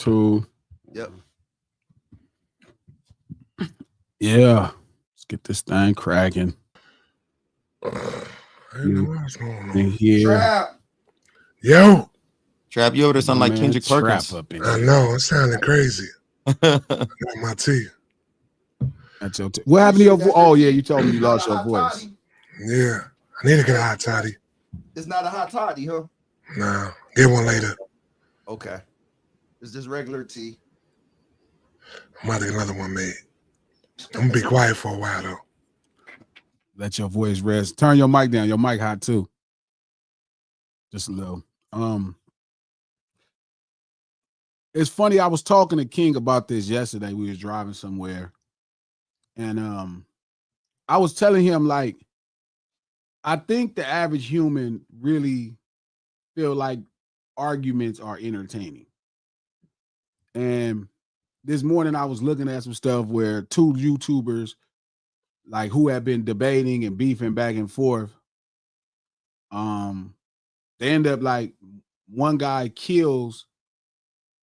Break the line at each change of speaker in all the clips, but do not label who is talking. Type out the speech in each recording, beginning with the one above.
2.
Yep.
Yeah. Let's get this thing cracking.
Trap.
Yo.
Trap, you over there sound like Kendrick Perkins.
Up in
I
here.
know, it's sounding crazy. I got my tea.
That's your what happened to your voice? Oh, yeah, you told me you lost your voice.
Yeah. I need to get a hot toddy.
It's not a hot toddy, huh?
Nah, get one later.
Okay. It's just regular tea.
I'm about to get another one made. I'm gonna be quiet for a while though.
Let your voice rest. Turn your mic down. Your mic hot too. Just a little. It's funny. I was talking to King about this yesterday. We was driving somewhere, and I was telling him, like, I think the average human really feel like arguments are entertaining. And this morning I was looking at some stuff where 2 YouTubers, like, who have been debating and beefing back and forth, they end up, like, one guy kills.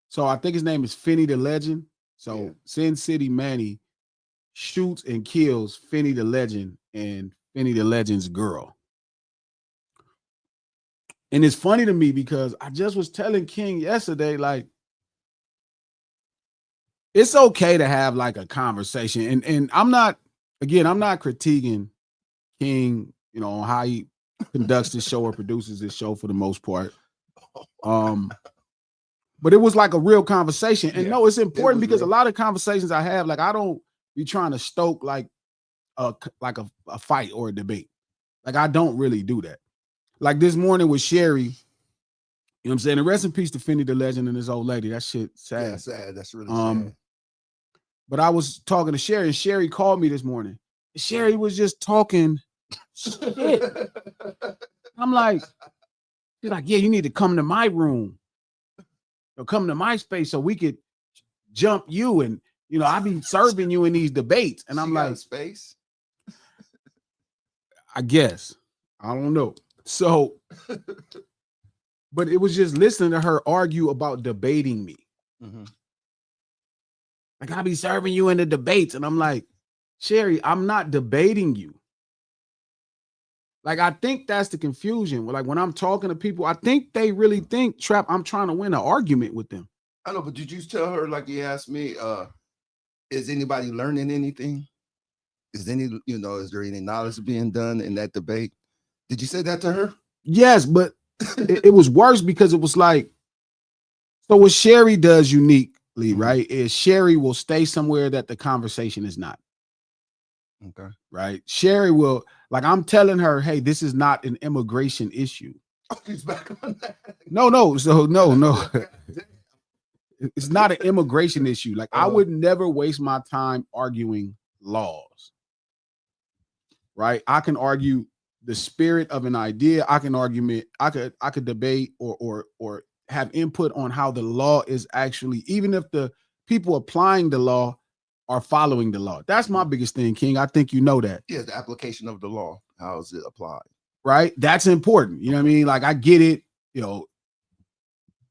So I think his name is Finney the Legend. So yeah. Sin City Manny shoots and kills Finney the Legend and Finney the Legend's girl. And it's funny to me because I just was telling King yesterday, like, it's okay to have like a conversation. And I'm not critiquing King, you know, on how he conducts this show or produces this show for the most part. But it was like a real conversation. And no, it's important because real. A lot of conversations I have, like, I don't be trying to stoke like a fight or a debate. Like, I don't really do that. Like this morning with Sherry, you know what I'm saying? And rest in peace to Finney the Legend and his old lady. That shit sad.
Yeah, sad. That's really sad.
But I was talking to Sherry, and Sherry called me this morning. And Sherry was just talking shit. I'm like, she's like, yeah, you need to come to my room. Or come to my space so we could jump you. And, you know, I be serving you in these debates. And I'm like,
space?
I guess. I don't know. So, but it was just listening to her argue about debating me. Mm-hmm. Like, I be serving you in the debates. And I'm like, Sherry, I'm not debating you. Like, I think that's the confusion. Like, when I'm talking to people, I think they really think, Trap, I'm trying to win an argument with them.
I know, but did you tell her, like you asked me, is anybody learning anything? Is there any knowledge being done in that debate? Did you say that to her?
Yes, but it was worse because it was like, so what Sherry does uniquely, right, is Sherry will stay somewhere that the conversation is not.
Okay.
Right. Sherry will, like, I'm telling her, hey, this is not an immigration issue.
Oh, he's back on that.
No. So no. It's not an immigration issue. Like, I would never waste my time arguing laws. Right. I can argue the spirit of an idea. I can I could debate or have input on how the law is actually, even if the people applying the law are following the law. That's my biggest thing, King. I think you know that.
Yeah, the application of the law. How is it applied?
Right? That's important. You know what I mean? Like, I get it. You know,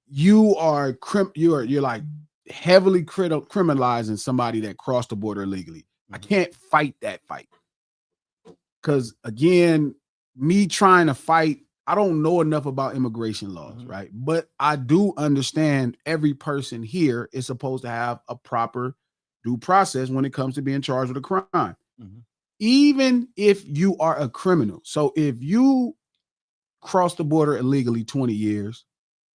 you're like heavily criminalizing somebody that crossed the border illegally. Mm-hmm. I can't fight that fight. Because, again, me trying to fight, I don't know enough about immigration laws, mm-hmm. right? But I do understand every person here is supposed to have a proper due process when it comes to being charged with a crime, mm-hmm. even if you are a criminal. So if you cross the border illegally 20 years,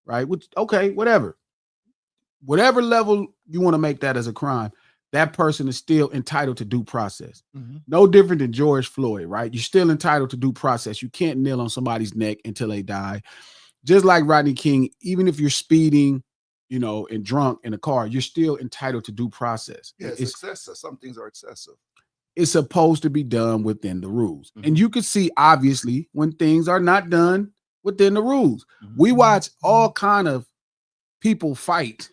right? Which, okay, whatever level you want to make that as a crime, that person is still entitled to due process. Mm-hmm. No different than George Floyd, right? You're still entitled to due process. You can't kneel on somebody's neck until they die. Just like Rodney King, even if you're speeding, you know, and drunk in a car, you're still entitled to due process.
Yeah, it's excessive. Some things are excessive.
It's supposed to be done within the rules. Mm-hmm. And you can see, obviously, when things are not done within the rules. Mm-hmm. We watch all kind of people fight.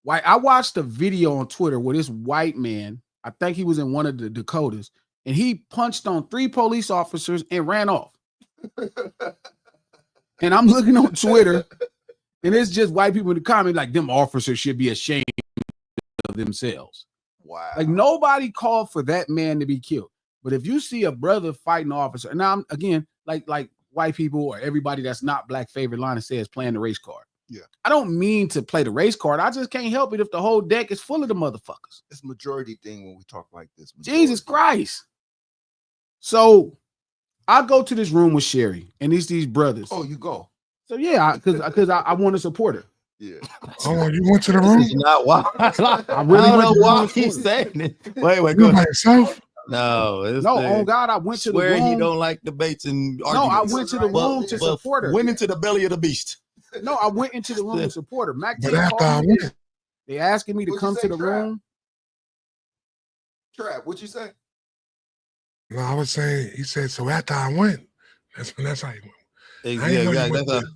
I watched a video on Twitter where this white man, I think he was in one of the Dakotas, and he punched on 3 police officers and ran off. And I'm looking on Twitter, And it's just white people in the comment like them officers should be ashamed of themselves.
Wow.
Like nobody called for that man to be killed. But if you see a brother fighting an officer, and now I'm again like white people or everybody that's not black favorite line and says playing the race card.
Yeah.
I don't mean to play the race card. I just can't help it if the whole deck is full of the motherfuckers.
It's majority thing when we talk like this. Majority.
Jesus Christ. So I go to this room with Sherry and these brothers.
Oh, you go.
So yeah, because I want to support her.
Yeah.
Oh, you went to the room?
Not why.
I really
don't know why
went to the room
he's
to support her.
saying it. Wait,
You
go
by
ahead.
yourself?
No,
On God, I went to the
swear
room.
he don't like debates and
No, I
arguments.
went to the room to
But
support her.
went into the belly of the beast.
No, I went into the room to support her. Mac,
But after I went,
they asking me to
What'd
come
you
to
say,
the
Trap?
room.
Trap, what'd you say?
no, I was saying, he said, so after I went, that's how he went. I
Yeah,
didn't know you
exactly.
went
That's
there.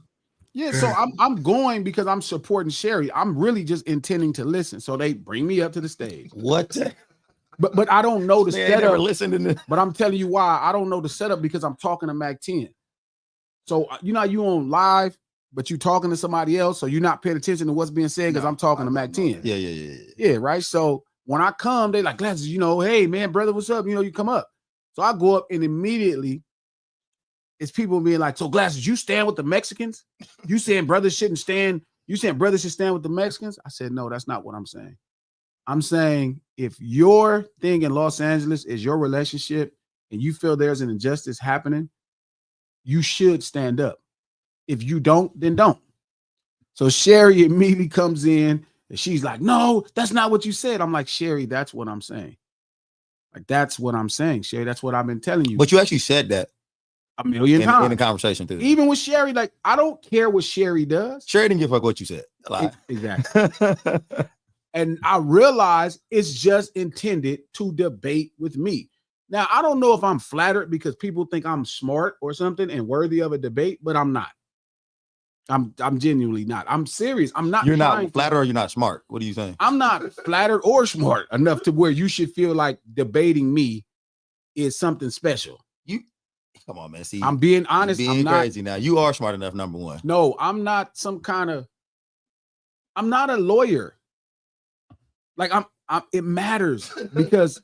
Yeah, so I'm going because I'm supporting Sherry. I'm really just intending to listen. So they bring me up to the stage.
what?
But I don't know the
They ain't never
setup.
listened to this.
But I'm telling you why I don't know the setup because I'm talking to Mac 10. So you know you on live, but you talking to somebody else, so you're not paying attention to what's being said because I'm talking to Mac 10.
Yeah.
Yeah, right. So when I come, they like glasses, hey man, brother, what's up? You come up. So I go up and immediately it's people being like, so glasses, you stand with the Mexicans? You saying brothers shouldn't stand? You saying brothers should stand with the Mexicans? I said, no, that's not what I'm saying. I'm saying if your thing in Los Angeles is your relationship and you feel there's an injustice happening, you should stand up. If you don't, then don't. So Sherry immediately comes in and she's like, no, that's not what you said. I'm like, Sherry, that's what I'm saying. Like, that's what I'm saying, Sherry. That's what I've been telling you.
But you actually said that
a million times
in the conversation too.
Even with Sherry, like, I don't care what Sherry does.
Sherry didn't give a fuck what you said.
Exactly. And I realize it's just intended to debate with me. Now, I don't know if I'm flattered because people think I'm smart or something and worthy of a debate, but I'm not. I'm genuinely not. I'm serious. I'm not.
You're not flattered or you're not smart. What are you saying?
I'm not flattered or smart enough to where you should feel like debating me is something special.
Come on, man. See,
I'm being honest.
Being
I'm not
crazy now. You are smart enough, number one.
No, I'm not I'm not a lawyer. Like it matters because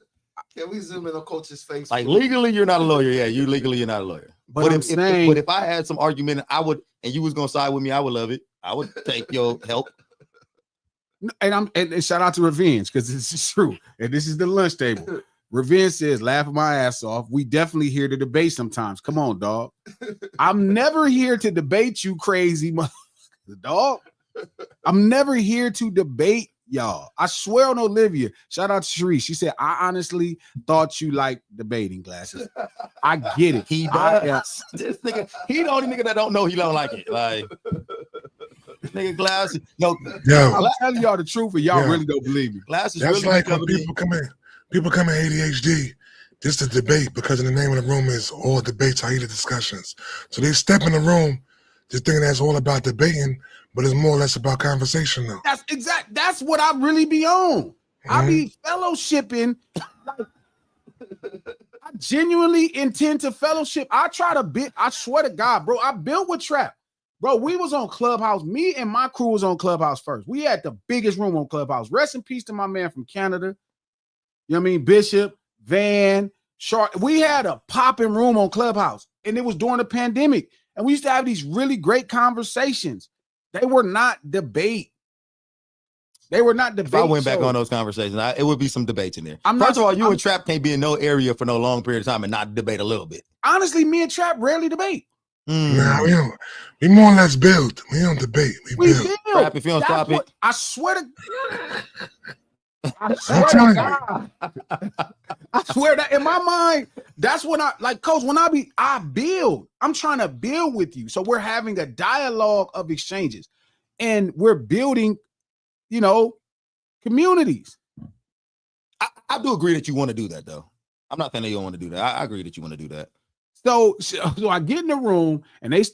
Can we zoom in on Coach's face?
like legally, you're not a lawyer. Yeah, you're not a lawyer.
But
if I had some argument, I would, and you was gonna side with me, I would love it. I would take your help.
And shout out to Revenge because this is true. And this is the lunch table. Revenge says, laughing my ass off. We definitely here to debate sometimes. Come on, dog. I'm never here to debate you, crazy motherfucker, dog. I'm never here to debate y'all. I swear on Olivia. Shout out to Cherie. She said, I honestly thought you liked debating, glasses. I get it.
He does. This nigga, he the only nigga that don't know he don't like it. Like this nigga Glasses. No,
I'm telling y'all the truth, and y'all really don't believe me.
Glasses.
That's
really
like when people come in ADHD. This is a debate because in the name of the room is all debates are heated discussions. So they step in the room just thinking that's all about debating, but it's more or less about conversation though.
That's exact. That's what I really be on. I be fellowshipping. I genuinely intend to fellowship. I try to bid. I swear to God, bro. I built with Trap. Bro, we was on Clubhouse. Me and my crew was on Clubhouse first. We had the biggest room on Clubhouse. Rest in peace to my man from Canada. You know what I mean? Bishop, Van, Shark. We had a popping room on Clubhouse, and it was during the pandemic. And we used to have these really great conversations. They were not debate. They were not debate.
If I went back on those conversations, it would be some debates in there. First of all, you and Trap can't be in no area for no long period of time and not debate a little bit.
Honestly, me and Trap rarely debate.
Nah, we don't. We more or less build. We don't debate. We build.
Trap, if you don't stop it.
I swear to
I'm telling you.
I swear that in my mind, that's when Coach, when I build. I'm trying to build with you. So we're having a dialogue of exchanges and we're building, communities.
I do agree that you want to do that though. I'm not saying that you don't want to do that. I agree that you want to do that.
So I get in the room and they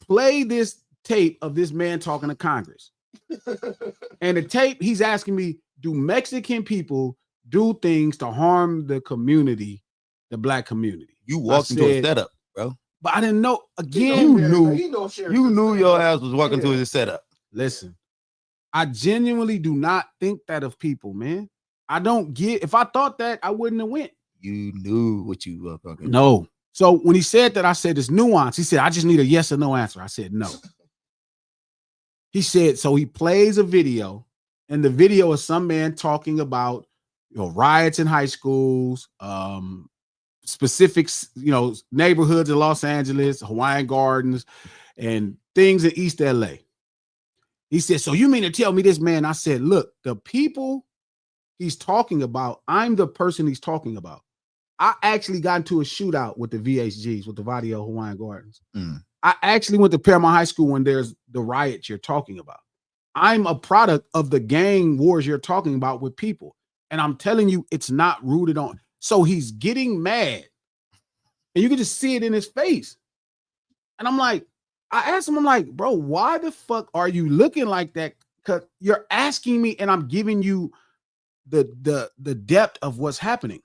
play this tape of this man talking to Congress. And the tape, he's asking me, do Mexican people do things to harm the community, the black community?
You walked into a setup, bro.
But I didn't know. Again,
You knew your ass was walking to his setup.
Listen, I genuinely do not think that of people, man. I don't get. If I thought that, I wouldn't have went.
You knew what you were talking.
No. So when he said that, I said it's nuance. He said, I just need a yes or no answer. I said no. He said, so he plays a video, and the video is some man talking about riots in high schools, specific neighborhoods in Los Angeles, Hawaiian Gardens, and things in East LA. He said, so you mean to tell me this man? I said, look, the people he's talking about, I'm the person he's talking about. I actually got into a shootout with the VHGs, with the Vadio Hawaiian Gardens. I actually went to Paramount High School when there's the riots you're talking about. I'm a product of the gang wars you're talking about with people. And I'm telling you, it's not rooted on. So he's getting mad. And you can just see it in his face. And I'm like, I asked him, I'm like, bro, why the fuck are you looking like that? Because you're asking me and I'm giving you the depth of what's happening.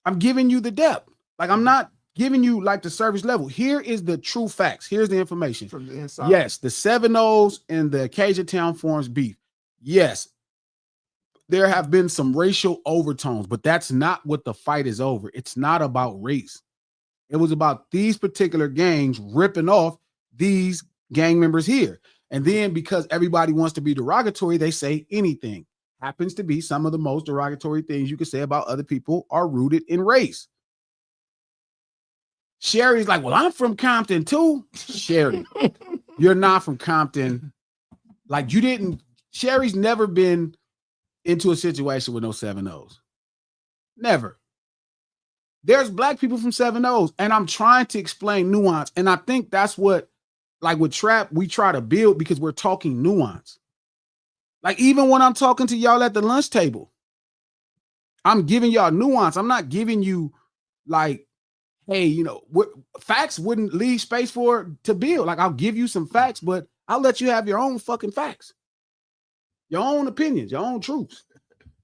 I'm giving you the depth. Like, I'm not giving you like the service level. Here is the true facts. Here's the information.
From the inside.
Yes, the 7-0s and the Acacia Town Farms beef. Yes, there have been some racial overtones, but that's not what the fight is over. It's not about race. It was about these particular gangs ripping off these gang members here. And then because everybody wants to be derogatory, they say anything. Happens to be some of the most derogatory things you can say about other people are rooted in race. Sherry's like, well, I'm from Compton too. Sherry, you're not from Compton. Like, you didn't, Sherry's never been into a situation with no 7-0s. Never. There's black people from 7-0s, and I'm trying to explain nuance. And I think that's what, like with Trap, we try to build because we're talking nuance. Like, even when I'm talking to y'all at the lunch table, I'm giving y'all nuance. I'm not giving you like, hey, facts wouldn't leave space to build. Like, I'll give you some facts, but I'll let you have your own fucking facts, your own opinions, your own truths.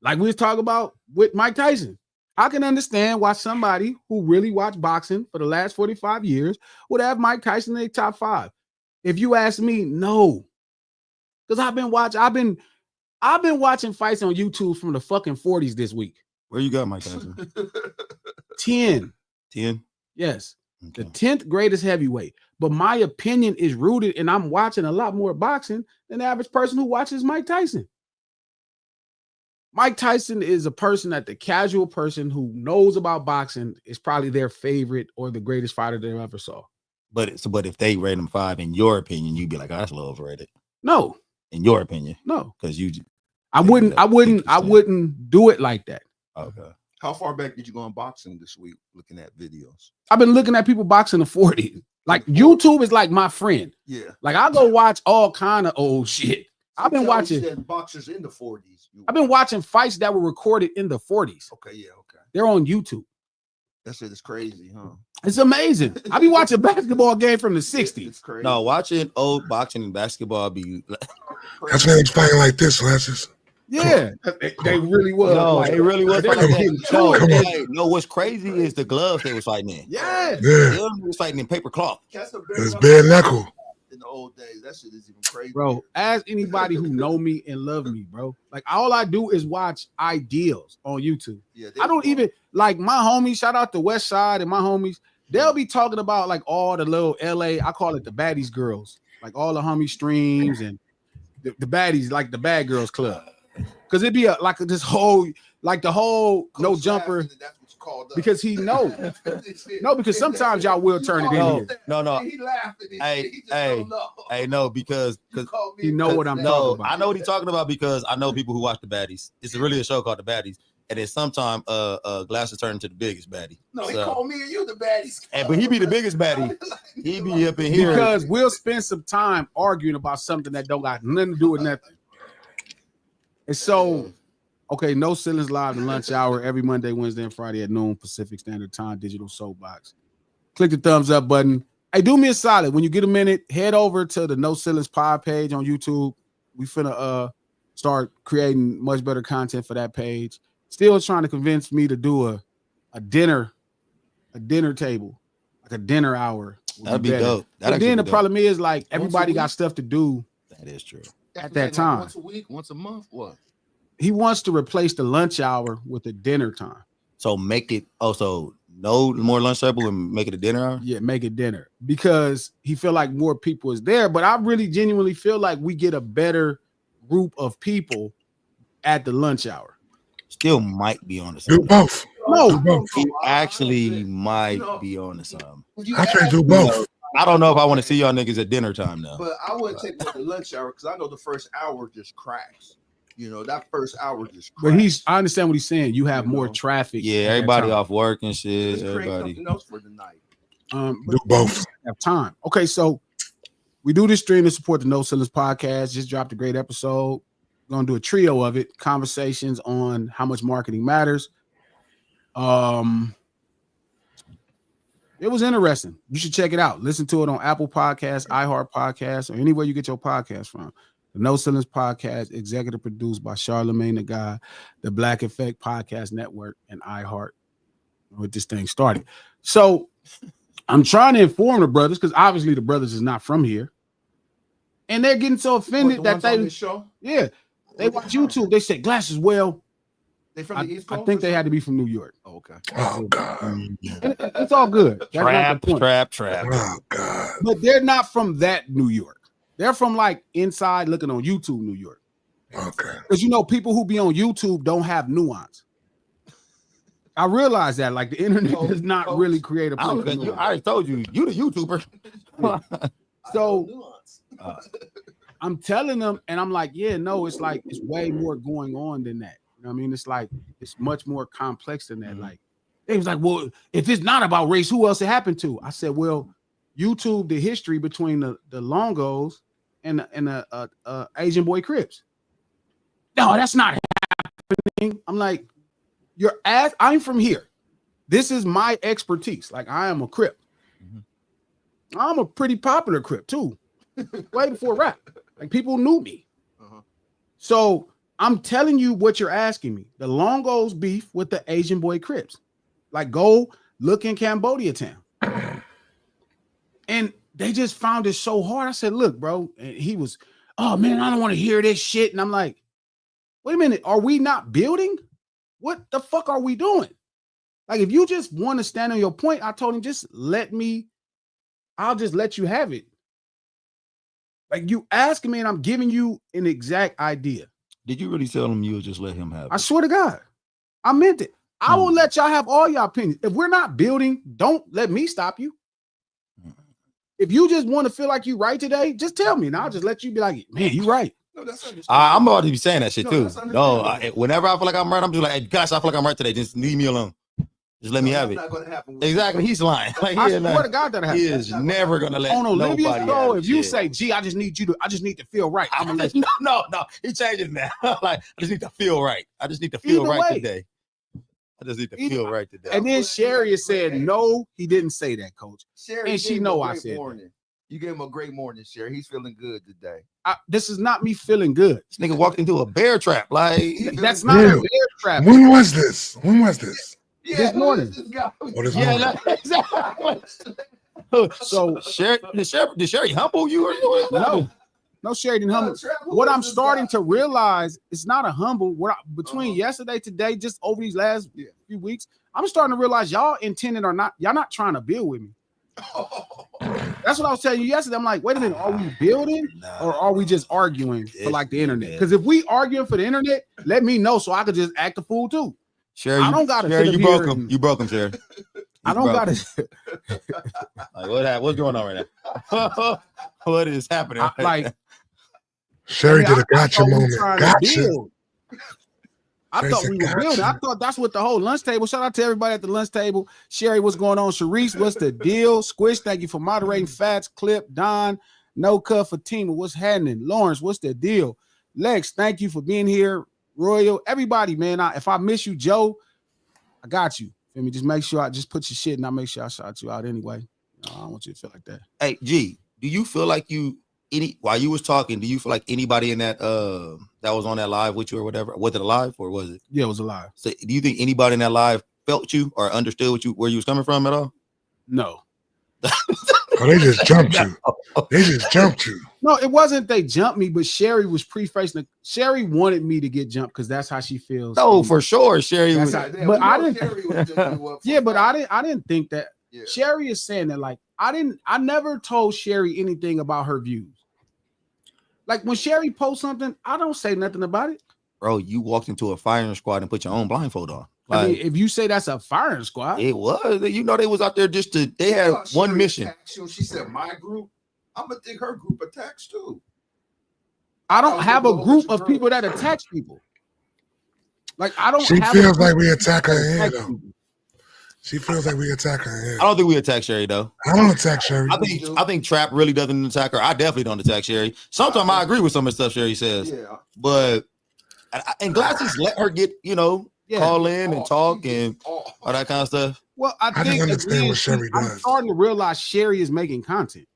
Like we was talking about with Mike Tyson. I can understand why somebody who really watched boxing for the last 45 years would have Mike Tyson in their top 5. If you ask me, no. Because I've been watching fights on YouTube from the fucking 40s this week.
Where you got Mike Tyson?
10.
10?
Yes.
Okay.
The 10th greatest heavyweight. But my opinion is rooted, and I'm watching a lot more boxing than the average person who watches Mike Tyson. Mike Tyson is a person that the casual person who knows about boxing is probably their favorite or the greatest fighter they ever saw.
But if they rate him 5, in your opinion, you'd be like, oh, that's a little overrated.
No.
In your opinion?
No.
Because
I wouldn't do it like that.
Okay.
How far back did you go on boxing this week looking at videos?
I've been looking at people boxing the 40s. Like, YouTube is like my friend.
Yeah.
Like, I go watch all kind of old shit. I've been watching
boxers in the 40s.
I've been watching fights that were recorded in the 40s.
Okay, yeah, okay.
They're on YouTube.
That shit is crazy, huh?
It's amazing. I be watching basketball game from the 60s.
It's crazy.
No, watching old boxing and basketball be
that's when they was fighting like this, Lances.
Yeah, they really was.
No, it really was.
They were getting to it.
No, what's crazy is the gloves they was fighting in.
Yeah.
They was fighting in paper cloth.
It's bare knuckle.
In the old days, that shit is even crazy.
Bro, ask anybody who know me and love me, bro. Like, all I do is watch ideals on YouTube.
Yeah,
I don't even, like, my homies, shout out to West Side and my homies, they'll be talking about like all the little LA, I call it the baddies girls, like all the homie streams and the baddies, like the bad girls club. Because it'd be this whole, like the whole no jumper.
That's what you called up.
Because he knows. No, because sometimes y'all will turn it in here.
No.
He laughed at it.
Hey, no, because
he know what I'm talking about.
I know what he's talking about because I know people who watch the baddies. It's really a show called The Baddies. And then sometimes Glasses turn into the biggest baddie.
No, he called me and you the baddies.
But he be the biggest baddie. He be up in here.
Because we'll spend some time arguing about something that don't got nothing to do with nothing. And so, okay, No Ceilings Live in lunch hour every Monday, Wednesday, and Friday at noon Pacific Standard Time, digital soapbox. Click the thumbs up button. Hey, do me a solid. When you get a minute, head over to the No Ceilings pod page on YouTube. We finna start creating much better content for that page. Still trying to convince me to do a dinner table like a dinner hour.
That'd be
better.
dope.
But then the problem is like everybody got stuff to do.
That is true.
At that time,
once a week, once a month, what?
He wants to replace the lunch hour with a dinner time.
So make it also no more lunch table and make it a dinner hour.
Yeah, make it dinner because he feel like more people is there. But I really genuinely feel like we get a better group of people at the lunch hour.
Still might be on the
do both.
No,
do both.
He actually might be on the something.
I can't do both.
I don't know if I want to see y'all niggas at dinner time now.
But I wouldn't take the lunch hour because I know the first hour just cracks. You know, that first hour just cracks.
But I understand what he's saying. You have more traffic.
Yeah, everybody off work and shit. Everybody.
Something else for the night.
Do both.
Have time. Okay, so we do this stream to support the No Ceilings podcast. Just dropped a great episode. We're gonna do a trio of it. Conversations on how much marketing matters. It was interesting. You should check it out. Listen to it on Apple Podcasts, iHeart Podcasts, or anywhere you get your podcast from. The No Ceilings podcast, executive produced by Charlemagne the Guy, the Black Effect Podcast Network, and iHeart. With this thing started. So I'm trying to inform the brothers because obviously the brothers is not from here. And they're getting so offended that they
show.
Yeah, they watch YouTube. They say glasses. Well,
They from the East Coast?
I think they had to be from New York.
Oh, okay.
Oh God.
It's all good. That's not the point.
Trap.
Oh God.
But they're not from that New York. They're from like inside looking on YouTube, New York.
Okay.
Because you know, people who be on YouTube don't have nuance. I realize that like the internet does not really create a
I already told you, you the YouTuber.
So I'm telling them, and I'm like, yeah, no, it's like it's way more going on than that. You know what I mean? It's like it's much more complex than that.
Mm-hmm.
Like they was like, well, if it's not about race, who else it happened to? I said, well, YouTube the history between the Longos and the Asian boy Crips. No, that's not happening. I'm like, I'm from here. This is my expertise. Like I am a Crip. Mm-hmm. I'm a pretty popular Crip too. Way before rap. Like people knew me. Uh-huh. So I'm telling you what you're asking me. The Longos beef with the Asian boy Crips. Like go look in Cambodia town. And they just found it so hard. I said, look, bro. And he was, oh man, I don't want to hear this shit. And I'm like, wait a minute, are we not building? What the fuck are we doing? Like, if you just want to stand on your point, I told him, I'll just let you have it. Like, you asking me and I'm giving you an exact idea.
Did you really tell him you would just let him have it?
I swear to God, I meant it. I will let y'all have all your opinions. If we're not building, don't let me stop you. If you just want to feel like you right today, just tell me and I'll just let you be like, man, you right.
No, that's
I'm about to be saying that shit too.
No,
Whenever I feel like I'm right, I'm just like, hey, gosh, I feel like I'm right today. Just leave me alone. Just let me have it.
Not gonna happen.
Exactly. He's lying. Like,
I swear to God that happens.
He is never gonna let
on Olivia's
nobody
show.
have
If you
shit.
say, "Gee, I just need to feel right," I'm gonna let you.
No. He changes now. Like, I just need to feel right. I just need to feel
Either
right
way.
today. I just need to feel right today.
And then Sherry said, "No, he didn't say that, Coach."
Sherry
And she know I said
morning. You gave him a great morning, Sherry. He's feeling good today.
This is not me feeling good.
This nigga walked into a bear trap. Like,
That's not a bear trap.
When was this?
Yeah,
This morning.
This guy.
This
yeah,
morning.
like, exactly. So, did Sherry humble you or
No, Sherry didn't humble. What I'm starting to realize, it's not a humble. Between yesterday, today, just over these last few weeks, I'm starting to realize y'all intended or not, y'all not trying to build with me. That's what I was telling you yesterday. I'm like, wait a minute, are we building or are we just arguing for like the internet? Because if we arguing for the internet, let me know so I could just act a fool too.
Sherry,
I don't gotta.
Sherry, you broke him. You broke him, Sherry.
I don't gotta.
Like, what's going on right now? What is happening?
Like
Sherry did a gotcha moment. Gotcha.
I thought we were building. I thought that's what the whole lunch table. Shout out to everybody at the lunch table. Sherry, what's going on? Sharice, what's the deal? Squish, thank you for moderating. Fats, Clip, Don, No Cut, Fatima, what's happening? Lawrence, what's the deal? Lex, thank you for being here. Royal, everybody, man. If I miss you, Joe, I got you. Feel me? Just make sure I just put your shit and I make sure I shout you out anyway. I don't want you to feel like that.
Hey, G, do you feel like while you was talking, do you feel like anybody in that that was on that live with you or whatever? Was it a live or was it?
Yeah, it was a live.
So do you think anybody in that live felt you or understood where you was coming from at all?
No.
Oh, they just jumped you. They just jumped you.
No, it wasn't they jumped me, but Sherry was prefacing it. Sherry wanted me to get jumped because that's how she feels.
No, for sure, Sherry.
That's
Was,
how-
Yeah,
but
we
I
know
didn't.
Sherry was just you up for
Yeah, but
fight.
I didn't think that.
Yeah.
Sherry is saying that like I never told Sherry anything about her views. Like when Sherry posts something, I don't say nothing about it.
bro, you walked into a firing squad and put your own blindfold on.
I
Like,
mean, if you say that's a firing squad,
it was. You know, they was out there just to. They had
thought
one
Sherry
mission.
attacked you. She said, "My group." I'm gonna think her group attacks too.
I
I
don't
was
have a
gonna go
group
with your
of people
girl.
that attacks people. Like I don't.
She
have a
feels
group
like we
of
attack
people
her
that
in here,
attack
though.
people.
She feels like we attack her in
I
here.
don't think we attack Sherry though.
I don't attack Sherry.
I think Trap really doesn't attack her. I definitely don't attack Sherry. Sometimes I agree with some of the stuff Sherry says,
Yeah.
but and Glasses let her get
Yeah.
call in and
Oh,
talk
she
and
gets all-
all that kind of stuff.
Well, I
just
think
understand
again,
what Sherry
I'm
does.
starting to realize Sherry is making content.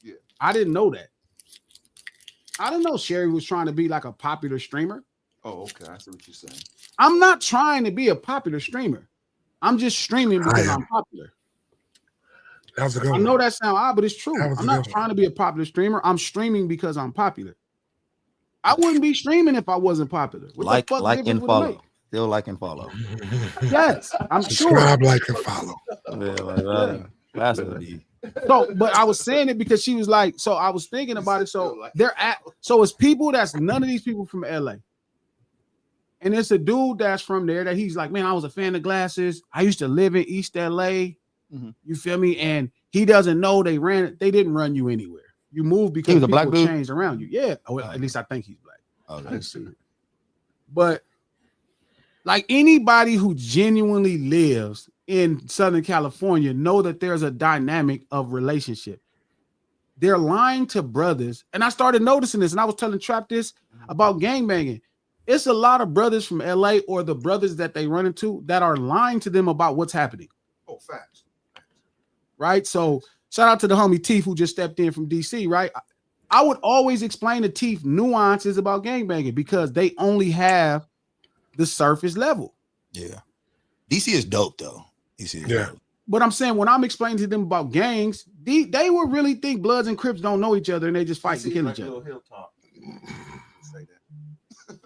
Yeah.
I didn't know that. I didn't know Sherry was trying to be like a popular streamer.
Oh, okay. I see what you're saying.
I'm not trying to be a popular streamer. I'm just streaming because
I am.
I'm popular.
That was a good
I
one.
know that sounds odd, but it's true.
That was
I'm
a
not
good one.
trying to be a popular streamer. I'm streaming because I'm popular. I wouldn't be streaming if I wasn't popular. What
Like
the fuck
and
difference would it
follow.
make?
Still like and follow.
Yes, I'm sure.
Subscribe, like, and follow.
Yeah, like, that's what it be.
So, but I was saying it because she was like, so I was thinking about it. So so it's people that's none of these people from LA. And it's a dude that's from there that he's like, man, I was a fan of Glasses. I used to live in East LA.
Mhm.
You feel me? And he doesn't know they didn't run you anywhere. You moved because
was a
people
black dude?
changed around you. Yeah. Well, at least I think he's black. I
Okay.
didn't see it. But like anybody who genuinely lives in Southern California know that there's a dynamic of relationship. They're lying to brothers. And I started noticing this, and I was telling Trap this about gangbanging. It's a lot of brothers from LA or the brothers that they run into that are lying to them about what's happening.
Oh, facts.
Right? So shout out to the homie Teef who just stepped in from DC, right? I would always explain to Teef nuances about gangbanging because they only have the surface level.
Yeah. DC is dope though. DC is
Yeah.
dope.
But I'm saying when I'm explaining to them about gangs, they would really think Bloods and Crips don't know each other and they just fight and kill each other.
Say that.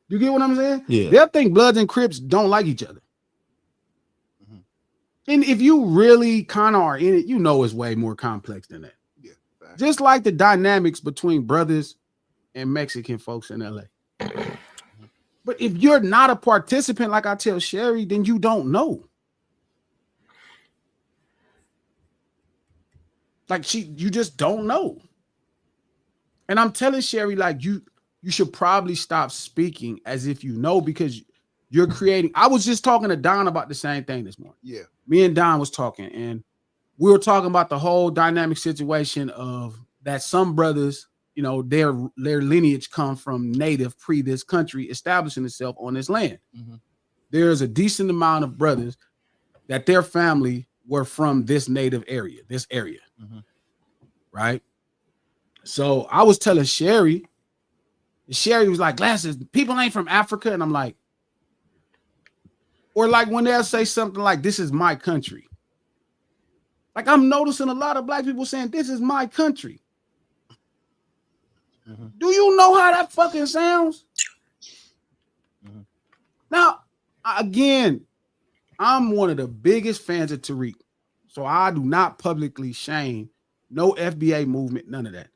You get what I'm saying?
Yeah.
They'll think Bloods and Crips don't like each other.
Mhm.
And if you really kind of are in it, you know it's way more complex than that.
Yeah. Facts.
Just like the dynamics between brothers and Mexican folks in LA. But if you're not a participant, like I tell Sherry, then you don't know. Like you just don't know. And I'm telling Sherry, like you should probably stop speaking as if you know, because you're creating. I was just talking to Don about the same thing this morning.
Yeah.
Me and Don was talking, and we were talking about the whole dynamic situation of that some brothers, you know, their lineage come from native pre this country establishing itself on this land.
Mhm.
There's a decent amount of brothers that their family were from this native area, this area.
Mhm.
Right? So I was telling Sherry, and Sherry was like, Glasses, people ain't from Africa. And I'm like, or like when they'll say something like, this is my country. Like I'm noticing a lot of black people saying, this is my country.
Mhm.
Do you know how that fucking sounds?
Mhm.
Now, again, I'm one of the biggest fans of Tariq. So I do not publicly shame no FBA movement, none of that.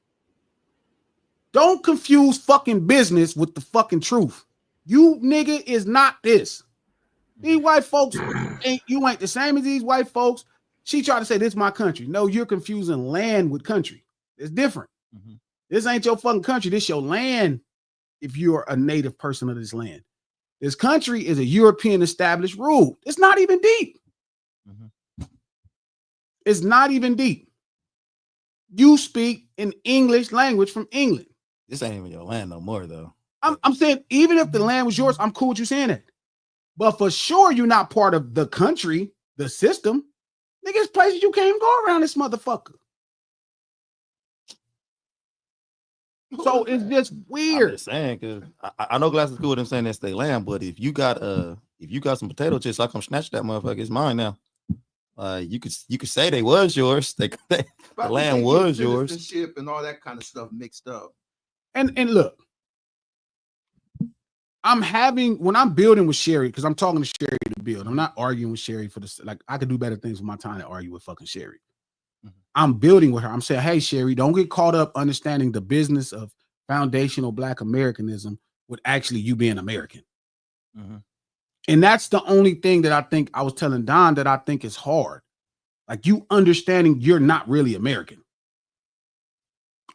Don't confuse fucking business with the fucking truth. You nigga is not this. These white folks you ain't the same as these white folks. She tried to say this is my country. No, you're confusing land with country. It's different.
Mhm.
This ain't your fucking country. This your land if you're a native person of this land. This country is a European established rule. It's not even deep.
Mhm.
It's not even deep. You speak an English language from England.
This ain't even your land no more though.
I'm saying, even if the land was yours, I'm cool with you saying that. But for sure, you're not part of the country, the system. Nigga, there's places you can't even go around this motherfucker. So it's just
I'm
weird.
just saying, because I know Glasses cool with them saying that's their land, but if you got some potato chips, I come snatch that motherfucker. It's mine now. You could say they was yours. The land was yours.
Citizenship and all that kind of stuff mixed up.
And look, when I'm building with Sherry, because I'm talking to Sherry to build. I'm not arguing with Sherry for this. Like, I could do better things with my time than argue with fucking Sherry. I'm building with her. I'm saying, hey, Sherry, don't get caught up understanding the business of foundational Black Americanism with actually you being American. And that's the only thing that I think I was telling Don that I think is hard. Like, you understanding you're not really American.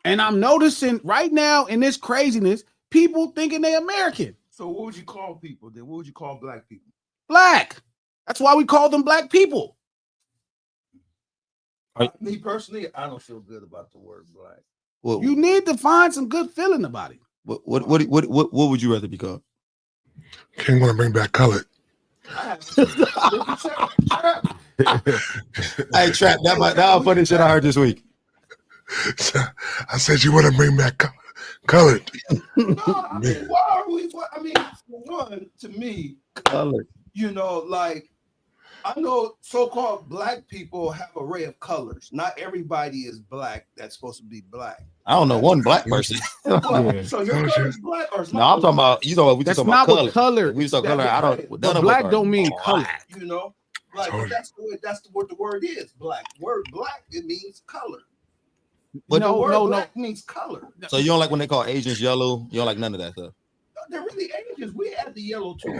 And I'm noticing right now in this craziness, people thinking they're American.
So what would you call people then? What would you call Black people?
Black. That's why we call them Black people.
Me personally, I don't feel good about the word Black.
Well,
you need to find some good feeling about it.
What would you rather be called?
King want to bring back colored.
Hey, Trap, that funny shit I heard this week.
I said you want to bring back colored.
No, I mean, why are we? I mean, for one, to me,
Colored.
You know, like, I know so-called Black people have an array of colors. Not everybody is Black that's supposed to be Black.
I don't know one Black person.
So your color is Black or is
no, I'm talking about
That's not what color.
We talking color. I don't.
But Black don't mean color.
You know, like that's what the word is. Black. Word Black, it means color.
But
the word Black means color.
So you don't like when they call Asians yellow? You don't like none of that stuff?
No, they're really Asians. We had the yellow too.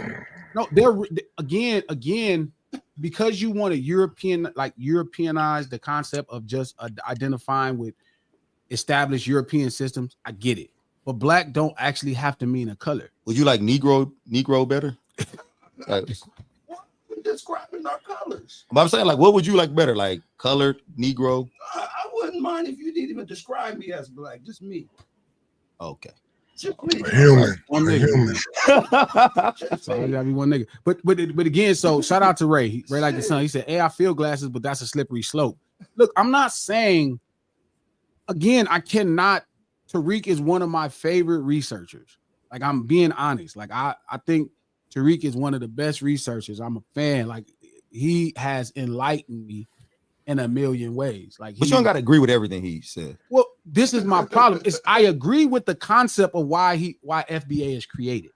No, they're again. Because you want to Europeanize the concept of just identifying with established European systems, I get it. But Black don't actually have to mean a color.
Would you like Negro better? Like,
we're describing our colors.
But I'm saying, like, what would you like better? Like colored, Negro?
I wouldn't mind if you didn't even describe me as Black, just me.
Okay.
Just me.
Human.
One nigga. Sorry, I gotta be one nigga. But again, so shout out to Ray. Ray like the sun. He said, hey, I feel glasses, but that's a slippery slope. Look, I'm not saying, again, I cannot. Tariq is one of my favorite researchers. Like, I'm being honest. Like, I think Tariq is one of the best researchers. I'm a fan. Like, he has enlightened me in a million ways. Like,
but you don't gotta agree with everything he said.
Well, this is my problem. Is I agree with the concept of why FBA is created.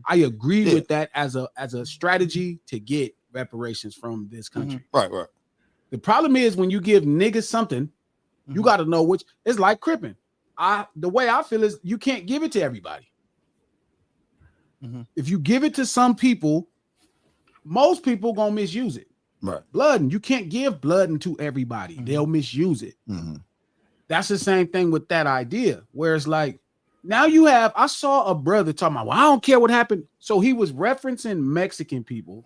I agree with that as a strategy to get reparations from this country.
Right.
The problem is when you give niggas something, you got to know which. It's like cripping. The way I feel is you can't give it to everybody. If you give it to some people, most people gonna misuse it.
Right.
Blood, you can't give blood to everybody. They'll misuse it. That's the same thing with that idea, where it's like, now you have, I saw a brother talking about, well, I don't care what happened. So he was referencing Mexican people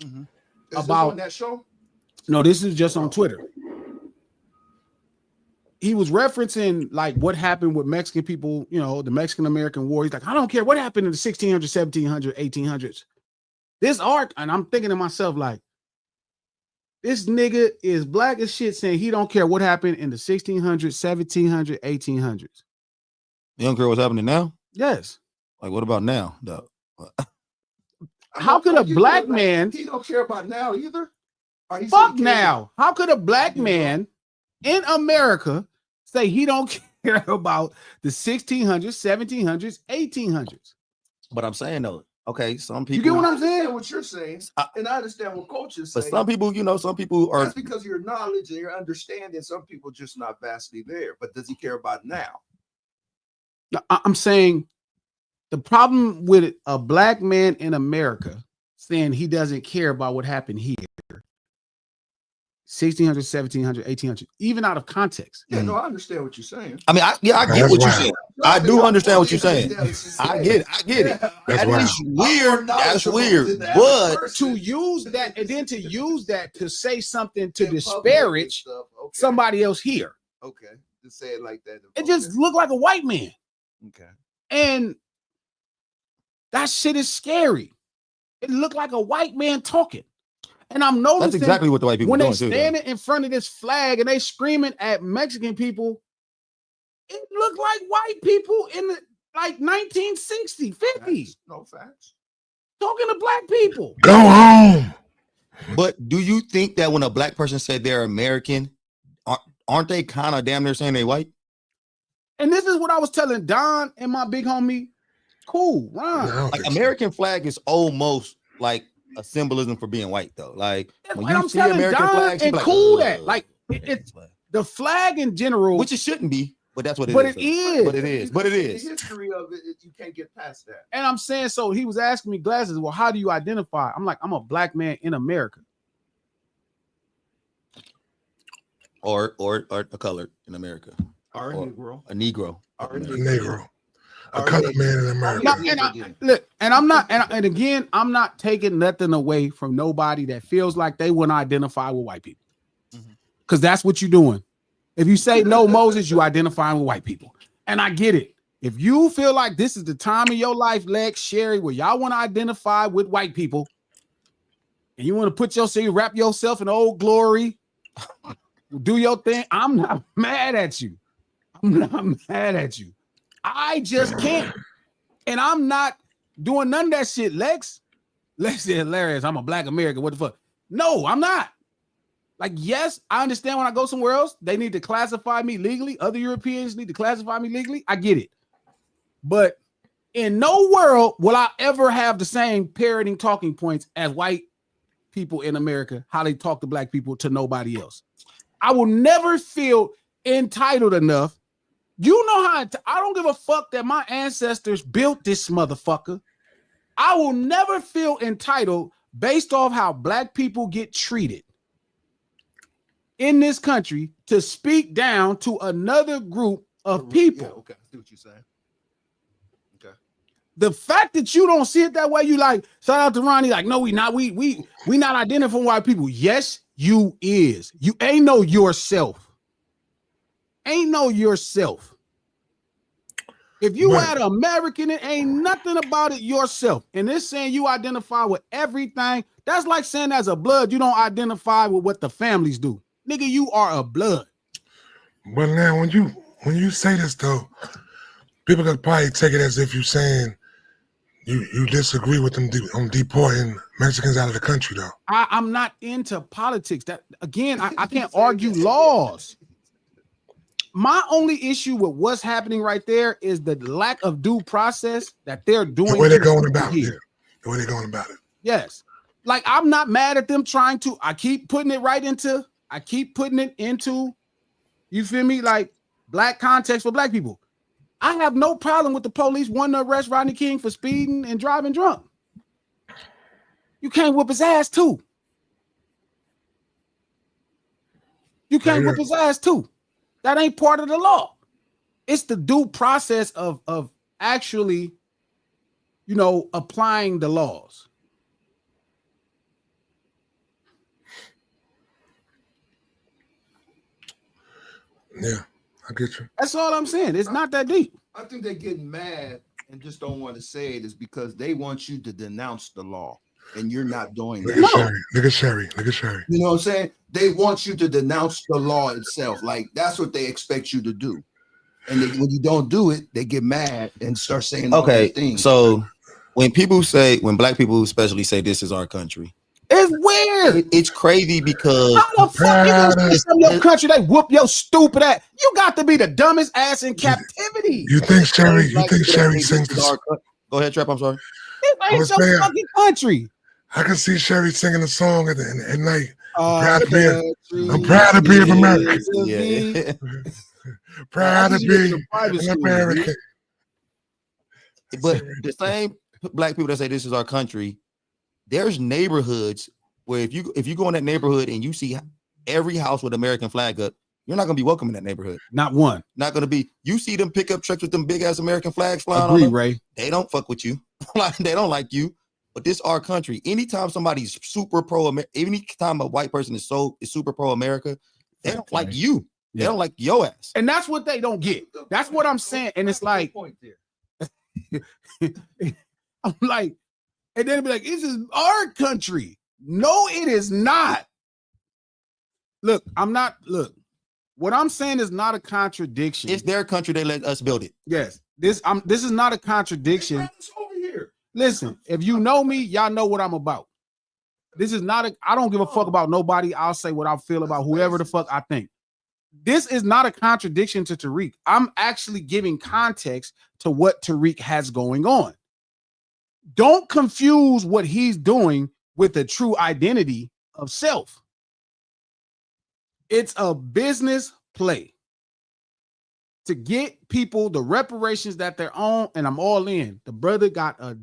about
on that show.
No, this is just on Twitter. He was referencing like what happened with Mexican people, you know, the Mexican American War. He's like, I don't care what happened in the 1600s, 1700s, 1800s. This art, and I'm thinking to myself, like, this nigga is Black as shit saying he don't care what happened in the 1600s, 1700s, 1800s.
You don't care what's happening now?
Yes.
Like, what about now, though?
How could a Black man?
He don't care about now either.
Fuck now. How could a Black man in America say he don't care about the 1600s, 1700s, 1800s?
But I'm saying though, okay, some people.
You get what I'm saying?
I understand what you're saying, and I understand what Coach is saying.
But some people, you know, some people are.
That's because your knowledge and your understanding. Some people just not vastly there. But does he care about now?
I'm saying the problem with a Black man in America saying he doesn't care about what happened here, 1600, 1700, 1800, even out of context.
Yeah, no, I understand what you're saying.
I mean, I get what you're saying. I do understand what you're saying. I get it. That's weird. That's weird. But
to use that and then to use that to say something to disparage somebody else here.
Okay, to say it like that.
It just looked like a white man.
Okay.
And that shit is scary. It looked like a white man talking. And I'm noticing
that's exactly what the white people
when
doing
they standing in front of this flag and they screaming at Mexican people, it looked like white people in the like 1960, 50.
No facts.
Talking to Black people.
Go home.
But do you think that when a black person said they're American, aren't they kind of damn near saying they white?
And this is what I was telling Don and my big homie. Cool, Ron.
Like American flag is almost like a symbolism for being white, though. Like when
And
you
I'm
see
telling
American
Don
flags, you
and
be like,
cool
"Ugh,
that. Like it's the flag in general,
which it shouldn't be, but that's what it
but
is.
it is.
But it is. But it is.
The history of it, you can't get past that.
And I'm saying, so he was asking me glasses. Well, how do you identify? I'm like, I'm a black man in America.
Or a colored in America.
Or a
Or
Negro.
a Negro.
Or
A Negro. A colored man in America.
And again, I'm not taking nothing away from nobody that feels like they want to identify with white people. Because that's what you're doing. If you say no, Moses, you identifying with white people. And I get it. If you feel like this is the time of your life, Lex, Sherry, where y'all want to identify with white people, and you want to put yourself, wrap yourself in Old Glory, do your thing, I'm not mad at you. I'm not mad at you. I just can't. And I'm not doing none of that shit, Lex. Lex is hilarious. I'm a black American. What the fuck? No, I'm not. Like, yes, I understand when I go somewhere else, they need to classify me legally. Other Europeans need to classify me legally. I get it. But in no world will I ever have the same parroting talking points as white people in America, how they talk to black people to nobody else. I will never feel entitled enough. You know how I don't give a fuck that my ancestors built this motherfucker. I will never feel entitled based off how black people get treated in this country to speak down to another group of people.
Yeah, okay, I see what you're saying. Okay.
The fact that you don't see it that way, you like, shout out to Ronnie, like, no, we not, we not identifying white people. Yes, you is. You ain't know yourself. Ain't know yourself. If you had an American, it ain't nothing about it yourself. And it's saying you identify with everything. That's like saying as a blood, you don't identify with what the families do. Nigga, you are a blood.
But now when you say this though, people could probably take it as if you're saying you disagree with them on deporting Mexicans out of the country though.
I'm not into politics. That again, I can't argue laws. My only issue with what's happening right there is the lack of due process that they're doing.
The way they're going about it. The way they're going about it.
Yes. Like, I'm not mad at them trying to, I keep putting it into, you feel me? Like black context for black people. I have no problem with the police wanting to arrest Rodney King for speeding and driving drunk. You can't whip his ass too. You can't whip his ass too. That ain't part of the law. It's the due process of actually, you know, applying the laws.
Yeah, I get you.
That's all I'm saying. It's not that deep.
I think they get mad and just don't want to say it is because they want you to denounce the law. And you're not doing that.
Look at Sherry. You
know what I'm saying? They want you to denounce the law itself. Like, that's what they expect you to do. And when you don't do it, they get mad and start saying all these things.
So when black people especially say this is our country,
it's weird.
It's crazy because
how the fuck you gonna say some of your country they whoop your stupid ass? You got to be the dumbest ass in captivity.
You think Sherry sings this?
Go ahead, Trap. I'm sorry.
It ain't your fucking country.
I can see Sherry singing a song at night. I'm proud to be an American.
Yeah.
Proud to be an American.
But the same black people that say this is our country, there's neighborhoods where if you go in that neighborhood and you see every house with American flag up, you're not gonna be welcome in that neighborhood.
Not one.
Not gonna be. You see them pickup trucks with them big ass American flags flying
Agree,
on them.
Ray.
They don't fuck with you. Like, they don't like you. But this our country. Anytime somebody's super pro, anytime a white person is super pro America, they don't like you. They don't like your ass.
And that's what they don't get. That's what I'm saying. And it's like, I'm like, and then be like, this is our country. No, it is not. Look, what I'm saying is not a contradiction.
It's their country. They let us build it.
Yes. This is not a contradiction. Listen, if you know me, y'all know what I'm about. This is not I don't give a fuck about nobody. I'll say what I feel about whoever the fuck I think. This is not a contradiction to Tariq. I'm actually giving context to what Tariq has going on. Don't confuse what he's doing with the true identity of self. It's a business play to get people the reparations that they're on, and I'm all in. The brother got a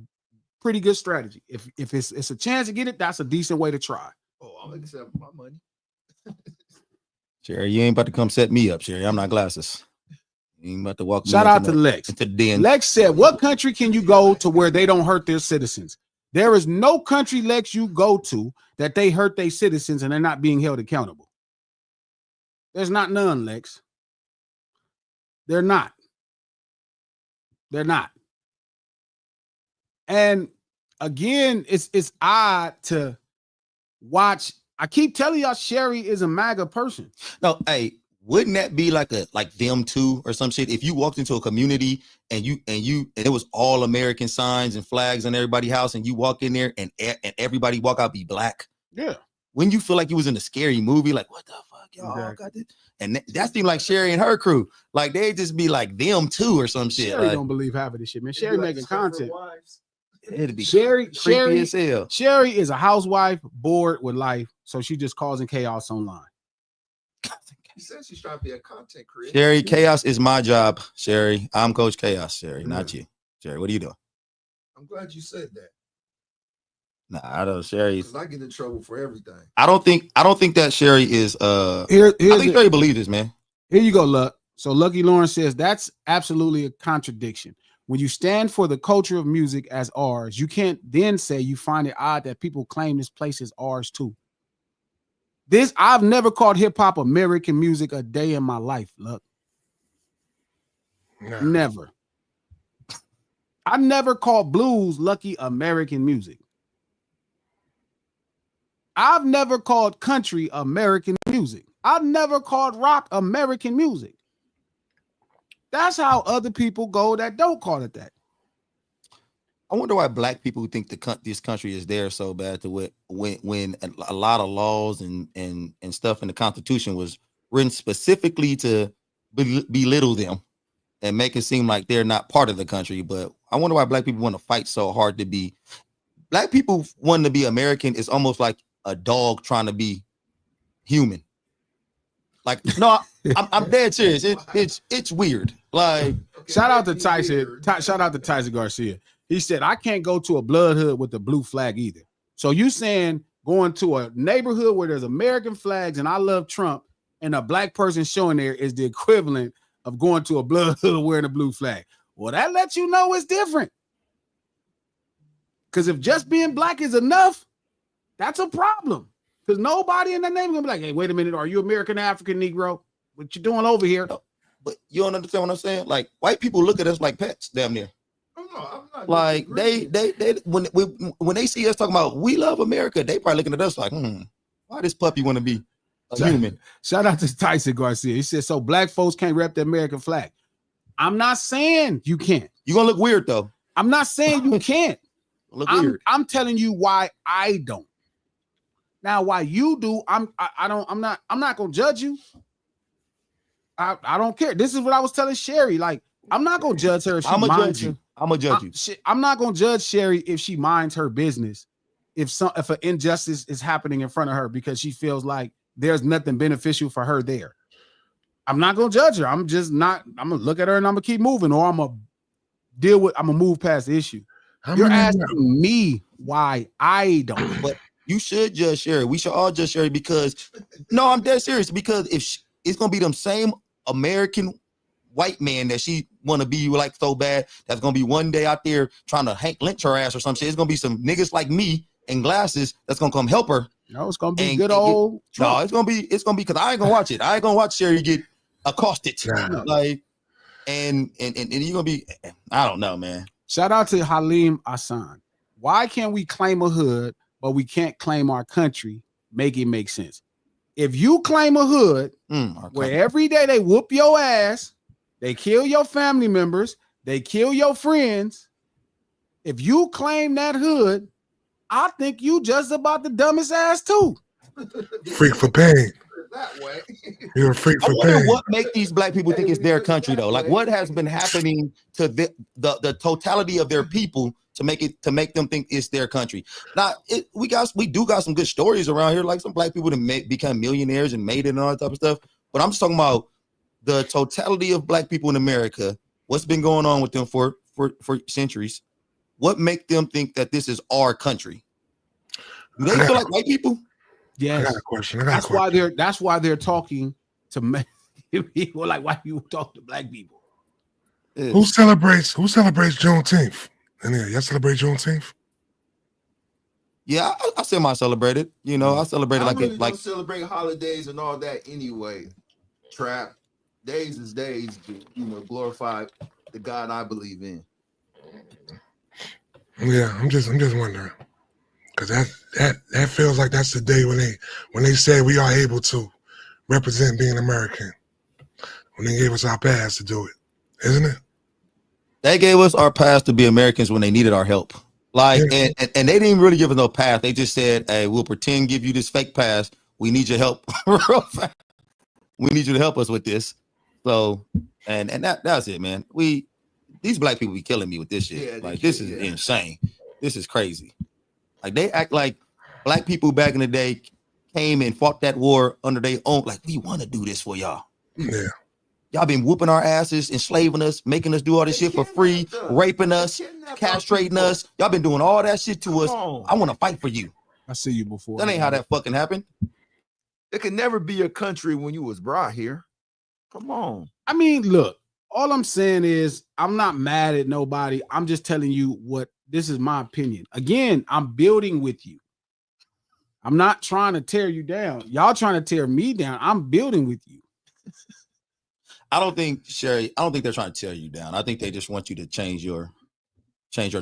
pretty good strategy. If it's a chance to get it, that's a decent way to try.
Oh, I'll accept my money.
Sherry, you ain't about to come set me up, Sherry. I'm not glasses. You ain't about to walk me
Shout out
into
to Lex.
into the den.
Lex said, what country can you go to where they don't hurt their citizens? There is no country, Lex, you go to that they hurt their citizens and they're not being held accountable. There's not none, Lex. They're not. They're not. And again, it's odd to watch. I keep telling y'all Sherry is a MAGA person.
No, hey, wouldn't that be like them too or some shit? If you walked into a community and it was all American signs and flags on everybody's house, and you walk in there and everybody walk out be black.
Yeah.
When you feel like you was in a scary movie, like what the fuck, y'all
Exactly.
got this? And that seemed like Sherry and her crew. Like they just be like them too or some shit.
Sherry
Like,
don't believe half of this shit, man. Sherry making content.
it'd be
Sherry
creepy as hell.
Sherry is a housewife bored with life, so she just causing chaos online.
She says she's trying to be a content creator.
Sherry, chaos is my job. Sherry, I'm Coach Chaos. Sherry, not you. Sherry, what are you doing?
I'm glad you said that.
Nah, I don't. Sherry.
Because I get in trouble for everything.
I don't think that Sherry is. I think Sherry believes this, man.
Here you go, Luck. So Lucky Lawrence says that's absolutely a contradiction. When you stand for the culture of music as ours, you can't then say you find it odd that people claim this place is ours too. I've never called hip hop American music a day in my life. Look,
Nah.
never. I never called blues Lucky American music. I've never called country American music. I've never called rock American music. That's how other people go that don't call it that.
I wonder why black people think this country is there so bad to when a lot of laws and stuff in the Constitution was written specifically to belittle them and make it seem like they're not part of the country. But I wonder why black people want to fight so hard to be. Black people wanting to be American is almost like a dog trying to be human. Like, no, I'm dead serious. It's weird. Like,
shout out to Tyson. Shout out to Tyson Garcia. He said, I can't go to a blood hood with the blue flag either. So you saying going to a neighborhood where there's American flags and I love Trump and a black person showing there is the equivalent of going to a blood hood wearing a blue flag. Well, that lets you know it's different. Because if just being black is enough, that's a problem. Because nobody in that name is gonna be like, hey, wait a minute, are you American African Negro? What you doing over here?
but you don't understand what I'm saying? Like, white people look at us like pets, damn near.
I'm not
Like they when they see us talking about we love America, they probably looking at us like, why this puppy want to be a human?
Shout out to Tyson Garcia. He said, so black folks can't rep the American flag. I'm not saying you can't.
You're gonna look weird though.
I'm not saying you can't.
Weird.
I'm telling you why I don't. Now, why you do, I'm not gonna judge you. I don't care. This is what I was telling Sherry. Like, I'm not gonna judge her if she minds you.
I'm gonna judge you.
I'm not gonna judge Sherry if she minds her business. If an injustice is happening in front of her because she feels like there's nothing beneficial for her there. I'm not gonna judge her. I'm gonna look at her and I'm gonna keep moving, or I'm gonna move past the issue. You're asking me why I don't.
But you should judge Sherry. We should all judge Sherry because no, I'm dead serious. Because if it's gonna be them same American white man that she want to be like so bad, that's gonna be one day out there trying to lynch her ass or some shit. It's gonna be some niggas like me in glasses that's gonna come help her.
No, it's gonna be good old.
No, it's gonna be because I ain't gonna watch it. I ain't gonna watch Sherry get accosted.
Yeah.
Like, and you're gonna be. I don't know, man.
Shout out to Halim Hassan. Why can't we claim a hood, but we can't claim our country? Make it make sense. If you claim a hood where every day they whoop your ass, they kill your family members, they kill your friends. If you claim that hood, I think you just about the dumbest ass too.
Freak for pain.
That way.
You're a freak
I
for
wonder
pain.
what make these black people think it's their country though. Like what has been happening to the totality of their people to make them think it's their country. Now we do got some good stories around here, like some black people that become millionaires and made it and all that type of stuff. But I'm just talking about the totality of black people in America. What's been going on with them for centuries? What make them think that this is our country? Do they feel like white people?
Yes.
I got a question.
That's why they're talking to people like white people talk to black people.
Who celebrates Juneteenth? Y'all celebrate Juneteenth?
Yeah, I semi-celebrate it. You know, I celebrate it
I
like
really
it like
don't celebrate holidays and all that anyway. Trap days is days, glorify the God I believe in.
Yeah, I'm just wondering. Because that feels like that's the day when they say we are able to represent being American. When they gave us our pass to do it, isn't it?
they gave us our pass to be Americans when they needed our help. Like,
Yeah.
and they didn't really give us no pass. They just said, "Hey, we'll pretend give you this fake pass. We need your help. We need you to help us with this." So, and that's it, man. These black people be killing me with this shit.
Yeah,
This is insane. This is crazy. Like they act like black people back in the day came and fought that war under their own. Like we want to do this for y'all.
Yeah.
Y'all been whooping our asses, enslaving us, making us do all this shit for free, raping us, castrating us. Y'all been doing all that shit to us. I want to fight for you.
I see you before.
That ain't how that fucking happened.
It can never be your country when you was brought here. Come on.
I mean, look, all I'm saying is I'm not mad at nobody. I'm just telling you this is my opinion. Again, I'm building with you. I'm not trying to tear you down. Y'all trying to tear me down. I'm building with you.
I don't think they're trying to tear you down. I think they just want you to change your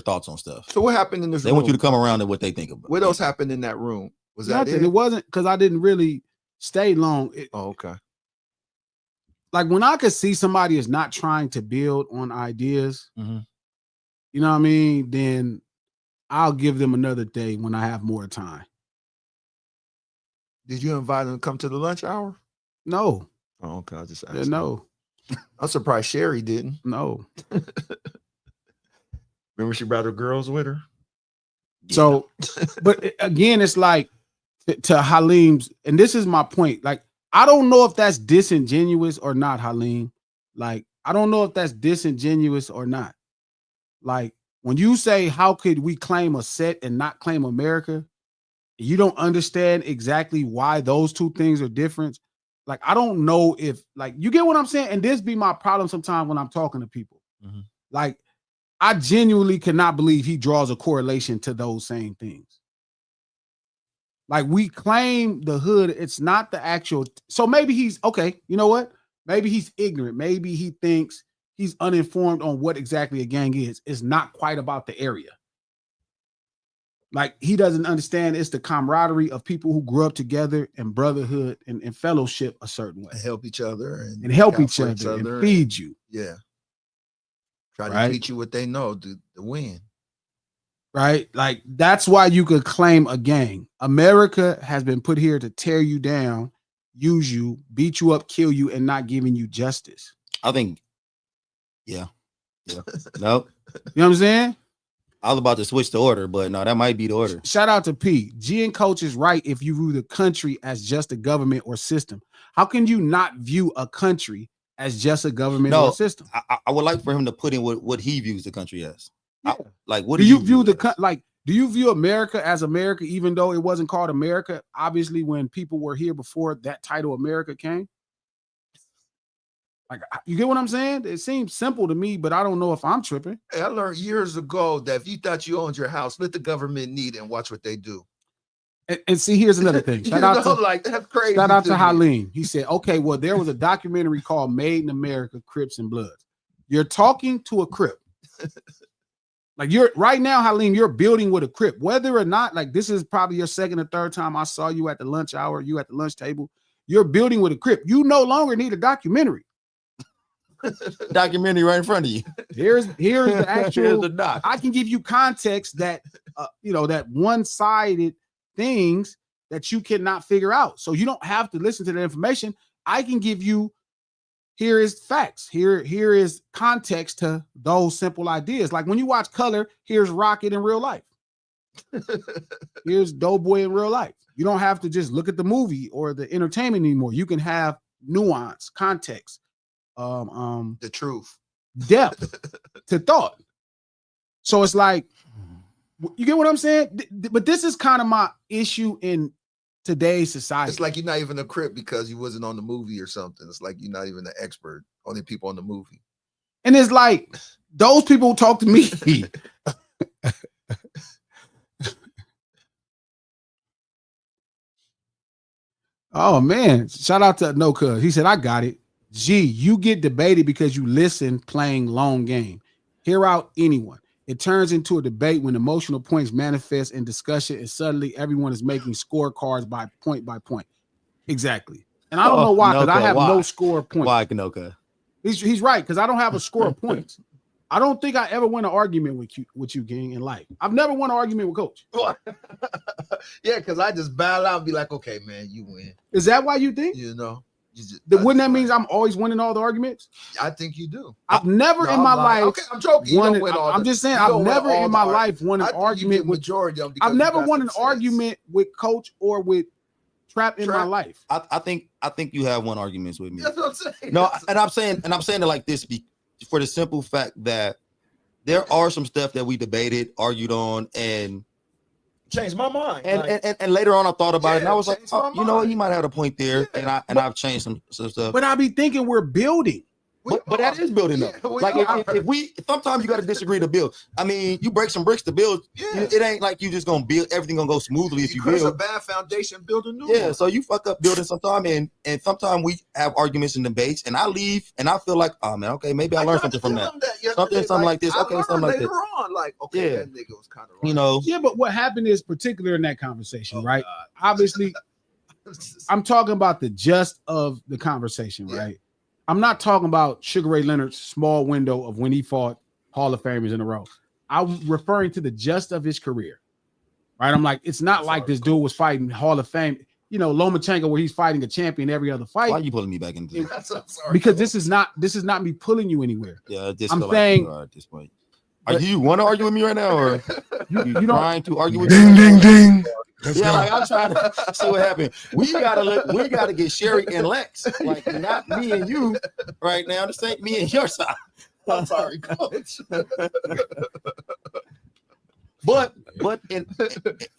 thoughts on stuff.
So what happened in this room?
They want you to come around to what they think about.
What else happened in that room? Was that
Nothing.
it?
It wasn't because I didn't really stay long.
Okay.
Like when I could see somebody is not trying to build on ideas, you know what I mean? Then I'll give them another day when I have more time.
Did you invite them to come to the lunch hour?
No.
Oh, okay. I just asked.
Yeah, no.
I'm surprised Sherry didn't.
No.
Remember she brought her girls with her?
So, but again, it's like to Halim's, and this is my point. Like, I don't know if that's disingenuous or not, Halim. Like, I don't know if that's disingenuous or not. Like, when you say, how could we claim a set and not claim America? You don't understand exactly why those two things are different. Like, I don't know if, like, you get what I'm saying? And this be my problem sometimes when I'm talking to people. Like, I genuinely cannot believe he draws a correlation to those same things. Like, we claim the hood, it's not the actual. So maybe he's, okay, you know what? Maybe he's ignorant. Maybe he thinks he's uninformed on what exactly a gang is. It's not quite about the area. Like, he doesn't understand it's the camaraderie of people who grew up together and brotherhood and fellowship a certain way.
And help each other.
And help each other and feed you.
Yeah. Try to teach you what they know to win.
Right? Like, that's why you could claim a gang. America has been put here to tear you down, use you, beat you up, kill you, and not giving you justice.
I think, yeah. Nope.
You know what I'm saying?
I was about to switch the order, but no, that might be the order.
Shout out to P. G and Coach is right if you view the country as just a government or system. How can you not view a country as just a government or system?
I would like for him to put in what he views the country as.
Yeah.
What
do you view do you view America as America, even though it wasn't called America? Obviously, when people were here before that title America came. Like, you get what I'm saying? It seems simple to me, but I don't know if I'm tripping.
Hey, I learned years ago that if you thought you owned your house, let the government need it and watch what they do.
And see, here's another thing. Shout out
that's crazy.
Shout out to Halim. He said, okay, well, there was a documentary called Made in America, Crips and Bloods. You're talking to a Crip. Like, you're right now, Halim, you're building with a Crip. Whether or not, like, this is probably your second or third time I saw you at the lunch hour, you at the lunch table. You're building with a Crip. You no longer need a documentary.
Documentary right in front of you.
Here's the actual.
Here's the doc.
I can give you context that that one-sided things that you cannot figure out. So you don't have to listen to the information. I can give you. Here is facts. Here is context to those simple ideas. Like when you watch Color, here's Rocket in real life. Here's Doughboy in real life. You don't have to just look at the movie or the entertainment anymore. You can have nuance, context,
the truth,
depth to thought. So it's like, you get what I'm saying? But this is kind of my issue in today's society.
It's like you're not even a Crip because you wasn't on the movie or something. It's like you're not even an expert. Only people on the movie.
And it's like those people talk to me. Oh man, shout out to No Cuz. He said, I got it. G, you get debated because you listen playing long game. Hear out anyone. It turns into a debate when emotional points manifest in discussion and suddenly everyone is making scorecards by point. Exactly. And I don't know why, because I have no score points.
Why, Kanoka?
He's right, because I don't have a score of points. I don't think I ever win an argument with you, King, in life. I've never won an argument with Coach.
Yeah, because I just bow out and be like, okay, man, you win.
Is that why you think?
You know.
Wouldn't that mean I'm always winning all the arguments?
I think you do.
I've never in my life.
Okay, I'm joking.
I'm just saying I've never in my life won an argument with
majority of them.
I've never won an argument with Coach or with Trap in my life.
I think you have won arguments with me.
That's what I'm saying.
No, and I'm saying it like this for the simple fact that there are some stuff that we debated, argued on, and
changed my mind.
And later on, I thought about it, and I was like, you know what, he might have a point there,
yeah.
and I've changed some stuff.
But I be thinking we're building.
But that is building up. Like if we sometimes you got to disagree to build. I mean, you break some bricks to build. Yeah. It ain't like you just gonna build everything gonna go smoothly if you build.
It's a bad foundation, build a new
one.
Yeah,
so you fuck up building sometime, and sometimes we have arguments and debates, and I leave and I feel like, oh man, okay, maybe I learned something from that. Something like this. Okay, something like this.
Like, okay, that nigga was kind of right.
You know.
Yeah, but what happened is particular in that conversation, right? God. Obviously, I'm talking about the gist of the conversation, right? I'm not talking about Sugar Ray Leonard's small window of when he fought Hall of Famers in a row. I'm referring to the gist of his career, right? I'm like, it's not like this dude was fighting Hall of Fame, Lomachenko, where he's fighting a champion every other fight.
Why are you pulling me back into this?
Because this is not me pulling you anywhere.
Yeah,
I'm saying
at this point. Are you want to argue with me right now, or you trying to argue with
me? Ding, ding, ding.
Like I'm trying to see what happened. We gotta get Sherry and Lex, like not me and you right now. This ain't me and your side.
I'm sorry, Coach.
But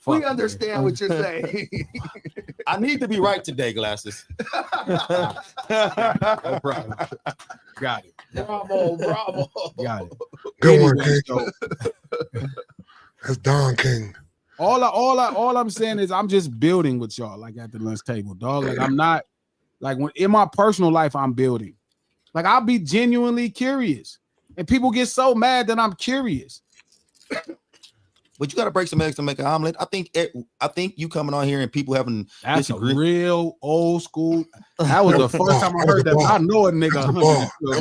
we understand what you're saying.
I need to be right today, Glasses.
No problem. Got it.
Bravo.
Got it.
Good one, King. That's Don King.
All I'm saying is I'm just building with y'all, like at the lunch table, dog. Like I'm not like when in my personal life, I'm building. Like I'll be genuinely curious, and people get so mad that I'm curious.
But you got to break some eggs to make an omelet. I think you coming on here and people having
that's a real old school. That was the first time I heard that. I know a nigga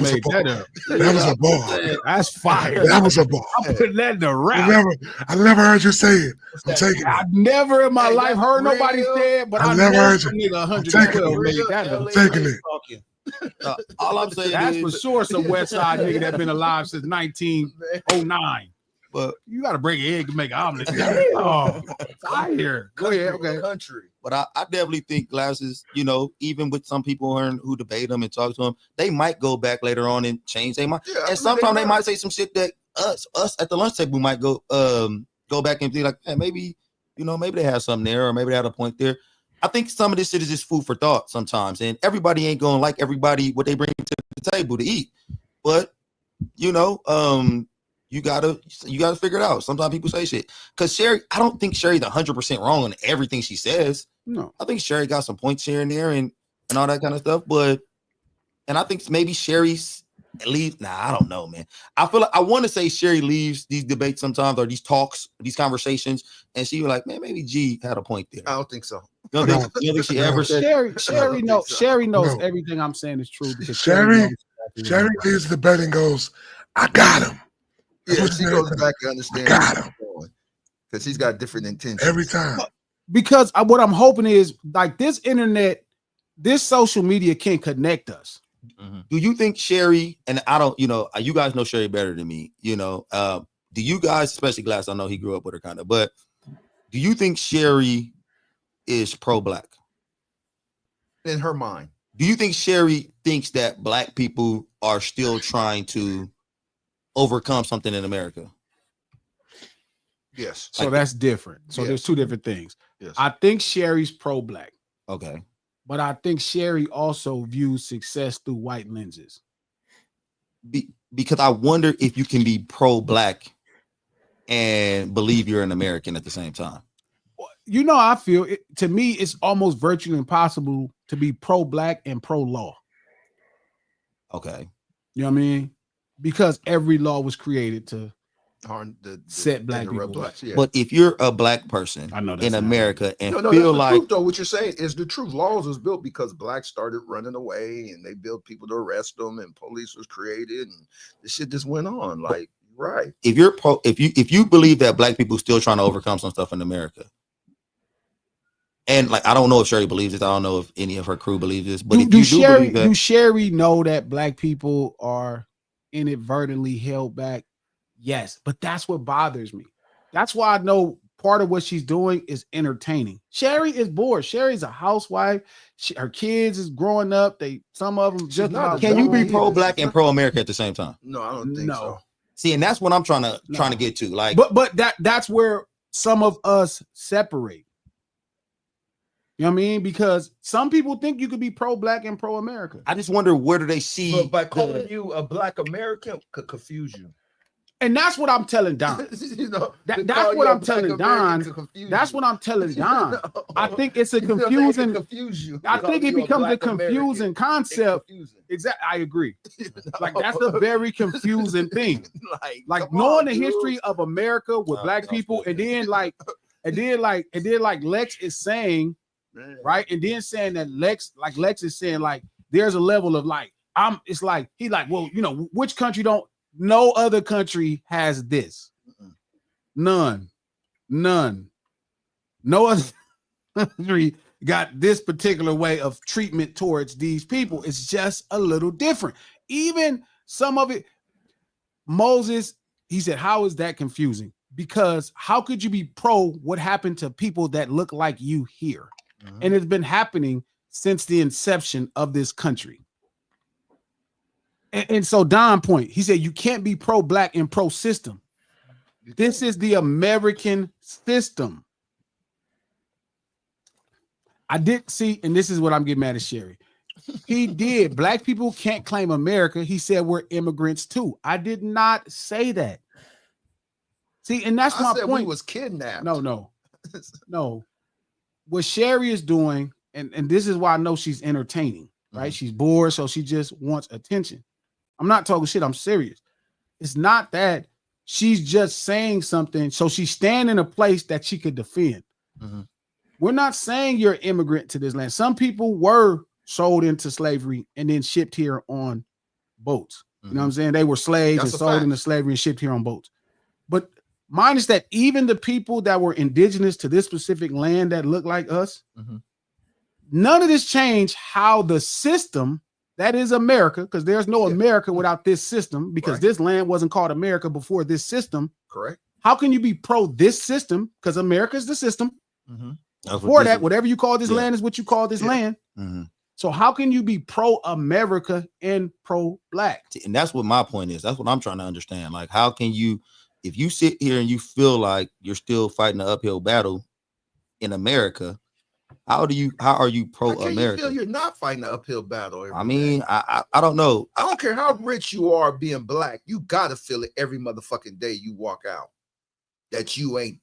made that up.
That was a ball.
That's fire.
That was a ball.
I'm putting that in the rap.
I never heard you say it. I'm taking it.
I never in my life heard nobody say it, but I never heard you. Nigga 112 made that up.
I'm taking it.
All I'm saying
that's
is,
for sure some West Side nigga that been alive since 1909.
But
you got to break an egg to make an omelet. Oh, fire. Go ahead. Okay.
Country.
But I definitely think Glasses, even with some people who debate them and talk to them, they might go back later on and change their mind. Yeah, and sometimes they might say some shit that us at the lunch table might go back and be like, hey, maybe they have something there, or maybe they had a point there. I think some of this shit is just food for thought sometimes, and everybody ain't gonna like everybody what they bring to the table to eat. But you gotta figure it out. Sometimes people say shit. Because Sherry, I don't think Sherry's 100% wrong on everything she says.
No.
I think Sherry got some points here and there and all that kind of stuff. And I think maybe Sherry's leaves. Nah, I don't know, man. I feel like I want to say Sherry leaves these debates sometimes, or these talks, these conversations, and she was like, man, maybe G had a point there.
I don't think so.
You don't think she ever said?
Sherry knows everything I'm saying is true because
Sherry Sherry leaves the bed and goes, "I got him." That's
Yeah,
what
she
she
goes
said.
back and understands
got him.
because she's got different intentions
Every time.
Because what I'm hoping is like this internet, this social media can connect us.
Do you think Sherry, and I don't, you guys know Sherry better than me, do you guys, especially Glass, I know he grew up with her kind of, but do you think Sherry is pro-black?
in her mind.
Do you think Sherry thinks that black people are still trying to overcome something in America?
Yes.
So that's different. So
Yes.
there's two different things.
Yes.
I think Sherry's pro-black,
Okay.
but I think Sherry also views success through white lenses.
Because I wonder if you can be pro-black and believe you're an American at the same time.
You know, I feel it, to me, it's almost virtually impossible to be pro-black and pro-law.
Okay.
You know what I mean? Because every law was created to set black people.
Blacks, yeah.
But if you're a black person
I know that's
in
not
America and
no,
feel
that's the
like
truth, though. What you're saying is the truth. Laws was built because blacks started running away, and they built people to arrest them, and police was created, and the shit just went on. Like, right?
if you believe that black people still trying to overcome some stuff in America, and like I don't know if Sherry believes this, I don't know if any of her crew believes this, but
do Sherry know that black people are inadvertently held back? Yes, but that's what bothers me. That's why I know part of what she's doing is entertaining. Sherry is bored. Sherry's a housewife. Her kids is growing up. Some of them just about.
Can you be pro-black and pro-America at the same time?
No, I don't think so.
See, and that's what I'm trying to get to. Like,
but that's where some of us separate. You know what I mean? Because some people think you could be pro-black and pro-America.
I just wonder, where do they see?
But by calling you a black American could confuse you.
And that's what I'm telling Don. That's what I'm telling Don. That's what I'm telling Don. I think it's a confusing. I think it becomes a confusing concept. Exactly, I agree. Like that's a very confusing thing. Like knowing the history of America with black people, and then like Lex is saying, right, and then saying that Lex is saying like there's a level of like it's like he like, well, which country don't. No other country has this. None. No other country got this particular way of treatment towards these people. It's just a little different. Even some of it, Moses, he said, how is that confusing? Because how could you be pro what happened to people that look like you here? And it's been happening since the inception of this country. And so Don point, he said, you can't be pro-black and pro-system. This is the American system. I did see, and this is what I'm getting mad at Sherry. He did. Black people can't claim America. He said we're immigrants too. I did not say that. See, and that's my point.
We was kidnapped.
No. What Sherry is doing, and this is why I know she's entertaining, right? She's bored, so she just wants attention. I'm not talking shit. I'm serious. It's not that she's just saying something. So she's standing in a place that she could defend. We're not saying you're an immigrant to this land. Some people were sold into slavery and then shipped here on boats. You know what I'm saying? They were slaves and sold into slavery and shipped here on boats. But mine is that even the people that were indigenous to this specific land that look like us, none of this changed how the system that is America, because there's no America without this system, because this land wasn't called America before this system.
Correct.
How can you be pro this system? Because America is the system. Before that, whatever you call this land is what you call this land. So how can you be pro-America and pro-black?
And that's what my point is. That's what I'm trying to understand. Like, how can you, if you sit here and you feel like you're still fighting an uphill battle in America, how are you pro-America?
You feel you're not fighting an uphill battle.
I mean, I don't know.
I don't care how rich you are being black. You gotta feel it every motherfucking day you walk out that you ain't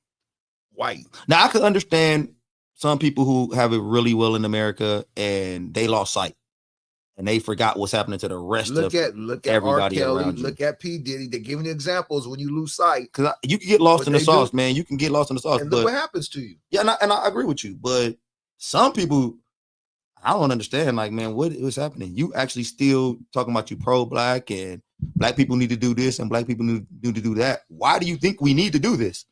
white.
Now I could understand some people who have it really well in America and they lost sight and they forgot what's happening to the rest of everybody
R. Kelly,
around you.
Look at P. Diddy. They're giving examples when you lose sight.
Because you can get lost in the sauce, man. You can get lost in the sauce.
And look what happens to you.
Yeah, and I agree with you. But some people, I don't understand. Like, man, what is happening? You actually still talking about you pro-black and black people need to do this and black people need to do that. Why do you think we need to do this?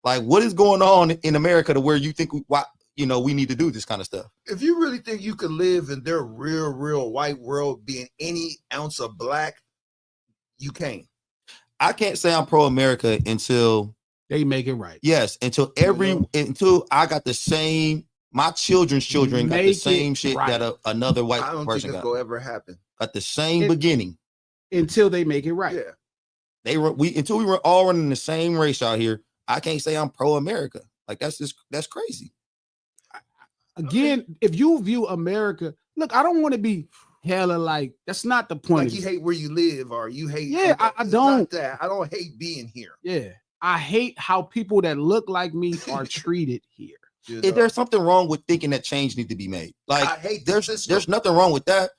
Like, what is going on in America to where you think we need to do this kind of stuff?
If you really think you could live in their real white world being any ounce of black, you can't.
I can't say I'm pro-America until
they make it right.
Yes, until I got the same. My children's children got the same shit
right.
that another white
I don't
person
think it's
got.
gonna ever happen.
At the same beginning.
Until they make it right.
Yeah.
Until we were all running the same race out here. I can't say I'm pro-America. Like that's crazy.
Again, if you view America, look, I don't want to be hella like that's not the point.
Like you hate where you live, or you hate.
Yeah, I don't.
That I don't hate being here.
Yeah, I hate how people that look like me are treated here.
If there's something wrong with thinking that change needs to be made, like
I hate
there's nothing wrong with that.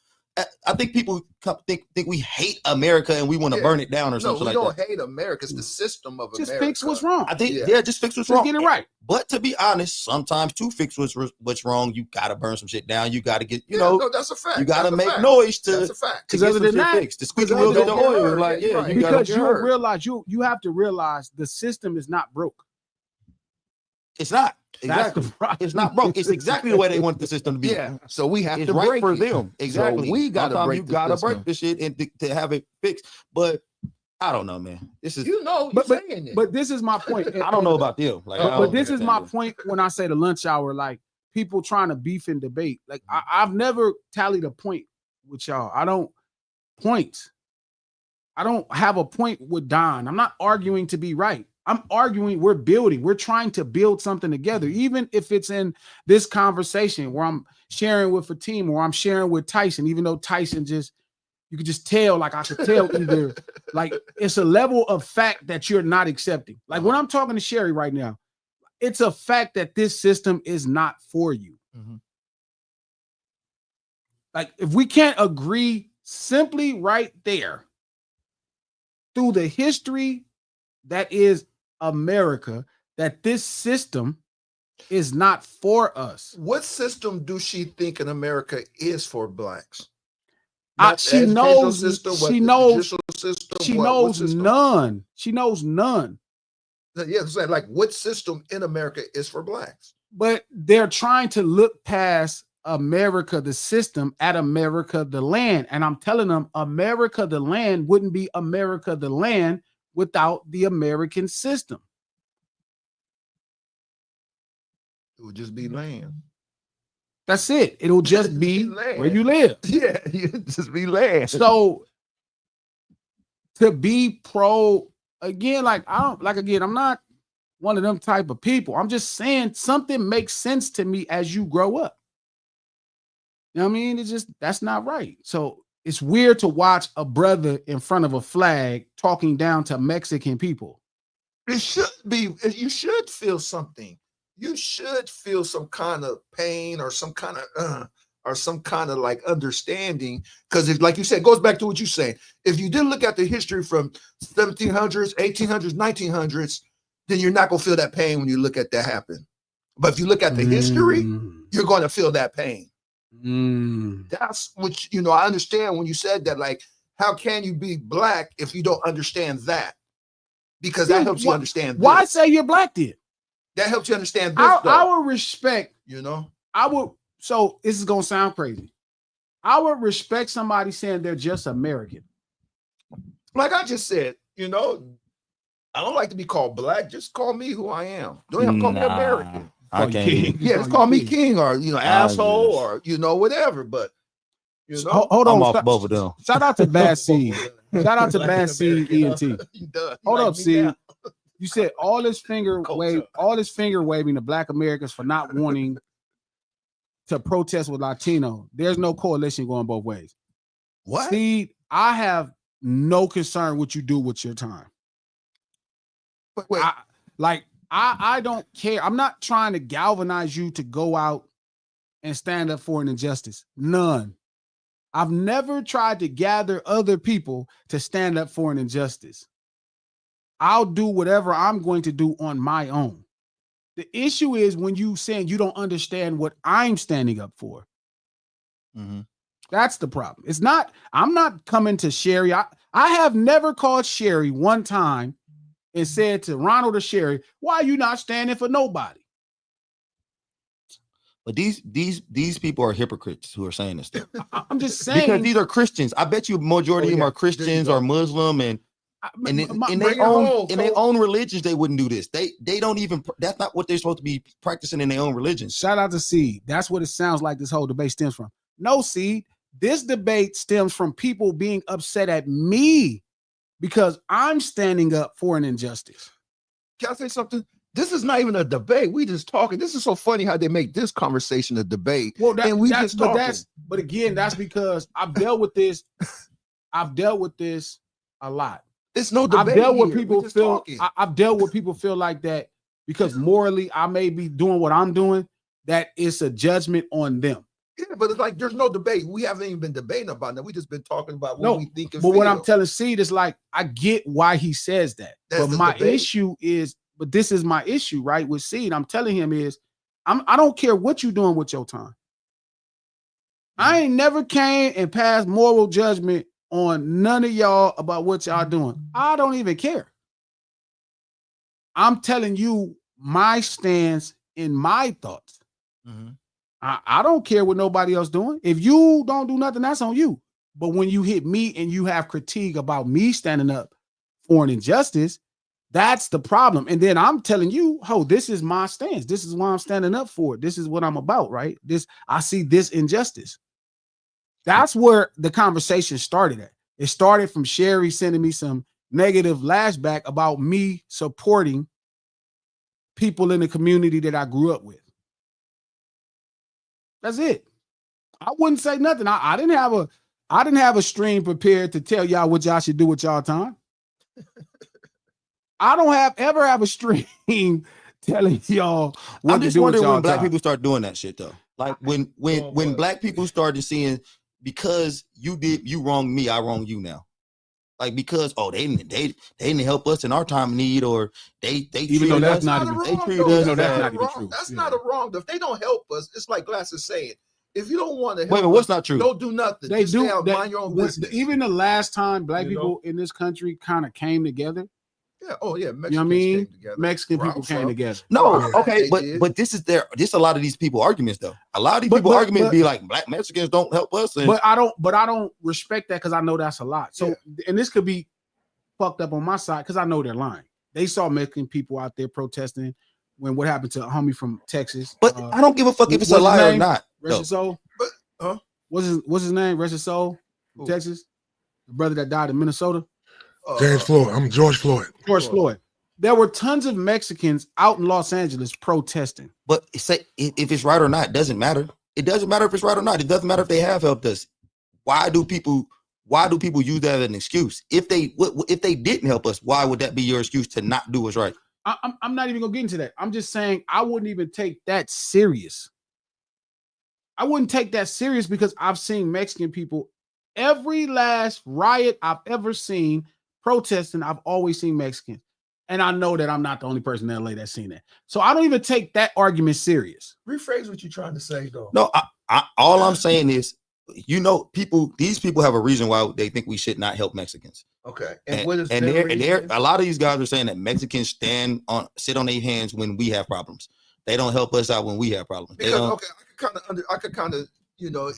I think people think we hate America and we want to burn it down or something like that.
No, we don't hate America. It's the system of
just
America.
Fix what's wrong.
I think just fix what's
just
wrong.
Get it right.
But to be honest, sometimes to fix what's wrong, you gotta burn some shit down. You gotta get
no, that's a fact.
You gotta make noise to.
That's a fact.
Because other than that, fixed. The squeaky wheel get the oil. Like
because you realize you have to realize the system is not broke.
It's not. Exactly. It's not broke. It's exactly the way they want the system to be.
Yeah. So we have
it's
to
right
break
for
it.
them. Exactly.
So we gotta break.
You gotta break the shit and to have it fixed. But I don't know, man. This is
but this is my point.
I don't know about them. Like,
but this is my point when I say the lunch hour. Like people trying to beef and debate. Like I've never tallied a point with y'all. I don't have a point with Don. I'm not arguing to be right. I'm arguing we're building. We're trying to build something together, even if it's in this conversation where I'm sharing with Fatim or I'm sharing with Tyson, even though Tyson you could just tell, like I could tell either, like it's a level of fact that you're not accepting. Like when I'm talking to Sherry right now, it's a fact that this system is not for you. Mm-hmm. Like if we can't agree simply right there through the history that is America, that this system is not for us.
What system do she think in America is for blacks?
She knows
system,
she knows
system,
she knows none. She knows none.
Yeah, like what system in America is for blacks?
But they're trying to look past America, the system, at America, the land. And I'm telling them America, the land wouldn't be America, the land without the American system.
It would just be land.
That's it. It'll just be where you live.
Yeah, it'd just be land.
So to be pro, again, I'm not one of them type of people. I'm just saying something makes sense to me as you grow up. You know what I mean? That's not right. So it's weird to watch a brother in front of a flag talking down to Mexican people.
It should be, you should feel something. You should feel some kind of pain or some kind of like understanding. Because if, like you said, it goes back to what you say. If you didn't look at the history from 1700s, 1800s, 1900s, then you're not going to feel that pain when you look at that happen. But if you look at the history, you're going to feel that pain. That's what, I understand when you said that, like, how can you be black if you don't understand that? Because that helps you understand.
Why say you're black then?
That helps you understand this.
I would respect,
so
this is going to sound crazy. I would respect somebody saying they're just American.
Like I just said, I don't like to be called black. Just call me who I am. Don't have to call me American.
I can't.
Yeah, just call me king or asshole or whatever. But
hold on,
I'm off both of them.
Shout out to Bad Seed. Shout out to Bad Seed ENT. Hold up, Seed. You said all this finger waving to Black Americans for not wanting to protest with Latino. There's no coalition going both ways.
What?
Seed, I have no concern what you do with your time.
Wait.
I don't care. I'm not trying to galvanize you to go out and stand up for an injustice. None. I've never tried to gather other people to stand up for an injustice. I'll do whatever I'm going to do on my own. The issue is when you saying you don't understand what I'm standing up for. That's the problem. It's not, I'm not coming to Sherry. I have never called Sherry one time and said to Ronald or Sherry, why are you not standing for nobody?
But these people are hypocrites who are saying this stuff.
I'm just saying,
because these are Christians. I bet you majority of them are Christians or Muslim, and in their own religions they wouldn't do this. They don't even. That's not what they're supposed to be practicing in their own religions.
Shout out to Seed. That's what it sounds like this whole debate stems from. No, Seed. This debate stems from people being upset at me because I'm standing up for an injustice.
Can I say something? This is not even a debate. We just talking. This is so funny how they make this conversation a debate.
Well,
and we just talking.
But again, that's because I've dealt with this. I've dealt with this a lot.
It's no debate.
I've dealt with people feel. I've dealt with people feel like that because morally I may be doing what I'm doing. That it's a judgment on them.
Yeah, but it's like there's no debate. We haven't even been debating about that. We just been talking about what we think.
But what I'm telling Seed is like I get why he says that. But my issue is. But this is my issue, right? With Seed, I'm telling him is, I don't care what you're doing with your time. I ain't never came and passed moral judgment on none of y'all about what y'all doing. I don't even care. I'm telling you my stance in my thoughts. I don't care what nobody else doing. If you don't do nothing, that's on you. But when you hit me and you have critique about me standing up for an injustice, that's the problem. And then I'm telling you, this is my stance. This is why I'm standing up for it. This is what I'm about, right? I see this injustice. That's where the conversation started at. It started from Sherry sending me some negative lashback about me supporting people in the community that I grew up with. That's it. I wouldn't say nothing. I didn't have a stream prepared to tell y'all what y'all should do with y'all time. I don't ever have a stream telling y'all what
I'm
to
just
do with
wondering
y'all
when black
time.
people start doing that shit though. Like when black people started seeing because you wronged me, I wrong you now. Like because they didn't help us in our time of need, or they
even though that's not even
they treated us.
That's not even true.
That's not a wrong. If they don't help us, it's like Glass is saying. If you don't want to help
wait, what's not true?
Don't do nothing.
They
Just
do.
stay out, mind your own business.
Even the last time black people in this country kind of came together.
Yeah. Oh yeah. Mexicans
You know what I mean?
came together.
Mexican people came together.
No,
Yeah,
okay, but this is a lot of these people arguments though. A lot of these people arguments be like black Mexicans don't help us. And,
but I don't respect that because I know that's a lot. So and this could be fucked up on my side because I know they're lying. They saw Mexican people out there protesting when what happened to a homie from Texas.
But I don't give a fuck if it's a lie or not.
Rest his soul. What's his name? Rest his soul. Texas. The brother that died in Minnesota.
James Floyd. I'm George Floyd.
George Floyd. There were tons of Mexicans out in Los Angeles protesting.
But say if it's right or not, it doesn't matter. It doesn't matter if it's right or not. It doesn't matter if they have helped us. Why do people use that as an excuse? If they didn't help us, why would that be your excuse to not do what's right?
I'm not even gonna get into that. I'm just saying I wouldn't even take that serious. I wouldn't take that serious because I've seen Mexican people. Every last riot I've ever seen protesting, I've always seen Mexicans. And I know that I'm not the only person in LA that's seen that. So I don't even take that argument serious.
Rephrase what you're trying to say, though.
No, all I'm saying is, these people have a reason why they think we should not help Mexicans.
Okay.
And what is a lot of these guys are saying that Mexicans sit on their hands when we have problems. They don't help us out when we have problems.
I could kind of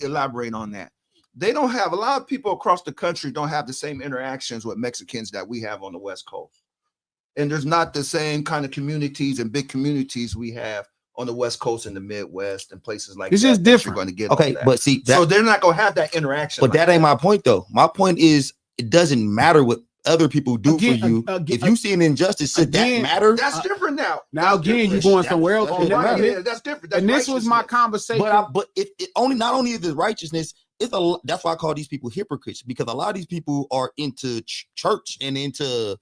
elaborate on that. They don't have a lot of people across the country don't have the same interactions with Mexicans that we have on the West Coast. And there's not the same kind of communities and big communities we have on the West Coast and the Midwest and places like
it's
that.
It's just different.
Going to get
okay, but see,
so they're not going to have that interaction.
But that ain't my point, though. My point is, it doesn't matter what other people do for you. If you see an injustice, should that matter?
That's different now.
Now again, you're going somewhere else.
That's different.
And this was my conversation.
But not only is it righteousness, that's why I call these people hypocrites, because a lot of these people are into church and into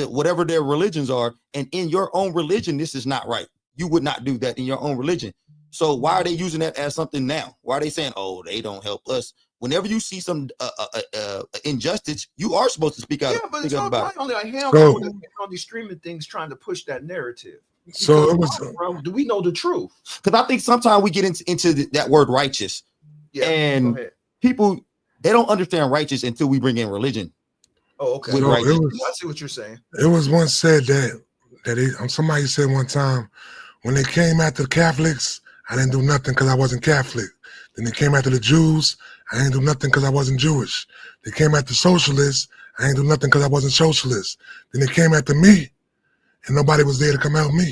whatever their religions are, and in your own religion, this is not right. You would not do that in your own religion. So why are they using that as something now? Why are they saying, "Oh, they don't help us"? Whenever you see some injustice, you are supposed to speak out.
Yeah, but it's not only a handful on these streaming things trying to push that narrative.
So it was.
Do we know the truth?
Because I think sometimes we get into that word righteous.
Yeah,
And
go ahead.
people, they don't understand righteous until we bring in religion.
Oh, okay.
With
So
righteous.
I see what you're saying.
it was once said that somebody said one time, when they came after the Catholics, I didn't do nothing because I wasn't Catholic. Then they came after the Jews, I didn't do nothing because I wasn't Jewish. They came after socialists, I didn't do nothing because I wasn't socialist. Then they came after me, and nobody was there to come help me.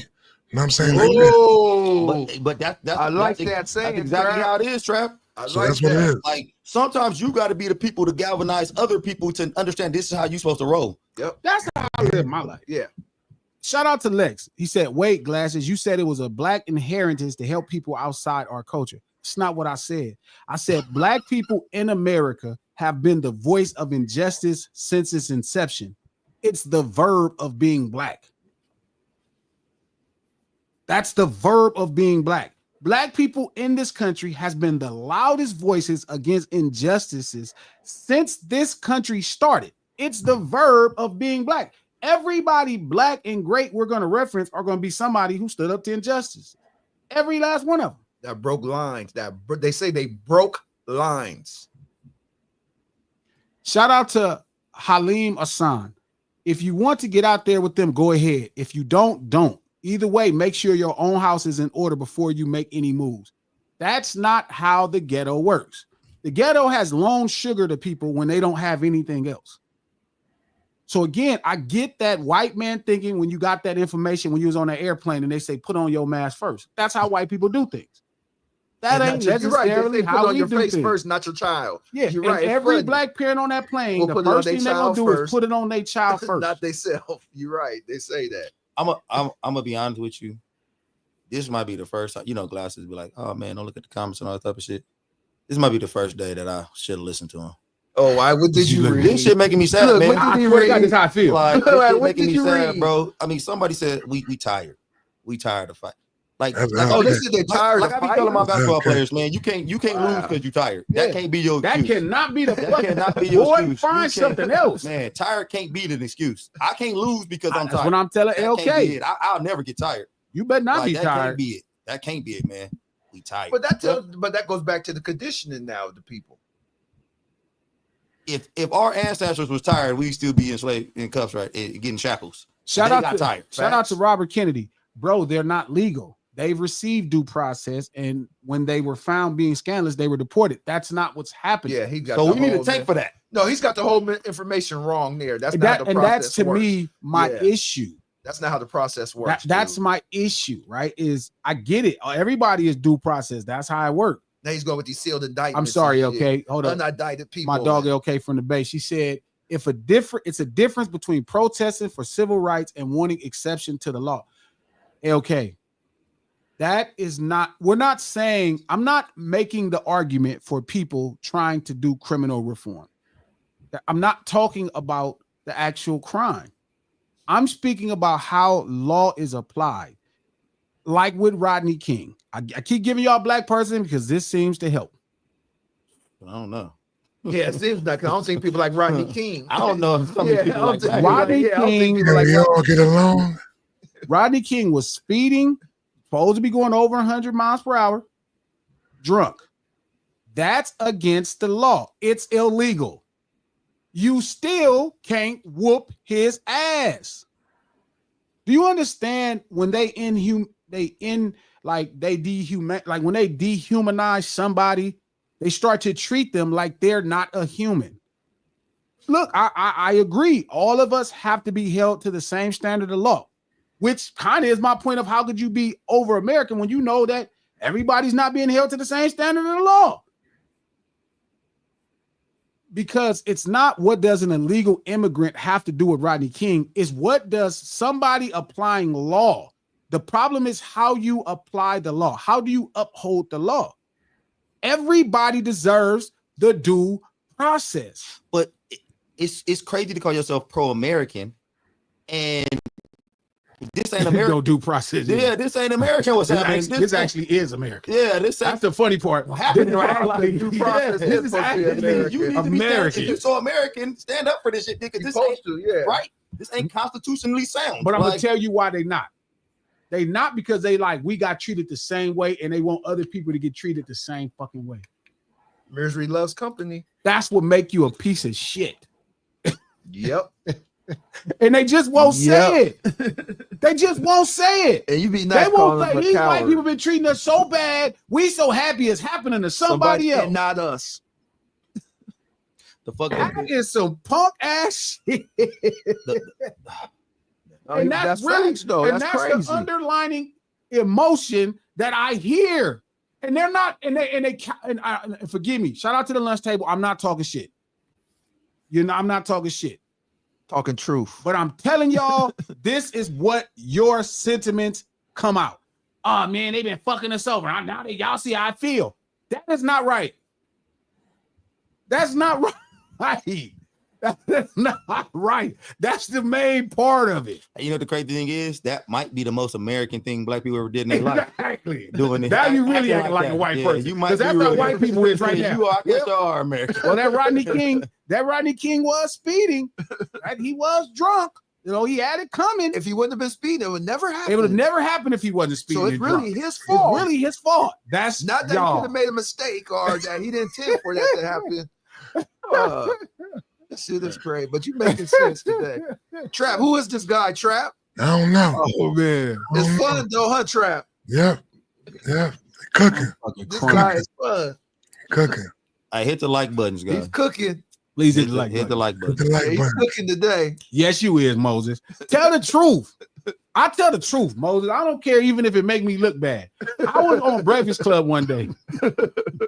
You know what I'm saying? Like that.
Oh,
But that's
I like
that's,
that saying,
that's exactly
Trap.
how it is, Trap.
I
So
like
that's what it
that.
is.
Like sometimes you got to be the people to galvanize other people to understand this is how you're supposed to roll.
Yep.
That's how I live my life.
Yeah.
Shout out to Lex. He said, wait, Glasses, you said it was a black inheritance to help people outside our culture. It's not what I said. I said black people in America have been the voice of injustice since its inception. It's the verb of being black. That's the verb of being black. Black people in this country has been the loudest voices against injustices since this country started. It's the verb of being black. Everybody black and great we're going to reference are going to be somebody who stood up to injustice. Every last one of them.
That broke lines. They say they broke lines.
Shout out to Halim Hassan. If you want to get out there with them, go ahead. If you don't, don't. Either way, make sure your own house is in order before you make any moves. That's not how the ghetto works. The ghetto has loaned sugar to people when they don't have anything else. So again, I get that white man thinking when you got that information when you was on an airplane and they say put on your mask first. That's how white people do things. That ain't necessarily
They
how
put on
we
your
do
face
things.
first, not your child.
Yeah,
you're
and
right.
every black parent on that plane, the first thing they're gonna do is put it on their child first,
not themselves. You're right. They say that.
I'm gonna be honest with you. This might be the first time, Glasses be like, oh man, don't look at the comments and all that type of shit. This might be the first day that I should have listened to him.
Oh, what did you read?
This shit making me sad, man.
I swear to God, this is how I feel.
Like, this shit
What
making
did
me
you
sad,
read?
bro. I mean, somebody said we tired. We tired of fight. Like,
That's
Oh, they said they're tired
like
of
I be telling my
fighting.
basketball
Okay.
players, man, you can't lose because you're tired.
Yeah.
That can't be your
That
excuse.
cannot be the
That cannot be your
boy,
excuse.
find
You can't-
something else.
Man, tired can't be an excuse. I can't lose because I'm
That's
tired.
what I'm telling
That can't be
LK.
it. I'll never get tired.
You better not be
that
tired.
can't be it. That can't be it, man. We tired.
But that goes back to the conditioning now of the people.
If our ancestors was tired, we'd still be enslaved in cuffs, right? Getting shackles.
Shout out to
Facts.
Robert Kennedy. Bro, they're not legal. They've received due process, and when they were found being scandalous, they were deported. That's not what's happening.
Yeah, he got.
So
the
we need a
whole
tape for that.
No, he's got the whole information wrong there. That's not
that,
how the
and
process
that's to
works.
me my
Yeah.
issue.
That's not how the process works.
That's
dude.
my issue, right? Is I get it. Everybody is due process. That's how it works.
Now he's going with these sealed indictments.
I'm sorry,
and shit.
okay. Hold on.
Unindicted people.
My dog LK from the base. She said, it's a difference between protesting for civil rights and wanting exception to the law. LK. That is not, we're not saying, I'm not making the argument for people trying to do criminal reform. I'm not talking about the actual crime. I'm speaking about how law is applied. Like with Rodney King. I keep giving y'all black person because this seems to help.
I don't know.
Yeah, it seems like I don't think people like Rodney King.
I don't know if some of
Yeah,
people
I
like
don't think
that.
Rodney
I don't think
King-
people
Can we
like
all get along?
Rodney King was speeding, supposed to be going over 100 miles per hour, drunk. That's against the law. It's illegal. You still can't whoop his ass. Do you understand when when they dehumanize somebody, they start to treat them like they're not a human. Look, I agree. All of us have to be held to the same standard of law, which kind of is my point of how could you be over American when you know that everybody's not being held to the same standard of the law? Because it's not what does an illegal immigrant have to do with Rodney King, is what does somebody applying law. The problem is how you apply the law. How do you uphold the law? Everybody deserves the due process.
But it's crazy to call yourself pro-American and this ain't American.
No due process.
Yeah, this ain't American. What's happening?
This actually is American.
Yeah, this ain't
That's the funny part.
happening.
This is
Right?
actually-
Like,
due process
this
is
is
supposed to be
actually
American.
You need to be
American.
if you're so American, stand up for this shit because this ain't
supposed to, yeah.
right. This ain't constitutionally sound.
But I'm
like,
gonna tell you why they not. They not because they like we got treated the same way and they want other people to get treated the same fucking way.
Misery loves company.
That's what make you a piece of shit.
Yep.
And they just won't say it. They just won't say it.
And you be nice.
They won't say these white people been treating us so bad. We so happy it's happening to somebody else.
And not us.
The fuck
That is some punk ass shit. And that's really
facts, though.
and
that's
that's
crazy.
the underlining emotion that I hear. And they're not, and forgive me. Shout out to the lunch table. I'm not talking shit. You know, I'm not talking shit.
Talking truth.
But I'm telling y'all, this is what your sentiments come out. Oh man, they've been fucking us over. Now y'all see how I feel. That is not right. That's not right. That's not right. That's the main part of it.
You know what the crazy thing is? That might be the most American thing black people ever did in their life.
Exactly.
Doing it.
Now you really acting like
that.
a white
Yeah,
person.
you might
Because that's
be
how
really-
white people is right
Yeah,
now.
You are, I guess
Yep.
you are American.
Well, that Rodney King was speeding. Right? He was drunk. You know, he had it coming.
If he wouldn't have been speeding, it would never happen.
It would have never happened if he wasn't speeding.
So it's
and
really
drunk.
his fault.
It's really his fault. That's
Not that he
y'all.
could have made a mistake or that he didn't intend for that to happen. This shit is crazy, but you making sense today. Trap, who is this guy, Trap?
I don't know.
Oh man,
It's fun though, huh, Trap?
Yeah. Cooking.
This guy is fun.
Cooking.
I hit the like buttons, guys.
He's cooking.
please hit
Hit
the like
the
button.
like
Hit
button.
the
Yeah,
like
he's
button.
cooking today.
Yes, you is, Moses. Tell the truth. I tell the truth, Moses. I don't care even if it make me look bad. I was on Breakfast Club one day.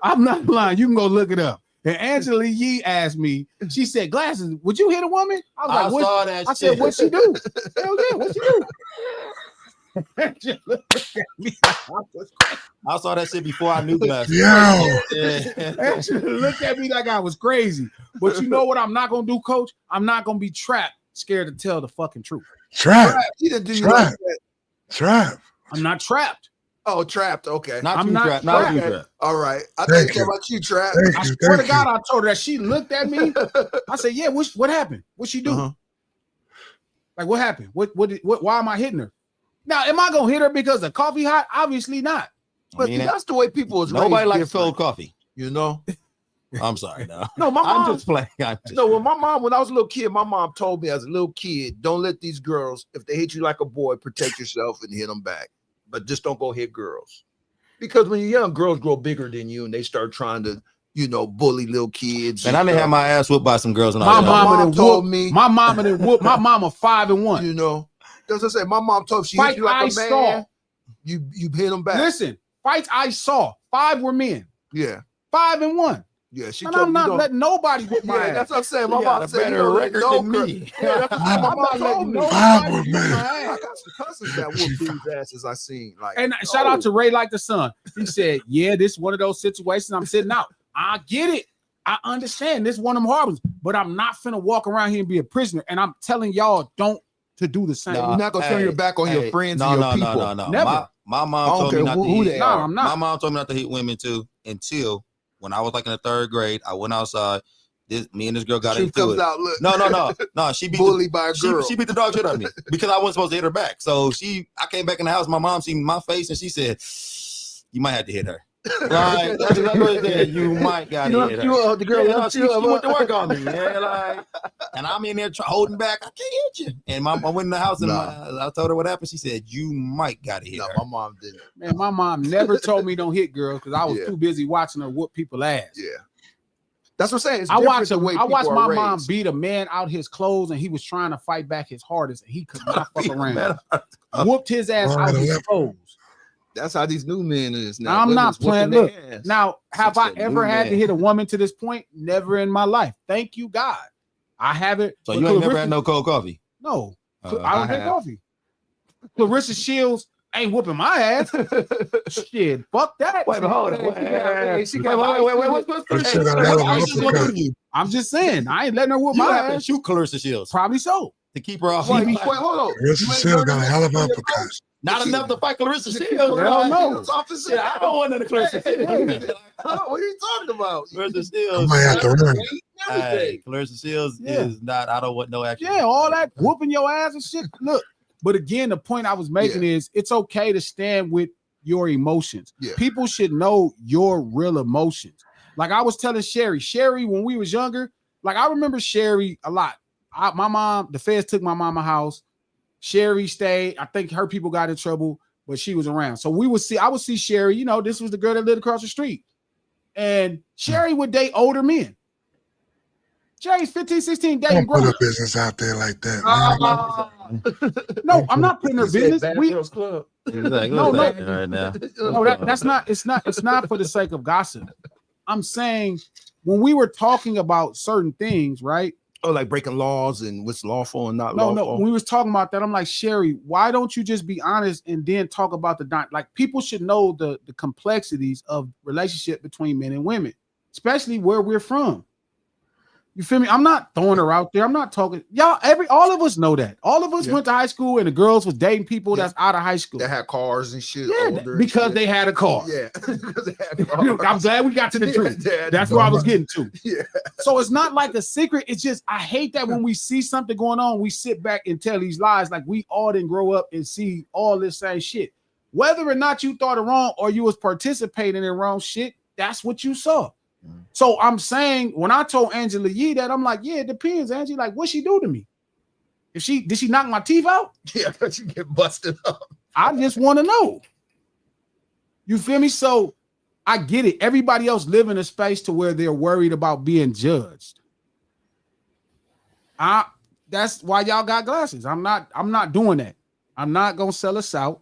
I'm not lying. You can go look it up. And Angela Yee asked me, she said, Glasses, would you hit a woman? I was
I
like, what?
saw that
I
shit.
said, what'd she do? Hell yeah, what'd she do? Angela looked at me like I was crazy.
I saw that shit before I knew glasses.
Yo.
Yeah.
Angela looked at me like I was crazy. But you know what I'm not gonna do, coach? I'm not gonna be trapped, scared to tell the fucking truth.
Trap.
Trap, he didn't do you
Trap.
like that.
Trap.
I'm not trapped.
Oh, trapped. Okay.
Not
I'm
you,
not
Trap. Not you,
trapped.
Trap.
All right. I
Thank
think
you.
about you, Trap.
Thank
I
you.
swear to
Thank
God,
you.
I told her that. She looked at me. I said, "Yeah, what happened? What she do?
Uh-huh.
Like, what happened? What? Why am I hitting her? Now, am I gonna hit her because the coffee hot? Obviously not.
But
I mean,
that's the way people is
nobody
raised
likes
different,
cold coffee.
you know.
I'm sorry, no.
No, my
I'm
mom.
just playing. I'm just
No, when I was a little kid, my mom told me as a little kid, don't let these girls, if they hit you like a boy, protect yourself and hit them back. But just don't go hit girls. Because when you're young, girls grow bigger than you and they start trying to, bully little kids.
And I didn't have my ass whooped by some girls. When
My
I was young.
mama
mom
done
told
whoop
me-
My mama done whoop. My mama 5-1.
That's what I say. My mom told me she
Fight
hit you like
I
a man,
saw.
you hit them back.
Listen, fights I saw. 5 were men.
Yeah.
5-1.
Yeah. She
And
told
I'm
me
not
don't-
letting nobody whip my
Yeah,
ass.
that's what I'm saying.
You
My
got
mom
a
said,
better
you don't let
record
no
than
girl-
me.
Yeah, that's what my
I'm
mom
not
told
letting
me.
nobody
Five
whip
were men.
my
I
ass.
got some cousins that whoop dudes' asses I seen. Like,
And shout out to Ray Like the Sun. He said, yeah, this is one of those situations I'm sitting out. I get it. I understand this is one of them harbors, but I'm not finna walk around here and be a prisoner. And I'm telling y'all, don't to do the same.
Nah,
You're not gonna turn your back on your friends and your people.
No.
Never.
My mom
I don't
told me
care
not to
who
hit.
they
No,
are.
I'm
My
not.
mom told me not to hit women too until when I was like in the 3rd grade. I went outside. Me and this girl got
Truth
into
comes
it.
out. Look,
No. She beat
bullied by a girl.
she beat the dog shit out of me because I wasn't supposed to hit her back. So I came back in the house. My mom seen my face and she said, "You might have to hit her." Like that's exactly what it said. You might got to hit her.
The girl,
Yeah, she went to work on me. Yeah, like, and I'm in there holding back. I can't hit you. And I went in the house and I told her what happened. She said, "You might got to hit
No,
her."
my mom didn't.
Man, my mom never told me don't hit girls because I was
Yeah.
too busy watching her whoop people ass.
Yeah, that's what I'm saying. It's
I
different
watched
the way
I watched
people
my
are
mom
raised.
beat a man out his clothes and he was trying to fight back his hardest and he could not fuck around. Whooped his ass
Oh,
out
the
his
left.
clothes.
That's how these new men is now.
Now, I'm not
Women's whooping
playing.
their
Look,
ass.
now, have
Such
I
a
ever
new
had to
man.
hit a woman to this point? Never in my life. Thank you, God. I haven't.
So
but
you ain't never
Clarissa-
had no cold coffee.
No, I
I
don't drink
have.
coffee. Clarissa Shields ain't whooping my ass. Shit, fuck that.
Wait, but hold on. Wait.
But she got a hell of an uppercut.
I'm just saying, I ain't letting her whoop
You
my
have to
ass.
shoot Clarissa Shields
Probably so.
to keep her off.
Wait, hold on.
Clarissa Shields got a hell of an uppercut.
Not enough to fight Clarissa Shields.
Hell no.
Shit, I don't want none of Clarissa Shields.
What are you talking about?
Clarissa
I
Shields.
might have to run.
Hey, Clarissa Shields
Yeah.
is not. I don't want no action.
Yeah, all that whooping your ass and shit. Look, but again, the point I was making is it's okay to stand with your emotions.
Yeah.
People should know your real emotions. Like I was telling Sherry, when we was younger, like I remember Sherry a lot. My mom, the feds took my mama house. Sherry stayed. I think her people got in trouble, but she was around. So I would see Sherry, you know, this was the girl that lived across the street. And Sherry would date older men. Sherry's 15, 16, dating
Don't put
grown.
her business out there like that, man.
No, I'm not putting her business.
Bad Girls Club.
Exactly.
No,
What's
no.
happening right now?
No, that's not. It's not for the sake of gossip. I'm saying when we were talking about certain things, right?
Oh, like breaking laws and what's lawful and not
No,
lawful.
when we was talking about that, I'm like, Sherry, why don't you just be honest and then talk about like people should know the complexities of relationship between men and women, especially where we're from. You feel me? I'm not throwing her out there. I'm not talking. Y'all, all of us know that. All of us went to high school and the girls was dating people that's out of high school.
That had cars and shit.
Yeah, because they had a car.
Yeah. Because they had cars.
I'm glad we got to the truth.
Yeah,
That's where I was getting to.
Yeah.
So it's not like a secret. It's just I hate that when we see something going on, we sit back and tell these lies like we all didn't grow up and see all this same shit. Whether or not you thought it wrong or you was participating in wrong shit, that's what you saw. So I'm saying when I told Angela Yee that, I'm like, yeah, it depends, Angie. Like, what she do to me? Did she knock my teeth out?
Yeah, because you get busted up.
I just want to know. You feel me? So I get it. Everybody else live in a space to where they're worried about being judged. That's why y'all got glasses. I'm not doing that. I'm not gonna sell us out.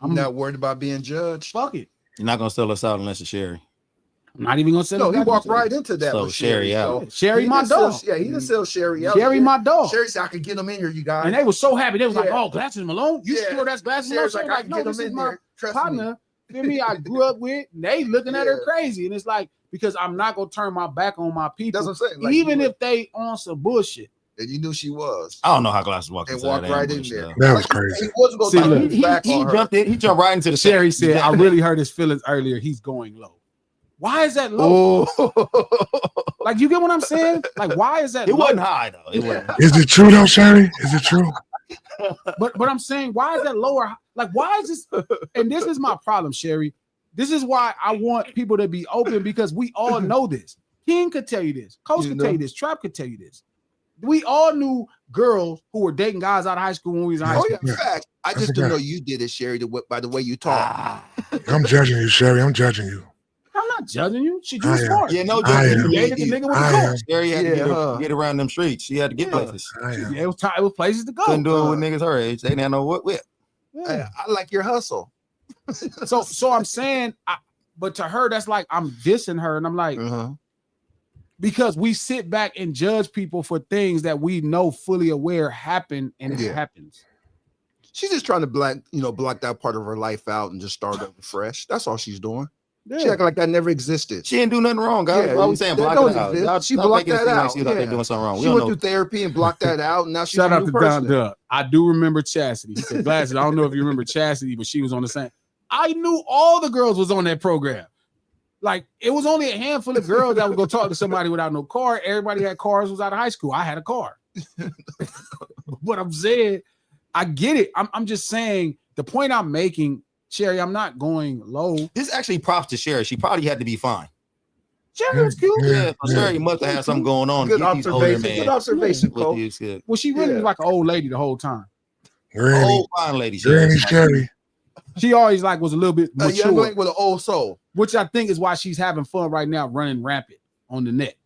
I'm not worried about being judged.
Fuck it.
You're not gonna sell us out unless it's Sherry.
I'm not even gonna sell.
No, he walked right into that.
So
with
Sherry out.
So
Sherry,
he
my
didn't sell-
dog.
Yeah, he didn't sell Sherry out.
Sherry, my dog.
Sherry said I could get him in here, you guys.
And they were so happy. They was like,
Yeah.
"Oh, glasses, Malone. You
Yeah.
sure that's glasses, Malone?"
Sherry's
She
like,
was
I
like,
can
"No,
get
this
him
is
in
my
there. Trust me.
partner." Feel me? I grew up with. And they looking at her crazy, and it's like because I'm not gonna turn my back on my people,
That's what I'm saying. Like,
even
you
if they on some bullshit.
and you knew she was.
I don't know how glasses walked
And
into
walked
that
right in
ambush,
there.
though.
That was crazy.
He wasn't going
See,
to
look,
turn his back on her.
He jumped right into the
Sherry said, "I really hurt his feelings earlier. He's going low." Why is that low?
Oh,
Like, you get what I'm saying? Like, why is that?
It
low?
wasn't high though. It wasn't.
Is it true though, Sherry? Is it true?
But I'm saying, why is that lower? Like, why is this? And this is my problem, Sherry. This is why I want people to be open because we all know this. King could tell you this. Coach could tell you this. Trap could tell you this. We all knew girls who were dating guys out of high school when we was in high
oh
school.
yeah, fact. I just didn't know you did it, Sherry, by the way you talk.
I'm judging you, Sherry. I'm judging you.
I'm not judging you. She
I
do
am.
smart.
Yeah, no,
I am.
You dated the nigga with the
I
coach.
am.
Sherry had to
Yeah,
get around them streets. She had to get places.
I am.
Yeah, it was places to go.
Couldn't do it with niggas her age. They didn't have no whip.
Yeah.
I like your hustle.
So I'm saying, but to her, that's like I'm dissing her, and I'm like, because we sit back and judge people for things that we know fully aware happen, and it happens.
She's just trying to block that part of her life out and just start over fresh. That's all she's doing.
Yeah.
She acting like that never existed.
She didn't do nothing wrong, guys.
Yeah,
Why we saying
that
block
don't
it out?
exist.
Y'all
She
stop
blocked
making it
that
seem like
out.
she was out there
Yeah.
doing something wrong. We
She
don't
went
know.
through therapy and blocked that out, and now she's
Shout
a
out
new
to
person.
Don Duck. I do remember Chastity. He said, Glasses, I don't know if you remember Chastity, but she was on the same. I knew all the girls was on that program. Like, it was only a handful of girls that would go talk to somebody without no car. Everybody had cars, was out of high school. I had a car. But I'm saying, I get it. I'm just saying, the point I'm making, Sherry, I'm not going low.
This is actually props to Sherry. She probably had to be fine.
Sherry was cute.
Yeah, Sherry must have had something going on.
Good
Get these older
observation.
men
Good observation,
with
Cole.
these good.
Well, she really was like an old lady the whole time.
Granny,
Old fine lady.
Granny Sherry.
She always like was a little bit
A young
mature,
lady with an old soul.
which I think is why she's having fun right now, running rampant on the net.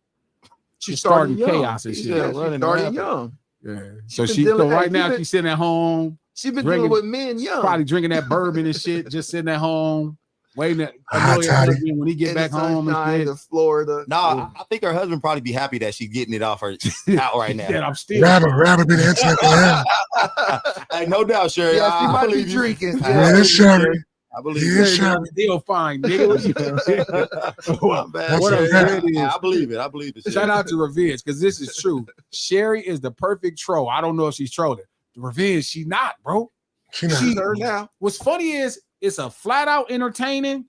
She's
starting
starting young.
chaos and shit.
Yeah, she's
Running
starting
rampant.
young.
Yeah. So
been
so
dealing-
right
hey,
now
she been-
she's sitting at home,
She's been
Drinking-
dealing with men young.
probably drinking that bourbon and shit, just sitting at home, waiting to
Ah,
annoy her
Toddy.
husband when he get
in
back
the
home and
sunshine
shit.
of Florida.
No, I think her husband probably be happy that she's getting it off her out right now.
Yeah, I'm still.
Rabbit been intimate with him.
Hey, no doubt, Sherry.
Yeah, she
I
might be
believe you.
drinking.
Yeah, it's Sherry.
I believe
Yeah,
you.
Sherry.
Still fine, nigga.
My bad,
What
Sherry.
I'm saying is-
I believe it. I believe it.
Shout
Sherry.
out to Revenge, because this is true. Sherry is the perfect troll. I don't know if she's trolling. Revenge, she not, bro.
She not.
She-
Her now.
What's funny is it's a flat out entertaining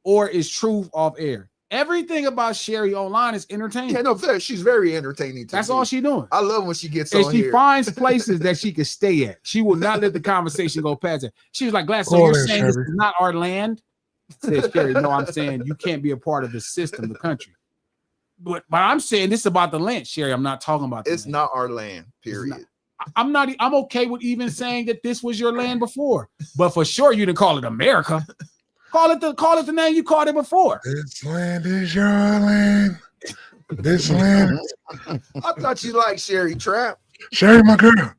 or it's truth off air. Everything about Sherry online is entertaining.
Yeah, no, she's very entertaining.
That's
me.
all she doing.
I love when she gets
And
on
she
here.
finds places that she can stay at. She will not let the conversation go past it. She was like, Glass, so
Call
you're
in,
saying this
Sherry.
is not our land? Said Sherry, no, I'm saying you can't be a part of the system, the country. But I'm saying this about the land, Sherry. I'm not talking about the
It's
land.
not our land, period.
I'm okay with even saying that this was your land before, but for sure you didn't call it America. Call it the name you called it before.
This land is your land. This land.
I thought you liked Sherry Trap.
Sherry, my girl.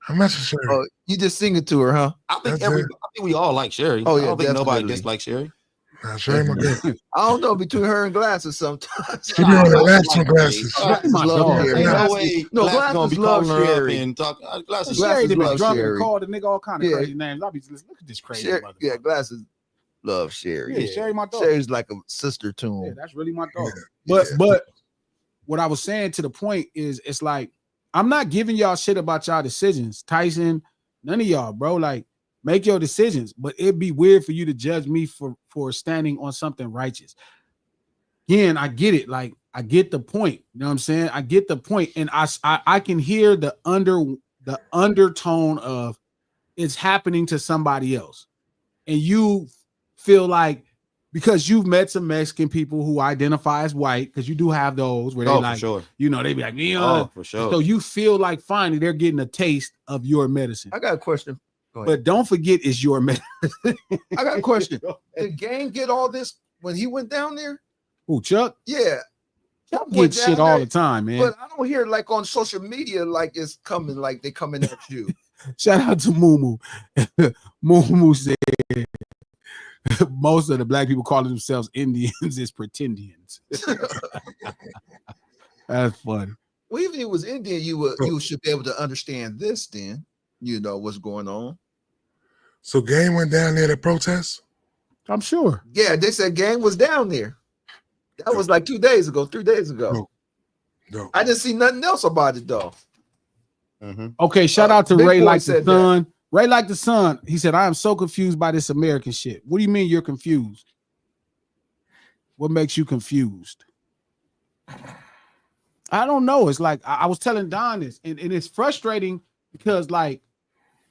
I mess with Sherry.
Oh, you just sing it to her, huh?
I think
That's it.
I think we all like Sherry.
Oh,
I
yeah,
don't think nobody
definitely.
dislikes Sherry.
Nah, Sherry, my girl.
I don't know, between her and Glasses sometimes.
She be on the last one glasses.
Glasses
My
love
dog.
Sherry.
Ain't no
Glasses-
way
no,
Glasses gonna
Glasses
be
love
calling her up
Sherry.
and talk. Glasses,
Glasses
Sherry done been
love
drunk and
Sherry.
called the nigga all kind of
Yeah.
crazy names. I'll be just look at this crazy
Sherry,
motherfucker.
yeah, Glasses love Sherry.
Yeah, Sherry my dog.
Sherry's like a sister to him.
Yeah, that's really my dog.
Yeah.
But what I was saying to the point is, it's like I'm not giving y'all shit about y'all decisions, Tyson. None of y'all, bro. Like, make your decisions, but it'd be weird for you to judge me for standing on something righteous. Again, I get it. Like, I get the point. You know what I'm saying? I get the point, and I can hear the undertone of it's happening to somebody else, and you feel like because you've met some Mexican people who identify as white, because you do have those where they
Oh,
like,
for sure.
you know, they be like, yeah.
Oh, for sure.
So you feel like finally they're getting a taste of your medicine.
I got a question. Go ahead.
But don't forget, it's your medicine.
I got a question. Did Gang get all this when he went down there?
Who, Chuck?
Yeah.
Chuck
went
gets shit
down
all
there,
the time, man.
But I don't hear like on social media like it's coming, like they coming at you.
Shout out to Moo. Moo said most of the black people calling themselves Indians is pretendians. That's funny.
Well, even if it was Indian, you should be able to understand this. Then you know what's going on.
So Game went down there to protest?
I'm sure.
Yeah, they said Gang was down there. That was like 2 days ago, 3 days ago.
No.
I didn't see nothing else about it though.
Mm-hmm.
Okay, shout out to
Big
Ray
Boy
Like the
said that.
Sun. Ray Like the Sun. He said, I am so confused by this American shit. What do you mean you're confused? What makes you confused? I don't know. It's like I was telling Don this, and it's frustrating because, like,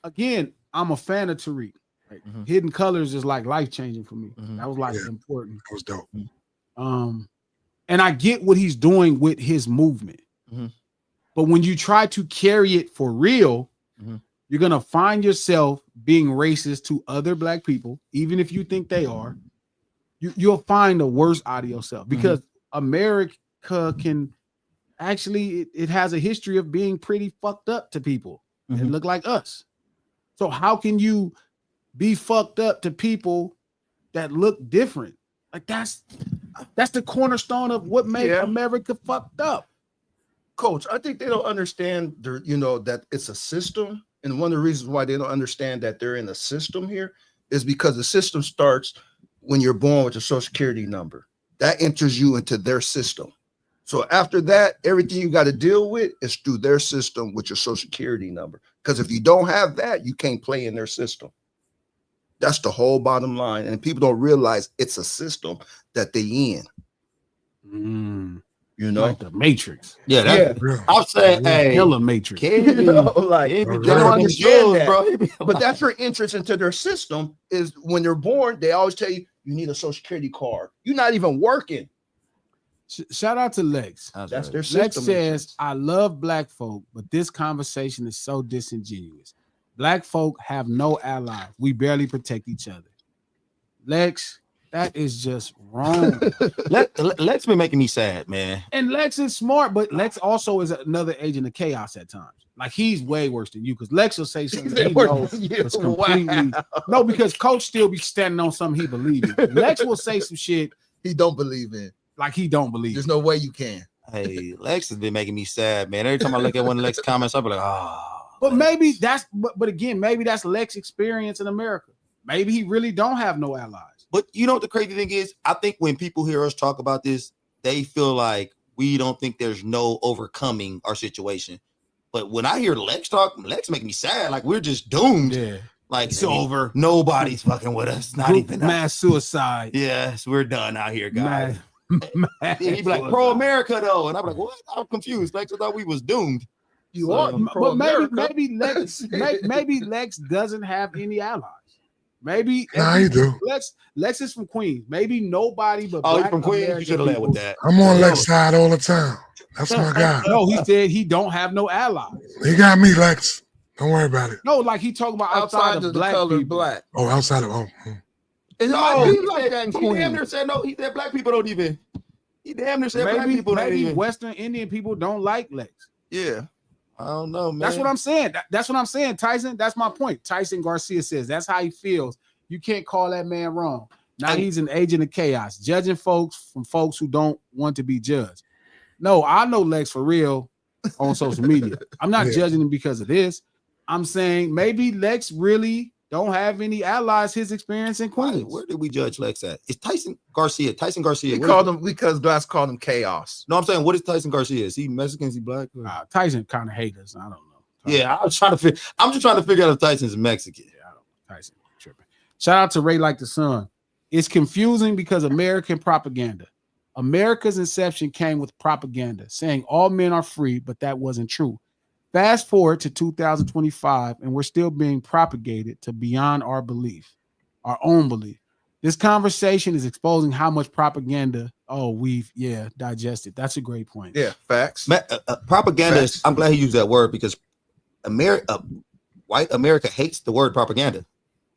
again, I'm a fan of Tariq. Like,
Mhm.
Hidden Colors is like life changing for me.
Mhm.
That was like
Yeah.
important.
That was dope.
And I get what he's doing with his movement.
Mhm.
But when you try to carry it for real,
Mhm.
you're gonna find yourself being racist to other black people, even if you think they are. You'll find the worst out of yourself because America can actually it has a history of being pretty fucked up to people that
Mhm.
look like us. So how can you be fucked up to people that look different? Like that's the cornerstone of what makes
Yeah.
America fucked up.
Coach, I think they don't understand that it's a system. And one of the reasons why they don't understand that they're in a system here is because the system starts when you're born with a social security number. That enters you into their system. So after that, everything you got to deal with is through their system with your social security number. Because if you don't have that, you can't play in their system. That's the whole bottom line. And people don't realize it's a system that they in. You know?
Like the Matrix.
Yeah, that,
Real.
I'm saying, hey,
Hella Matrix.
kid,
You know, like
he be
They don't
dropping them
understand
jewels,
that.
bro. He be
But that's your entrance into their system is when they're born, they always tell you, you need a social security card. You're not even working.
Shout out to Lex.
That's their
Lex
system.
says, I love black folk, but this conversation is so disingenuous. Black folk have no allies. We barely protect each other. Lex, that is just wrong.
Lex been making me sad, man.
And Lex is smart, but Lex also is another agent of chaos at times. Like he's way worse than you because Lex will say something he knows is completely no, because Coach still be standing on something he believes in. Lex will say some shit
He don't believe in.
like he don't believe.
There's no way you can.
Hey, Lex has been making me sad, man. Every time I look at one of Lex comments, I'll be like, oh.
But
Lex.
maybe that's but again, maybe that's Lex experience in America. Maybe he really don't have no allies.
But you know what the crazy thing is? I think when people hear us talk about this, they feel like we don't think there's no overcoming our situation. But when I hear Lex talk, Lex make me sad. Like we're just doomed.
Yeah.
Like
It's over.
Nobody's fucking with us. Not
Group
even us.
mass suicide.
Yes, we're done out here, guys.
Mass
He'd be like, pro America though. And I'm like, what? I'm confused. Lex, I thought we was doomed.
You
So,
are.
But maybe Lex maybe Lex doesn't have any allies. Maybe
Nah, you do.
Lex is from Queens. Maybe nobody but
Oh, you
black
from Queens? You
American
should have led with
people-
that.
I'm on
No.
Lex side all the time. That's my guy.
No, he said he don't have no allies.
He got me, Lex. Don't worry about it.
No, like he talking about outside of
the
black
color
people.
black.
Oh, outside of
And
No,
I
he
be like that in
He damn near
Queens.
said no. He said black people don't even. He damn near said black
Maybe
people don't even.
Western Indian people don't like Lex.
Yeah.
I don't know, man.
That's what I'm saying. That's what I'm saying, Tyson. That's my point. Tyson Garcia says that's how he feels. You can't call that man wrong. Now he's an agent of chaos, judging folks from folks who don't want to be judged. No, I know Lex for real on social media. I'm not judging him because of this. I'm saying maybe Lex really don't have any allies. His experience in Queens.
Where did we judge Lex at? It's Tyson Garcia. Tyson Garcia.
We
What
called
is-
him because Glass called him chaos.
No, I'm saying, what is Tyson Garcia? Is he Mexican? Is he black?
Tyson kind of hate us. I don't know.
Yeah, I'm just trying to figure out if Tyson's Mexican.
Yeah, I don't know. Tyson tripping. Shout out to Ray Like the Sun. It's confusing because American propaganda. America's inception came with propaganda saying all men are free, but that wasn't true. Fast forward to 2025, and we're still being propagated to beyond our belief, our own belief. This conversation is exposing how much propaganda, we've digested. That's a great point.
Yeah, facts.
Propaganda
Facts.
is, I'm glad he used that word because white America hates the word propaganda.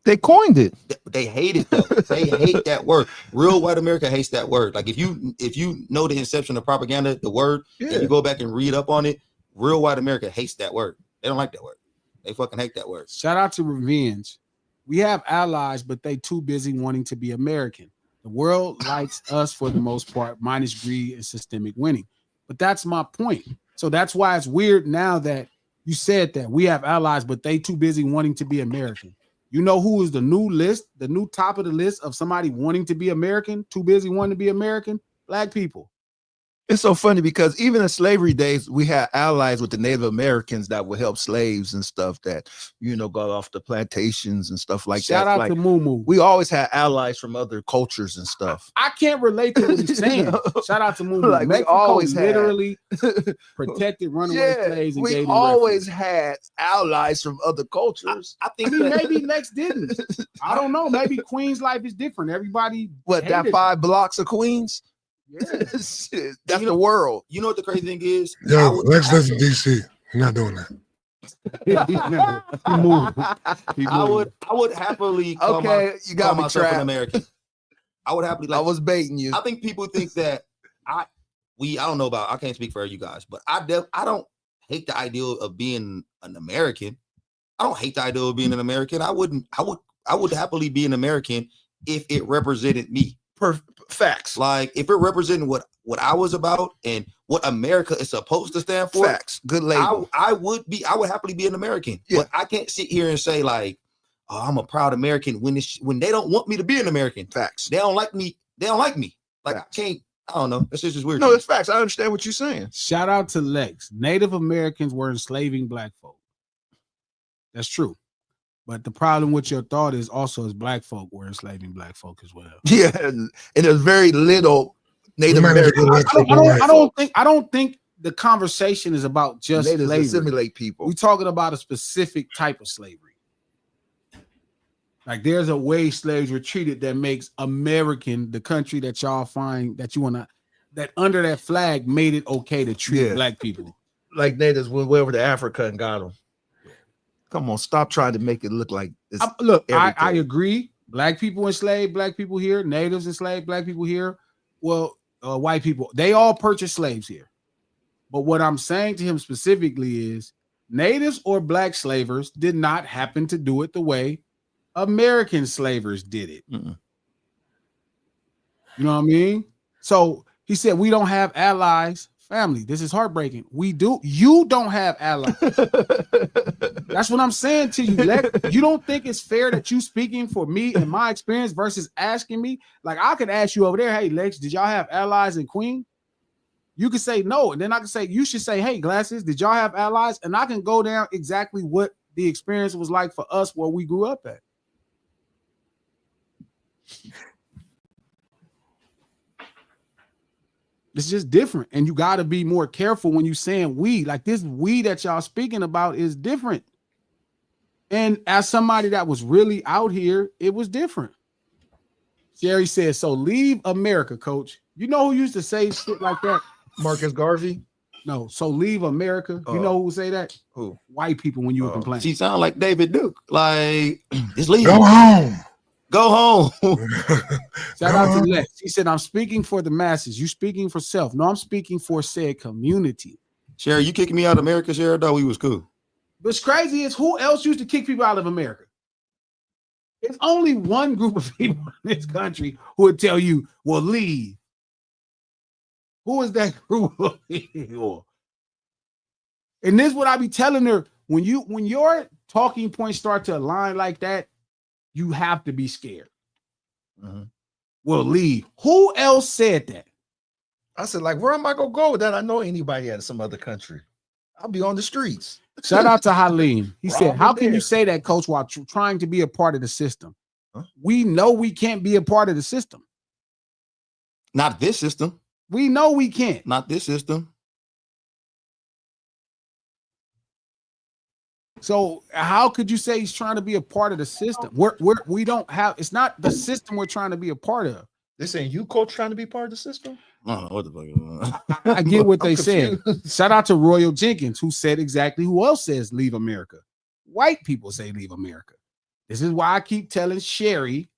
They coined it.
They hate it though. They hate that word. Real white America hates that word. Like if you know the inception of propaganda, the word, and you go back and read up on it, real white America hates that word. They don't like that word. They fucking hate that word.
Shout out to Revenge. We have allies, but they too busy wanting to be American. The world likes us for the most part, minus greed and systemic winning. But that's my point. So that's why it's weird now that you said that we have allies, but they too busy wanting to be American. You know who is the new list, the new top of the list of somebody wanting to be American, too busy wanting to be American? Black people.
It's so funny because even in slavery days, we had allies with the Native Americans that would help slaves and stuff that, got off the plantations and stuff like
Shout
that.
out
Like,
to Moo Moo.
we always had allies from other cultures and stuff.
I can't relate to what he's saying. Shout out to Moo Moo.
Like, we
Mexico
always had-
literally protected runaway slaves and
we
gave them
always
refuge.
had allies from other cultures.
I think
Maybe Lex didn't. I don't know. Maybe Queen's life is different. Everybody
What, that
hated
5 blocks of Queens?
Yeah.
Shit, that's the world.
You know what the crazy thing is?
Yo, Lex lives in DC. You're not doing that.
He moved. He
I
moved.
would happily call
Okay, you got
call
me
myself an
trapped.
American. I would happily
I
like.
was baiting you.
I think people think that I don't know about. I can't speak for you guys, but I don't hate the idea of being an American. I don't hate the idea of being an American. I would happily be an American if it represented me.
Facts.
Like if it represented what I was about and what America is supposed to stand for.
Facts. Good label.
I would happily be an American.
Yeah.
But I can't sit here and say like, oh, I'm a proud American when they don't want me to be an American.
Facts.
They don't like me. They don't like me. Like
Facts.
I don't know. That's just weird.
No, it's facts. I understand what you're saying.
Shout out to Lex. Native Americans were enslaving black folk. That's true. But the problem with your thought is also as black folk were enslaving black folk as well.
Yeah, and there's very little Native
You might have to
Americans.
go Lex over white.
I don't think the conversation is about just
Natives
slavery.
assimilate people.
We're talking about a specific type of slavery. Like there's a way slaves were treated that makes American the country that y'all find that you want to, that under that flag made it okay to treat
Yeah.
black people.
Like natives went over to Africa and got them. Come on, stop trying to make it look like it's
Look, I
everything.
agree. Black people enslaved black people here, natives enslaved black people here. Well, white people, they all purchased slaves here. But what I'm saying to him specifically is natives or black slavers did not happen to do it the way American slavers did it.
Mm-mm.
You know what I mean? So he said, we don't have allies. Family, this is heartbreaking. We do. You don't have allies. That's what I'm saying to you. You don't think it's fair that you speaking for me and my experience versus asking me? Like I could ask you over there, hey, Lex, did y'all have allies in Queen? You could say no. And then I can say, you should say, hey, Glasses, did y'all have allies? And I can go down exactly what the experience was like for us where we grew up at. It's just different. And you got to be more careful when you saying we. Like this we that y'all speaking about is different. And as somebody that was really out here, it was different. Jerry said, so leave America, coach. You know who used to say shit like that?
Marcus Garvey.
No, so leave America. You know who would say that?
Who?
White people when you were complaining.
She sound like David Duke. Like, just leave.
Go home.
Go home.
Shout out to Lex. He said, I'm speaking for the masses. You speaking for self. No, I'm speaking for said community.
Sherry, you kicking me out of America, Sherry? Though we was cool.
What's crazy is who else used to kick people out of America? It's only one group of people in this country who would tell you, well, leave. Who is that group of people? And this is what I be telling her. When your talking points start to align like that, you have to be scared. Well, leave. Who else said that?
I said, like, where am I gonna go that I know anybody in some other country? I'll be on the streets.
Shout out to Halim. He said,
Robin
how can
there.
you say that, coach, while trying to be a part of the system? We know we can't be a part of the system.
Not this system.
We know we can't.
Not this system.
So how could you say he's trying to be a part of the system? We don't have, it's not the system we're trying to be a part of.
They saying you, coach, trying to be part of the system?
I don't know what the fuck.
I get what they
I'm
said. Shout out to Royal Jenkins, who said exactly who else says leave America. White people say leave America. This is why I keep telling Sherry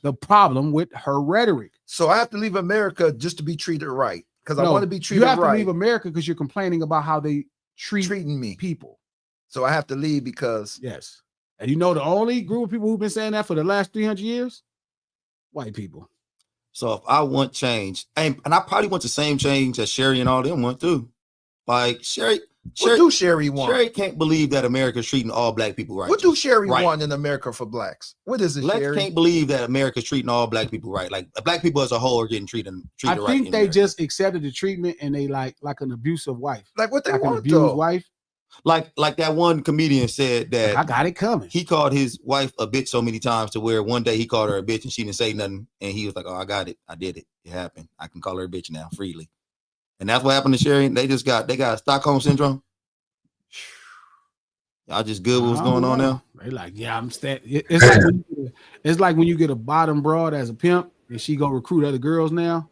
the problem with her rhetoric.
So I have to leave America just to be treated right because I
No,
want to be treated
you have
right.
to leave America because you're complaining about how they
treating me.
people.
So I have to leave because
Yes. And you know the only group of people who've been saying that for the last 300 years? White people.
So if I want change, and I probably want the same change that Sherry and all them want too. Like Sherry,
what do Sherry want?
Sherry can't believe that America's treating all black people right.
What do Sherry
Right.
want in America for blacks? What is it,
Lex
Sherry?
can't believe that America's treating all black people right. Like black people as a whole are getting treated
I
right.
think
in
they
America.
just accepted the treatment and they like an abusive wife.
Like what they
Like an
want
abused
though.
wife.
like that one comedian said that
I got it coming.
he called his wife a bitch so many times to where one day he called her a bitch and she didn't say nothing. And he was like, oh, I got it. I did it. It happened. I can call her a bitch now freely. And that's what happened to Sherry. They got Stockholm syndrome. Y'all just good with what's going on now?
They like, yeah, I'm it's like when you get a bottom broad as a pimp and she go recruit other girls now.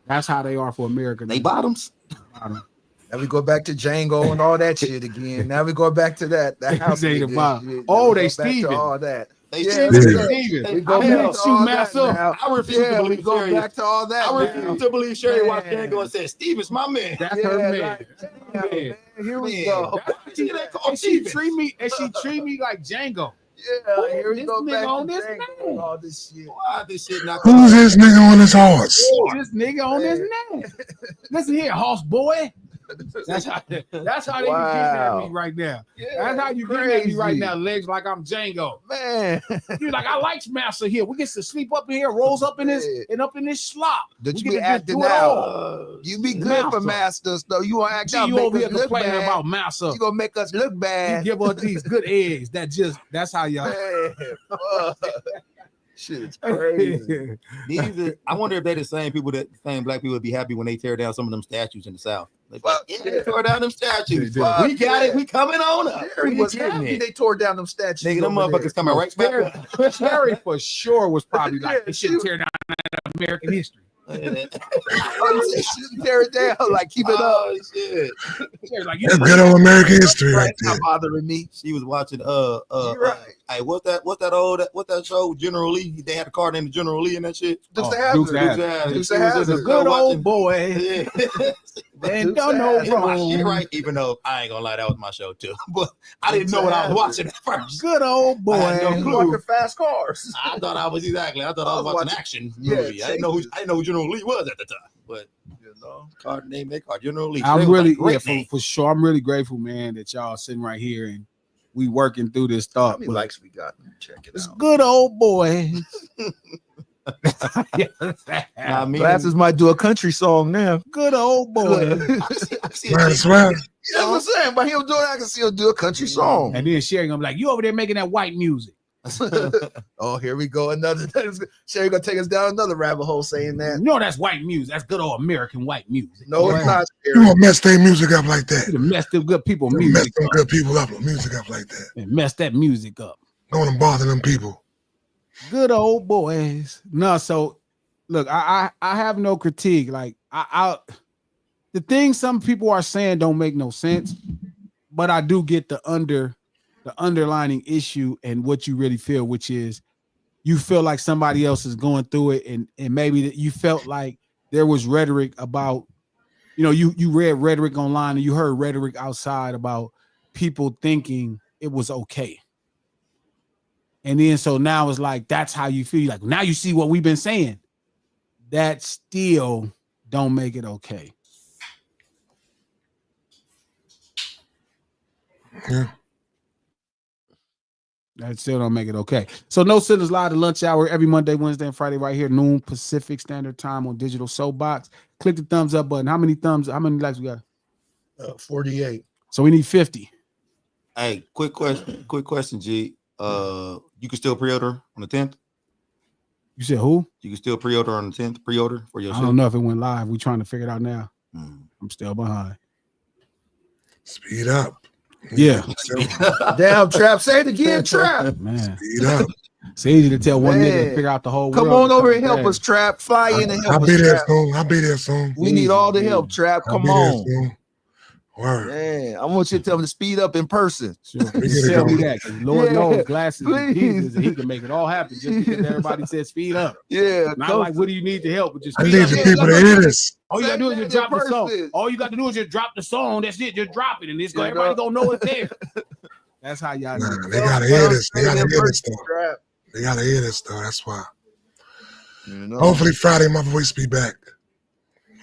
That's how they are for America.
They bottoms.
Now we go back to Django and all that shit again. Now we go back to that house.
They the
nigga
bottom.
shit.
Oh,
We
they
go back to
Steven.
all that.
They
Yeah,
said-
we
Steven.
go-
Steven.
we go
I
back
bet
to
you
all
mess
that
up.
now.
I refuse to
Yeah, we
believe
go
Sherry.
back to all that.
I
now.
refuse to believe Sherry watched
Man.
Django and said, Steve is my man.
That's her man.
Like, damn,
Man.
man, here we
Man.
go.
See, they call
And she
Steven.
treat me like Django.
Yeah, here we
This
go
nigga
back
on
to
this
Django
man.
and all this shit.
Why this shit not
Who's this nigga on his horse?
This nigga on this neck. Listen here, horse boy. That's how they be getting at
Wow.
me right now.
Yeah,
That's how you getting at me right now, legs like I'm Django.
Man.
You like I like Master here. We get to sleep up in here, rolls up in this and up in this slop.
That
We
you
get
be
to just
acting
do it
out.
all.
You be good
Master.
for masters, though. You want to act
See
out,
you
make
over
us
here
look
complaining
bad.
about Master.
You gonna make us look
You
bad.
give us these good eggs. That's how y'all.
Man, fuck. Shit is crazy.
I wonder if they're the same black people would be happy when they tear down some of them statues in the South. They
Fuck
they tore down them statues.
They
did.
We got it. We coming on up.
Sherry
We
was
getting
happy
it.
they tore down them statues.
Nigga, them
over
motherfuckers coming right back up.
Sherry for sure was probably like,
Yeah,
they should tear down American history.
there. They shouldn't tear it down. Like keep it up.
Oh shit.
Sherry like,
That's good old American history right
It's not
there.
bothering me.
She was watching
You're right.
hey, what's that show? General Lee. They had a car named General Lee and that shit.
Dukes of
Dukes of
Hazzard.
Hazzard.
Dukes
She
of
was in
Hazzard.
the
good
car
old
watching-
boy.
Yeah.
They
Dukes
don't
of
know
Hazzard.
wrong.
You're right, even though I ain't gonna lie, that was my show too. But I didn't know what I was watching at first.
Good old boy.
I had no
You
clue.
want the fast cars.
I thought I was I thought I was watching action
Yeah,
movie. I didn't know who General Lee was at the time. But
You know.
car name they called General Lee. They
I'm
was
really,
like, great name.
for sure. I'm really grateful, man, that y'all sitting right here and we working through this
How
thought.
many
But
likes we got? Check it
it's
out.
good old boy.
Nah, me
Glasses might do a country song now.
Good old boy.
I see
Might as well.
That's what I'm saying. But he'll do it. I can see he'll do a country song.
And then Sherry gonna be like, you over there making that white music.
Oh, here we go. Another Sherry gonna take us down another rabbit hole saying that.
No, that's white music. That's good old American white music.
No, it's not.
You don't mess their music up like that.
You done messed them good people
You
music
mess them
up.
good people up, music up like that.
And messed that music up.
Don't want to bother them people.
Good old boys. No, so look, I have no critique. Like the things some people are saying don't make no sense, but I do get the underlining issue and what you really feel, which is you feel like somebody else is going through it, and maybe that you felt like there was rhetoric about, you read rhetoric online and you heard rhetoric outside about people thinking it was okay. And then so now it's like that's how you feel. Like now you see what we've been saying. That still don't make it okay.
Yeah.
That still don't make it okay. So No Sitters Live, the lunch hour, every Monday, Wednesday, and Friday, right here, noon Pacific Standard Time on Digital Soapbox. Click the thumbs up button. How many likes we got?
48.
So we need 50.
Hey, quick question, G. You can still pre-order on the 10th.
You said who?
You can still pre-order on the 10th. Pre-order for your
I
shit.
don't know if it went live. We're trying to figure it out now. I'm still behind.
Speed up.
Yeah.
Damn, Trap. Say it again, Trap.
Man.
Speed up.
It's easy to tell one nigga to
Man.
figure out the whole
Come
world.
on over and help us, Trap. Fly in and
I'll
help
be
us,
there
Trap.
soon. I'll be there soon.
We need all the help, Trap.
I'll
Come
be there
on.
soon. Word.
Man, I want you to tell me to speed up in person.
Sure.
We get it
Tell me
going.
that, 'cause Lord
Yeah,
knows glasses
please.
and Jesus, and he can make it all happen just because everybody said speed up.
Yeah.
Not
come-
like what do you need to help, but just
I
speed
need
up.
the
Yeah,
people to
like-
hear this.
All you gotta do is just
Say
drop
that
the
in
song.
person.
All you got to do is just drop the song. That's it. Just drop it, and it's
Yeah,
everybody
no.
gonna know it's there. That's how y'all
Nah,
do it.
they gotta hear this. They
Say it
gotta
in
hear this
person,
though.
Trap.
They gotta hear this though. That's why.
You know?
Hopefully Friday my voice be back.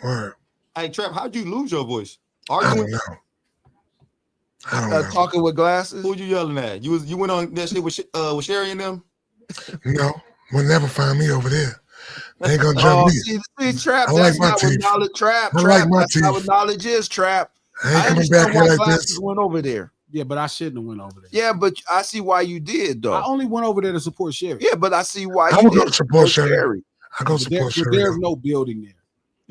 Word.
Hey, Trap, how'd you lose your voice?
I don't
Arguing?
know. I don't know.
Talking with glasses.
Who you yelling at? You went on that shit with Sherry and them?
No, will never find me over there. They ain't gonna jump
Oh,
me.
see, Trap.
I like
That's
my
not what
teeth.
knowledge. Trap.
I
Trap.
like my
That's not what
teeth.
knowledge is. Trap.
I ain't
I
coming back
understand
here
why
like
glasses
this.
went over there.
Yeah, but I shouldn't have went over there.
Yeah, but I see why you did though.
I only went over there to support Sherry.
Yeah, but I see why
I
you
would go
did
support Sherry. I go
But
support Sherry.
there's
though.
no building there.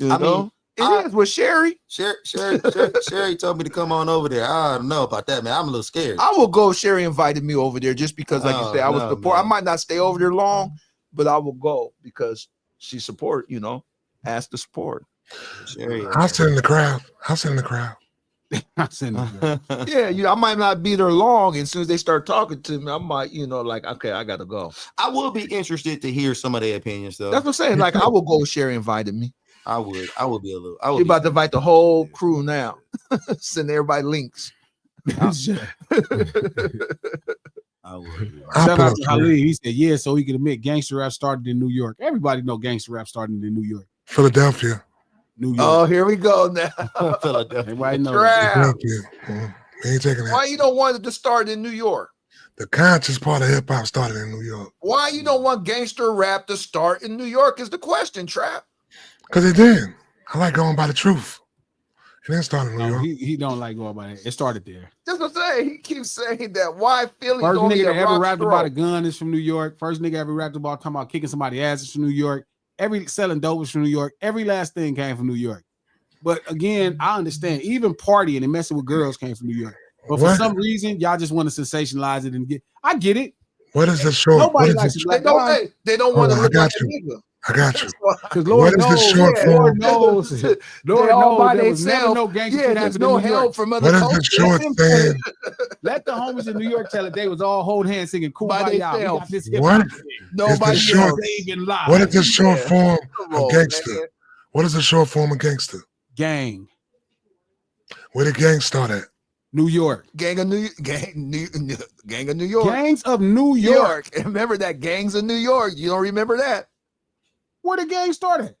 You
I
know?
mean,
It is with Sherry.
Sherry told me to come on over there. I don't know about that, man. I'm a little scared.
I will go. Sherry invited me over there just because, like you said, I was
No,
support. I
man.
might not stay over there long, but I will go because she support. Ask the support.
Sherry.
I'll sit in the crowd. I'll sit in the crowd.
I sent it.
Yeah, I might not be there long. And as soon as they start talking to me, I might, like, okay, I gotta go.
I will be interested to hear some of their opinions, though.
That's what I'm saying. Like, I will go. Sherry invited me.
I would be a little. I
You're
would be,
about to invite the whole crew now. Send everybody links.
I would.
I'll
Shout
pull
out
up
to
Sherry.
Khalid. He said, yeah, so he could admit gangster rap started in New York. Everybody know gangster rap started in New York.
Philadelphia.
New York.
Oh, here we go now.
Philadelphia.
Everybody know.
Trap.
Philadelphia. We ain't taking
Why
that.
you don't want it to start in New York?
The conscious part of hip hop started in New York.
Why you don't want gangster rap to start in New York is the question, Trap.
Because it did. I like going by the truth. It didn't start in New
No,
York.
he don't like going by that. It started there.
That's what I'm saying. He keeps saying that. Why Philly
First
only
nigga
a
that ever
rock
rapped
stroke?
about a gun is from New York. First nigga ever rapped about talking about kicking somebody's ass is from New York. Every selling dope is from New York. Every last thing came from New York. But again, I understand. Even partying and messing with girls came from New York. But for
What?
some reason, y'all just want to sensationalize it and get. I get it.
What is the short?
Nobody
What
likes
is
a
the,
They
black
don't.
guy.
They don't
Hold
want to
on, I
look like
got
a
you.
nigga.
I got you.
Because
What
Lord
is the
knows,
short
Lord
form?
knows, Lord
all by
knows there was never
themselves.
no gangster
Yeah,
shit
there's
happening
no
in New York.
help from other
What is the
cultures.
short
them
thing?
Let the homies in New York tell it. They was all hold hands singing "Cool
By
by y'all." We
themselves.
got this hip
What?
hop thing.
Nobody
short-
else.
Saving lives.
What is the short
Yeah.
form
Come
of
on,
gangster?
man.
What is the short form of gangster?
Gang,
Where the gang start at?
New York.
Gang of New York.
Gangs of New
New
York.
York. Remember that gangs of New York. You don't remember that?
Where the gang started?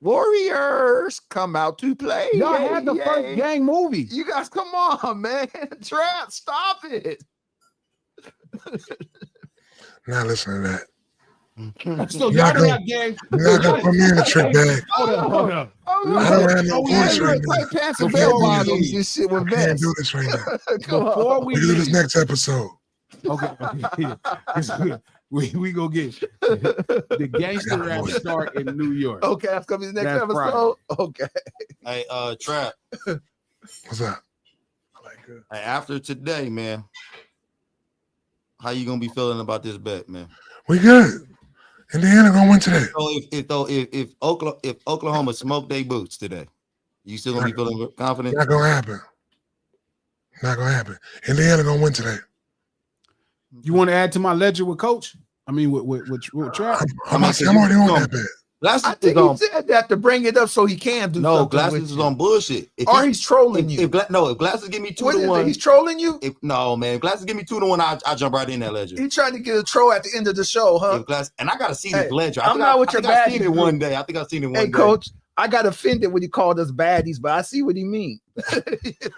Warriors come out to play.
Y'all
Yay,
had the
yay.
first gang movie.
You guys, come on, man. Trap, stop it.
Now listen to that.
So
You're
y'all
not
don't
gonna-
have gang.
You're not gonna put me in the trick bag.
Hold up.
I don't have no voice right now.
Play Pants and
Before
Bell
we
Bottoms
leave.
and shit
I
with
can't
vests.
do this right now.
Come
Before
on.
we
We can do this
leave,
next episode.
Okay. we go get the gangster rap start in New York.
Okay, that's gonna be the next
That's
episode. Okay.
Hey, Trap.
What's up? I like it.
Hey, after today, man, how you gonna be feeling about this bet, man?
We good. Indiana gonna win today.
So if Oklahoma smoked their boots today, you still gonna be feeling confident?
Not gonna happen. Not gonna happen. Indiana gonna win today.
You want to add to my ledger with Coach? I mean, with Trap?
I'm already on that bet.
Glasses
I think
is on,
he said that to bring it up so he can do
no,
something.
Glasses
with
is
you.
on bullshit. If
Or
he-
he's trolling you.
if Glasses give me 2
What
to
is it?
1,
He's trolling you?
no, man, if Glasses give me 2 to 1, I jump right in that ledger.
He trying to get a troll at the end of the show, huh?
If Glass, and I gotta see
Hey,
this ledger.
I'm not with
I
your
think I've seen
baddies
it one
group.
day. I think I've seen it one
Hey,
day.
Coach, I got offended when he called us baddies, but I see what he mean.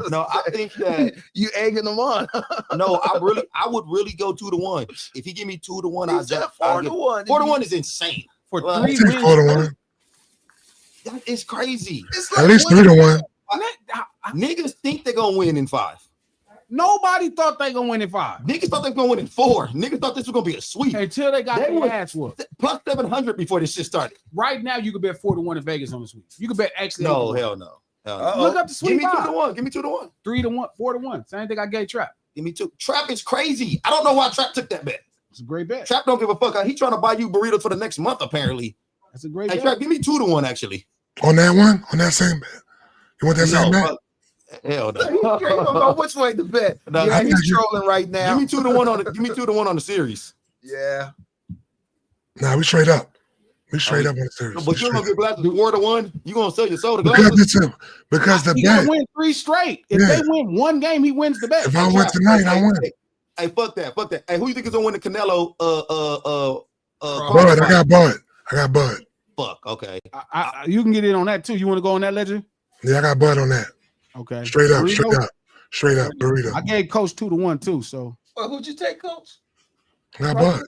No, I think that
you egging them on.
no, I would really go 2 to 1. If he give me 2 to 1,
He
I
said
jump
4 to 1.
4 to 1 is insane.
For
Well,
three
Take
wins.
4 to 1.
That is crazy.
It's
At
like
least
winning-
3 to 1.
Niggas think they're gonna win in 5.
Nobody thought they gonna win in 5
Niggas thought they were gonna win in 4. Niggas thought this was gonna be a sweep.
until they got
They
their
were-
ass whooped.
Plus 700 before this shit started.
Right now, you could bet 4 to 1 in Vegas on the sweep. You could bet actually.
No,
8 to 1.
hell no. Hell no.
Uh-oh.
Look up the
Give
sweep
me 2 to
odds.
1. Give me 2 to 1.
3 to 1, 4 to 1. Same thing I gave Trap.
Give me 2. Trap is crazy. I don't know why Trap took that bet.
It's a great bet.
Trap don't give a fuck. He trying to buy you burritos for the next month, apparently.
That's a great
Hey,
bet.
Trap, give me 2 to 1, actually.
On that one? On that same bet? You want that same bet?
fuck. Hell
He don't know
no.
which way to bet.
No,
Yeah,
I
he's
think you-
trolling right now.
Give me 2 to 1 on the. Give me 2 to 1 on the series.
Yeah.
Nah, we straight up. We straight up on the series.
But you gonna get Glasses 4 to 1. You gonna sell your soul to
Because
Glasses?
because the
He gotta
bet.
win 3 straight. If
Yeah.
they win one game, he wins the bet.
If I win tonight, I win.
Hey, fuck that. Fuck that. Hey, who you think is gonna win the Canelo?
Bud, I got Bud. I got Bud.
Fuck. Okay.
You can get in on that too. You want to go on that ledger?
Yeah, I got Bud on that.
Okay.
Straight up,
Burrito?
straight up, burrito.
I gave Coach 2 to 1 too. So
Well, who'd you take, Coach?
I got Bud.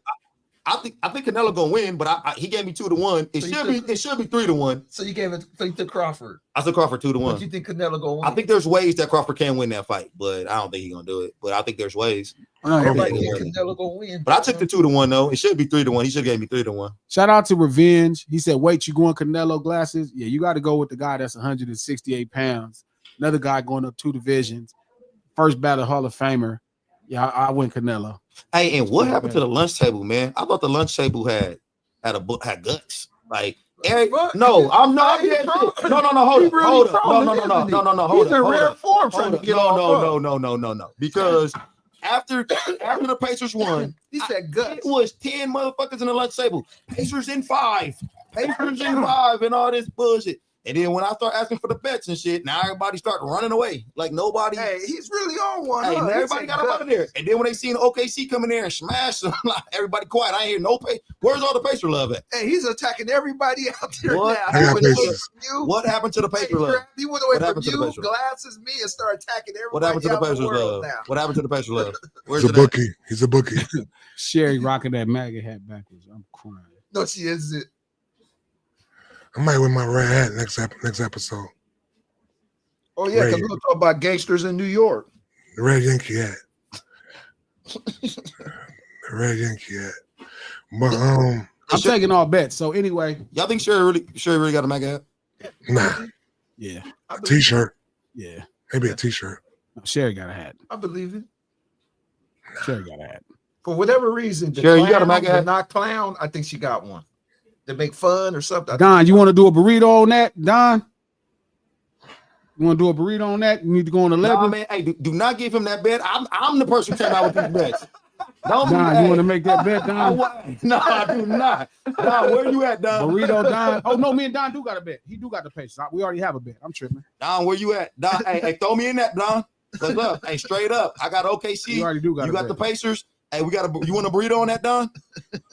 I think Canelo gonna win, but he gave me 2 to 1. It
So
should be 3 to 1.
So you gave it to Crawford.
I said Crawford 2 to
What
1.
you think Canelo go win?
I think there's ways that Crawford can win that fight, but I don't think he's gonna do it. But I think there's ways.
everybody
Yeah.
think Canelo go win.
But I took the 2 to 1 though. It should be 3 to 1. He should have gave me 3 to 1.
shout out to Revenge. He said, "Wait, you going Canelo Glasses? Yeah, you got to go with the guy that's 168 pounds. Another guy going up 2 divisions. First battle Hall of Famer. Yeah, I went Canelo.
Hey, and what happened to the lunch table, man? I thought the lunch table had guts. Like Eric,
What?
no, I'm not.
He
Yeah,
trolling.
no, hold
He
up,
really
hold up.
trolling,
No,
isn't he?
hold
He's in
up.
rare form trying to get off.
No. Because after the Pacers won,
He said
it
guts.
was 10 motherfuckers in the lunch table. Pacers in 5. Pacers in 5 and all this bullshit. And then when I start asking for the bets and shit, now everybody start running away. Like nobody.
Hey, he's really on one.
Hey,
huh?
man,
He
everybody
said
got up
guts.
out of there. And then when they seen OKC come in there and smash them, like, everybody quiet. I ain't hear no pay. Where's all the Pacer love at?
Hey, he's attacking everybody out there
What?
now.
I got
He went away
Pacers.
from you.
What happened to the
Hey,
Pacer love?
Trap, he went away
What
from
happened to the
you,
Pacers?
Glasses, me, and started attacking everybody.
What happened to the
out in
Pacers
world
love?
now.
What happened to the Pacer love? Where's
He's a
it at?
bookie. He's a bookie.
Sherry rocking that MAGA hat backwards. I'm crying.
No, she isn't.
I might win my red hat next episode.
Oh yeah, because
Right.
we'll talk about gangsters in New York.
The red Yankee hat. The red Yankee hat. But
I'm
Sure.
taking all bets. So anyway,
Y'all think Sherry really got a MAGA hat?
nah,
yeah,
I believe,
t-shirt.
yeah.
Maybe a t-shirt.
No, Sherry got a hat.
I believe it.
Sherry got a hat.
For whatever reason, the
Sherry, you got a
clown,
MAGA
the
hat?
not clown, I think she got one. To make fun or something.
Don, you want to do a burrito on that? Don, you want to do a burrito on that? You need to go on the
Nah,
level.
man. Hey, do not give him that bet. I'm the person who came out with these bets. Don't be-
Don,
hey.
you want to make that bet, Don?
No, I do not. Don, where you at, Don?
Burrito, Don. Oh no, me and Don do got a bet. He do got the Pacers. We already have a bet. I'm tripping.
Don, where you at? Don, hey, throw me in that, Don. What's up? Hey, straight up. I got OKC.
We already do got.
You
a
got the
bet.
Pacers. Hey, you want a burrito on that, Don?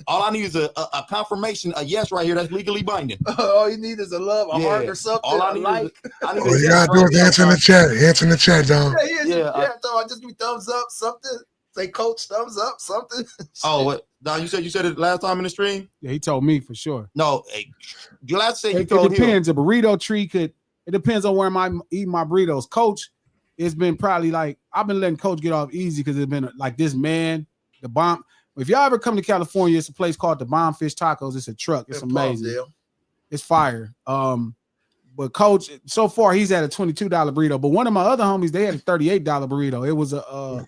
All I need is a confirmation, a yes right here that's legally binding.
All you need is a love, a
Yeah.
heart or something.
All I
a
need
like.
is I need
All
a
you
yes
gotta do
right
is
there,
answer in the
Don.
chat. Answer in the chat, Don.
Yeah, so I just give me thumbs up, something. Say coach, thumbs up, something.
Oh, what? Don, you said it last time in the stream?
Yeah, he told me for sure.
No, hey, you last say you
It
told him.
depends. A burrito tree could. It depends on where I'm eating my burritos. Coach, it's been probably like I've been letting Coach get off easy because it's been like this man The Bomb. If y'all ever come to California, it's a place called the Bomb Fish Tacos. It's a truck. It's amazing. It's fire. But Coach, so far he's at a $22 burrito. But one of my other homies, they had a $38 burrito. It was a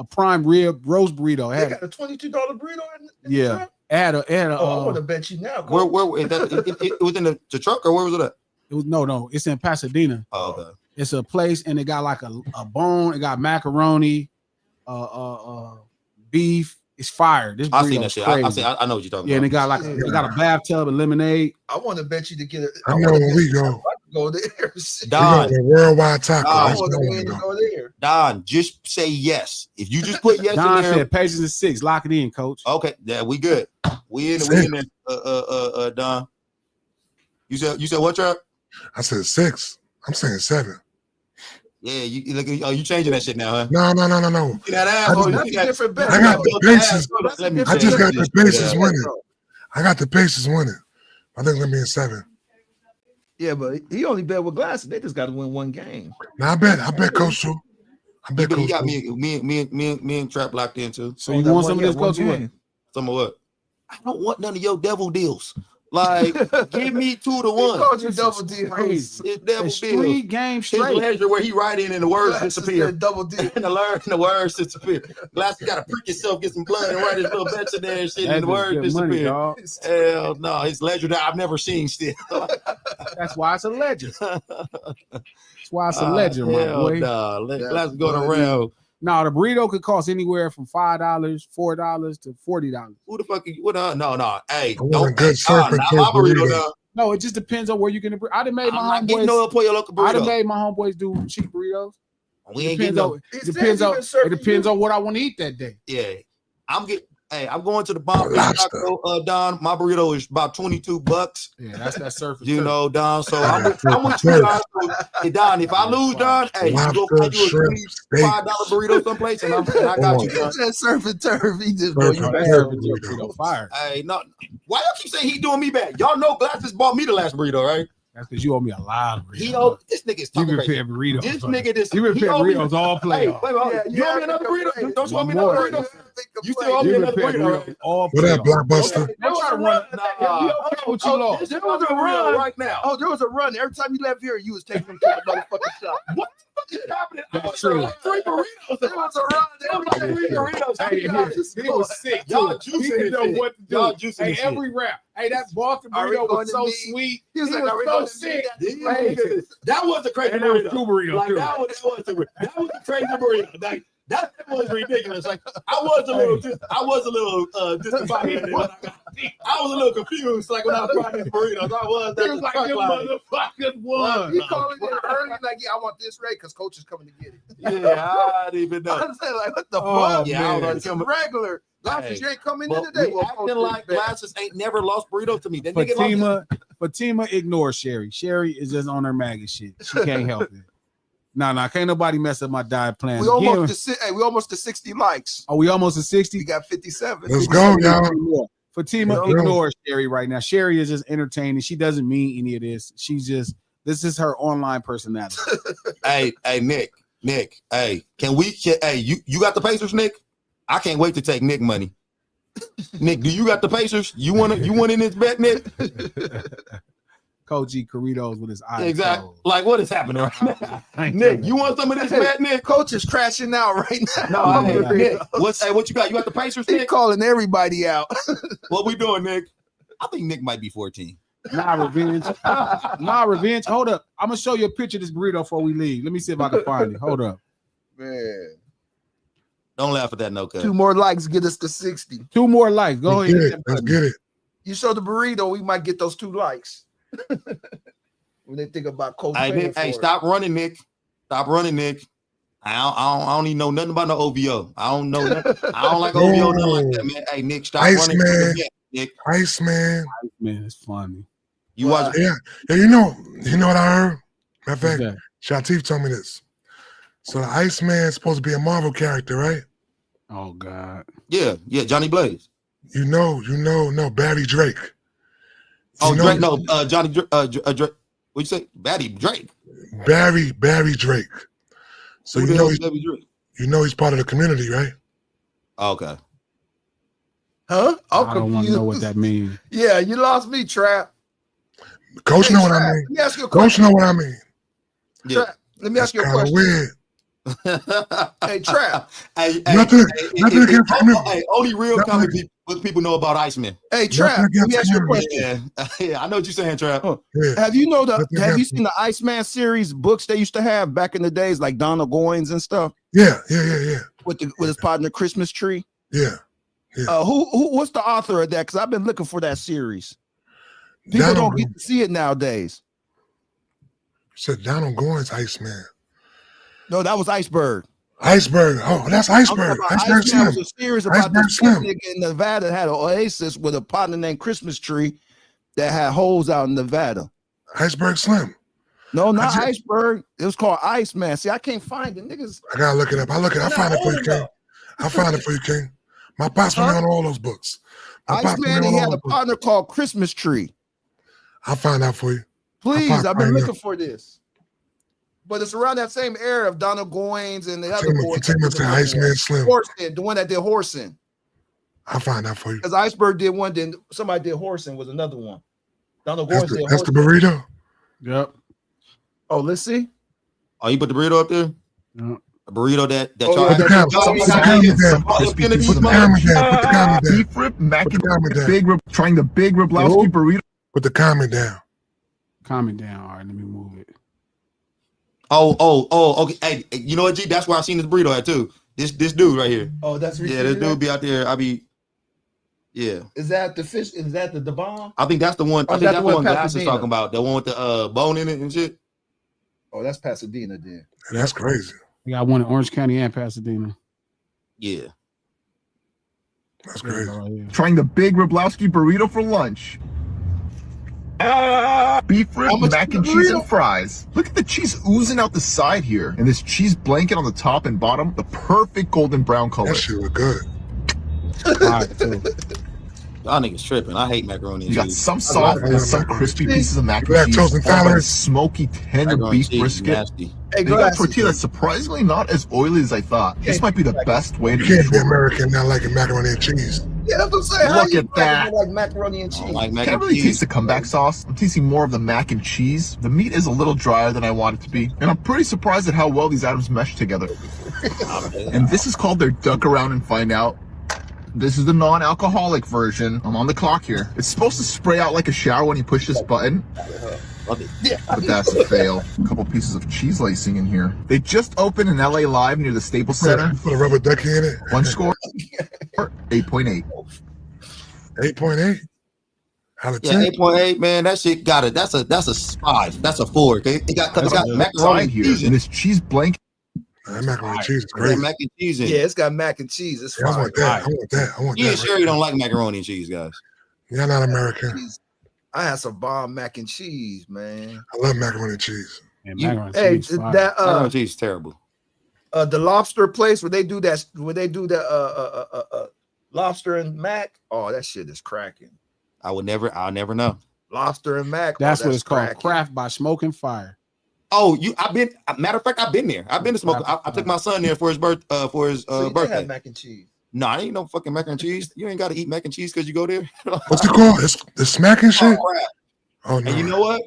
prime rib roast burrito.
They got a $22 burrito in
yeah.
the truck?
It had a
I want to bet you now.
Where it was in the truck, or where was it at?
It was no, it's in Pasadena.
Oh, okay.
It's a place, and it got like a bone. It got macaroni, beef. It's fire. This
I seen that shit. I know what you're talking about.
Yeah, and it got like it got a bathtub and lemonade.
I want to bet you to get it.
I know when we go.
Go there.
Don,
we go to Worldwide Taco.
I want to win and go there.
Don, just say yes. If you just put yes
Don
in there.
said pages is 6. Lock it in, Coach.
Okay, yeah, we good. We in there. Don. You said what, Trap?
I said 6. I'm saying 7.
Yeah, you look. Oh, you changing that shit now, huh?
No.
That asshole.
That's a different bet.
I got the bases. I just got the bases
Yeah.
winning. I got the bases winning. I think let me in 7.
Yeah, but he only bet with glasses. They just got to win one game.
Now I bet Coach True. I bet
He
Coach
got
True.
me and Trap locked in too.
So you want some of this, Coach?
Some of what? I don't want none of your devil deals. Like, give me 2 to 1.
Called you double deal.
It's devil
It's
deals.
3 games
His
straight.
leisure where he write in and the words disappear.
Double deal.
And the words disappear. Glass, you gotta prick yourself, get some blood, and write his little bets in there and shit, and the words disappear. Hell no, his ledger that I've never seen still.
That's why it's a legend. That's why it's a legend, my boy.
Glass going around.
No, the burrito could cost anywhere from $5, $4 to $40.
Who the fuck are you? What? No. Hey,
I want a
don't
good surfing
not
turf
my burrito.
burrito.
Now.
No, it just depends on where you can. I done made
I'm
my
not getting
homeboys.
no Pollo Loco
I done
burrito.
made my homeboys do cheap burritos.
We ain't getting no.
It depends on what I want to eat that day.
Yeah, I'm going to the Bomb Fish Taco, Don. My burrito is about $22.
Yeah, that's that surface.
You know, Don. So I'm with you, Don. Hey, Don, if I lose, Don, hey, you go find you a $25 burrito someplace, and I got you, Don.
That surf and turf. He just
burrito fire.
Hey, no, why y'all keep saying he doing me bad? Y'all know Glasses bought me the last burrito, right?
That's because you owe me a lot of burritos.
He owed this nigga's
You
talking
been
crazy.
paying burritos.
This nigga, this
You been
he
paying
owe me-
burritos all
Hey,
playoffs.
wait, you owe me another burrito? Don't you owe me
One
another
more.
burrito? You still owe me
You been
another
paying
burrito?
burritos all
What up,
playoffs.
Blockbuster?
Don't try to run.
Nah.
What you lost?
There was a run right now.
Oh, there was a run. Every time you left here, you was taking them to the motherfucking shop.
What the fuck is happening?
That's true.
3 burritos.
There was a run.
There was like 3 burritos.
Hey, he was sick.
Y'all
He
juicing
didn't
this
know
shit.
what to do.
Y'all juicing
Hey,
this shit.
every rap. Hey, that Boston
Are we
burrito
going
was
to
so
be-
sweet.
He was like,
was
are we
so
going to
sick.
That was a crazy
And there was
burrito.
2 burritos
Like
too.
that was a crazy burrito. Like that was ridiculous. Like I was a little discombobulated when I got. I was a little confused. Like when I was trying these burritos, I was.
He was like, "This motherfucking one."
He calling it early, like, yeah, I want this rate because coach is coming to get it.
Yeah, I didn't even know.
I was like, what the
Oh,
fuck?
Yeah, I was
man.
already
This is
coming.
regular. Glasses,
Hey,
you ain't coming in
But
today.
we
Well,
acting
coach
like
is back.
Glasses ain't never lost burritos to me. That nigga lost.
Fatima ignores Sherry. Sherry is just on her maggot shit. She can't help it. No, can't nobody mess up my diet plan.
We almost to 60 likes.
Are we almost to 60?
We got 57.
Let's go, y'all.
Fatima
Yeah.
ignores Sherry right now. Sherry is just entertaining. She doesn't mean any of this. This is her online personality.
Hey, Nick. Hey, you got the Pacers, Nick? I can't wait to take Nick money. Nick, do you got the Pacers? You want in this bet, Nick?
Coach G Corritos with his eyes
Exactly.
closed.
Like what is happening right now? Nick, you want some of this bet, Nick?
Coach is crashing out right now.
No, Nick. What you got? You got the Pacers,
He's
Nick?
calling everybody out.
What we doing, Nick? I think Nick might be 14.
Revenge. Revenge. Hold up. I'm gonna show you a picture of this burrito before we leave. Let me see if I can find it. Hold up.
Man.
Don't laugh at that, no cut.
2 more likes get us to 60.
2 more likes. Go
Let's
ahead.
get it. Let's get it.
You show the burrito, we might get those 2 likes. When they think about coach.
Hey, Nick, stop running, Nick. Stop running, Nick. I don't even know nothing about no OVO. I don't know nothing. I don't like OVO, nothing like that, man. Hey, Nick, stop running.
Man.
Nick.
Iceman.
Man, it's funny.
You watch
Yeah, you know what I heard? Matter of fact,
Okay.
Shatif told me this. So the Iceman's supposed to be a Marvel character, right?
Oh God.
Yeah, Johnny Blaze.
No, Barry Drake.
Oh,
You know-
Drake, no, Johnny Drake. Drake. What'd you say? Batty Drake.
Barry Drake. So
Who
you
the
know
hell is Baby Drake?
he's part of the community, right?
Oh, okay.
Huh? I'm
I don't want to know what
confused.
that means.
Yeah, you lost me, Trap.
Coach
Hey,
know what
Trap,
I mean.
let me ask you a
Coach
question.
know what I mean.
Yeah.
Trap, let me
That's
ask you a
kind of
question.
weird.
Hey, Trap.
Nothing against him.
Hey, only real
Nothing
comic
against-
people know about Iceman.
Hey,
Nothing
Trap. Let me
against
ask you a
him.
question.
Yeah, yeah, I know what you're saying, Trap.
Yeah.
Have you
Nothing
have you
against
seen the Iceman series books they used to have back in the days, like Donald Goines and stuff,
Yeah.
with his partner Christmas Tree?
Yeah.
What's the author of that? Because I've been looking for that series. People
Donald
don't get to see it nowadays.
said Donald Goines, Iceman.
No, that was Iceberg.
Iceberg. Oh, that's
I'm talking
Iceberg.
about
Iceberg
Iceman was
Slim.
a series about
Iceberg
this
Slim.
nigga in Nevada that had an oasis with a partner named Christmas Tree that had holes out in Nevada.
Iceberg Slim.
No, not
just-
Iceberg. It was called Iceman. See, I can't find it, niggas.
I gotta look it up. I'll find it for you, King. I'll find it for you, King. My pops put me on all those books. My pops put me
Iceman,
on
he
all
had
those
a
books.
partner called Christmas Tree.
I'll find out for you.
Please,
pops
I've been
right
looking for this. But it's around that same era of Donald Goines and the other boy.
Fatima said Iceman Slim.
Horson, the one that did Horson.
I'll find out for you.
Because Iceberg did one, then somebody did Horson was another one. Donald Goines did
That's the
Horson.
burrito?
Yep.
Oh, let's see.
Oh, you put the burrito up there?
Yep.
A burrito that
Oh,
y'all
yeah.
had.
Put the comment down. Put the comment down. Put the comment down.
Beef rib, mac
Put the comment down.
big rib, trying the big Riblowski burrito.
Put the comment down.
Calm it down. All right, let me move it.
Oh, okay. Hey, you know what, G? That's where I seen this burrito at too. This dude right here.
Oh, that's
Yeah, this dude be out there. Yeah.
Is that the fish? Is that the bomb?
I think that's the one.
Oh,
I think that's the one Glass is
Pasadena?
talking about. The one with the bone in it and shit.
Oh, that's Pasadena then.
That's crazy.
We got one in Orange County and Pasadena.
Yeah.
That's crazy.
Right here.
Trying the big Riblowski burrito for lunch. Beef rib, mac and cheese, and fries. Look at the cheese oozing out the side here, and this cheese blanket on the top and bottom, the perfect golden brown color.
That shit look good.
All right, too.
Y'all niggas tripping. I hate macaroni and
You got
cheese.
some soft and some crispy pieces of mac and cheese,
Lactose intolerant.
followed by the smoky, tender
Macaroni
beef
and cheese is
brisket.
nasty.
Hey,
And you got
Glass,
tortilla that's surprisingly not as oily as I thought. This might be the best way to
You can't be
ensure.
American not liking macaroni and cheese.
yeah, that's what I'm saying.
Look at that.
Like macaroni and
I
cheese.
don't like mac
Can't
and
really
cheese.
taste the comeback sauce. I'm tasting more of the mac and cheese. The meat is a little drier than I want it to be. And I'm pretty surprised at how well these items mesh together. And this is called their duck around and find out. This is the non-alcoholic version. I'm on the clock here. It's supposed to spray out like a shower when you push this button.
Love it.
But that's a fail. A couple pieces of cheese lacing in here. They just opened in LA Live near the Staples Center.
Put a rubber ducky in it.
One score, 8.8.
8.8 out of
Yeah,
10.
8.8, man. That shit got it. That's a 5. That's a 4. Okay, it got macaroni
Side
and
here,
cheese in
and
it.
this cheese blanket.
That macaroni and cheese is
It got
crazy.
mac and cheese in
Yeah,
it.
it's got mac and cheese. It's
Yeah, I
fine.
want that. I want that. I want
You
that.
and Sherry don't like macaroni and cheese, guys.
You're not American.
I had some bomb mac and cheese, man.
I love macaroni and cheese.
Man,
You-
macaroni and
Hey,
cheese fire.
that
Macaroni and cheese is terrible.
the lobster place where they do that, lobster and mac. Oh, that shit is cracking.
I'll never know.
Lobster and mac.
That's what it's called.
cracking.
Craft by Smoking Fire.
Oh, matter of fact, I've been there. I've been to smoke. I took my son there for his
So you did
birthday.
have mac and cheese.
No, I ain't no fucking mac and cheese. You ain't got to eat mac and cheese because you go there.
What's it called? It's the smacking shit?
Kraft.
Oh, no.
And you know what?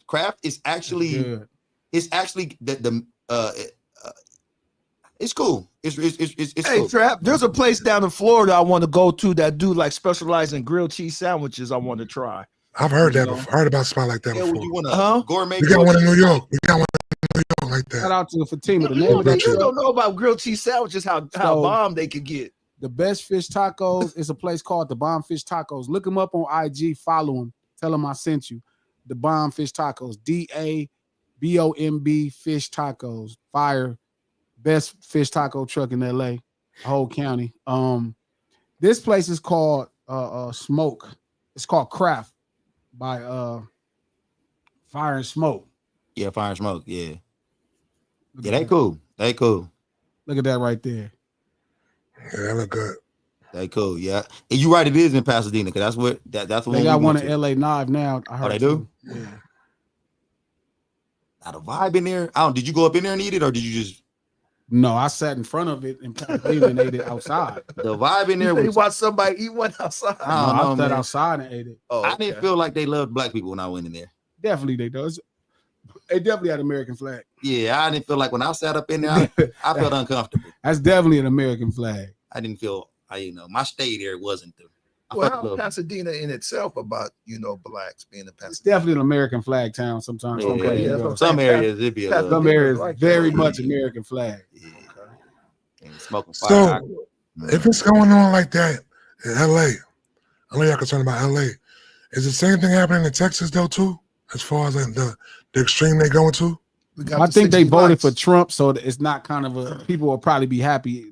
Kraft is actually
Good.
it's actually it's cool. It's
Hey,
cool.
Trap, there's a place down in Florida I want to go to that do like specialize in grilled cheese sandwiches. I want to try.
I've heard that
You know?
before. Heard about a spot like that
Yeah,
before.
would you want
Huh?
a gourmet?
We got
grilled
one in New
cheese?
York. We got one in New York like
Shout
that.
out to Fatima. The name
You
of that
shit.
don't know about grilled cheese sandwiches, how
So-
bomb they could get.
the best fish tacos is a place called the Bomb Fish Tacos. Look them up on IG. Follow them. Tell them I sent you. The Bomb Fish Tacos. DABOMB Fish Tacos. Fire. Best fish taco truck in LA. Whole county. This place is called Smoke. It's called Craft by Fire and Smoke.
Yeah, fire and smoke. Yeah,
Look
yeah,
at
they
that.
cool. They cool.
Look at that right there.
Yeah, that look good.
They cool. Yeah, and you right. It is in Pasadena because that's what that's what
They got one in LA Live now. I heard
they do?
too. Yeah.
Now the vibe in there. I don't. Did you go up in there and eat it, or did you just?
No, I sat in front of it in Pasadena and ate it outside.
The vibe in there
He
was.
watched somebody eat one outside.
I don't know,
I sat
man.
outside and ate it.
Oh,
I didn't feel like they loved black people when I went in there.
Definitely they does. They definitely had American flag.
Yeah, I didn't feel like when I sat up in there, I felt uncomfortable.
That's definitely an American flag.
I didn't feel, my stay there wasn't the. I
well,
felt a
how
little-
Pasadena in itself about blacks being in
It's
Pasadena?
definitely an American flag town. Sometimes
Yeah,
some places
yeah,
you
that's
go.
what
some areas it'd be a little.
Some areas
like
very
that.
much American flag.
Yeah. And smoking
So,
fire.
if it's going on like that in LA, I know y'all concerned about LA. Is the same thing happening in Texas though too? As far as like the extreme they going to?
We got
I
the
think they
60
voted for
lights.
Trump, so it's not kind of a. People will probably be happy.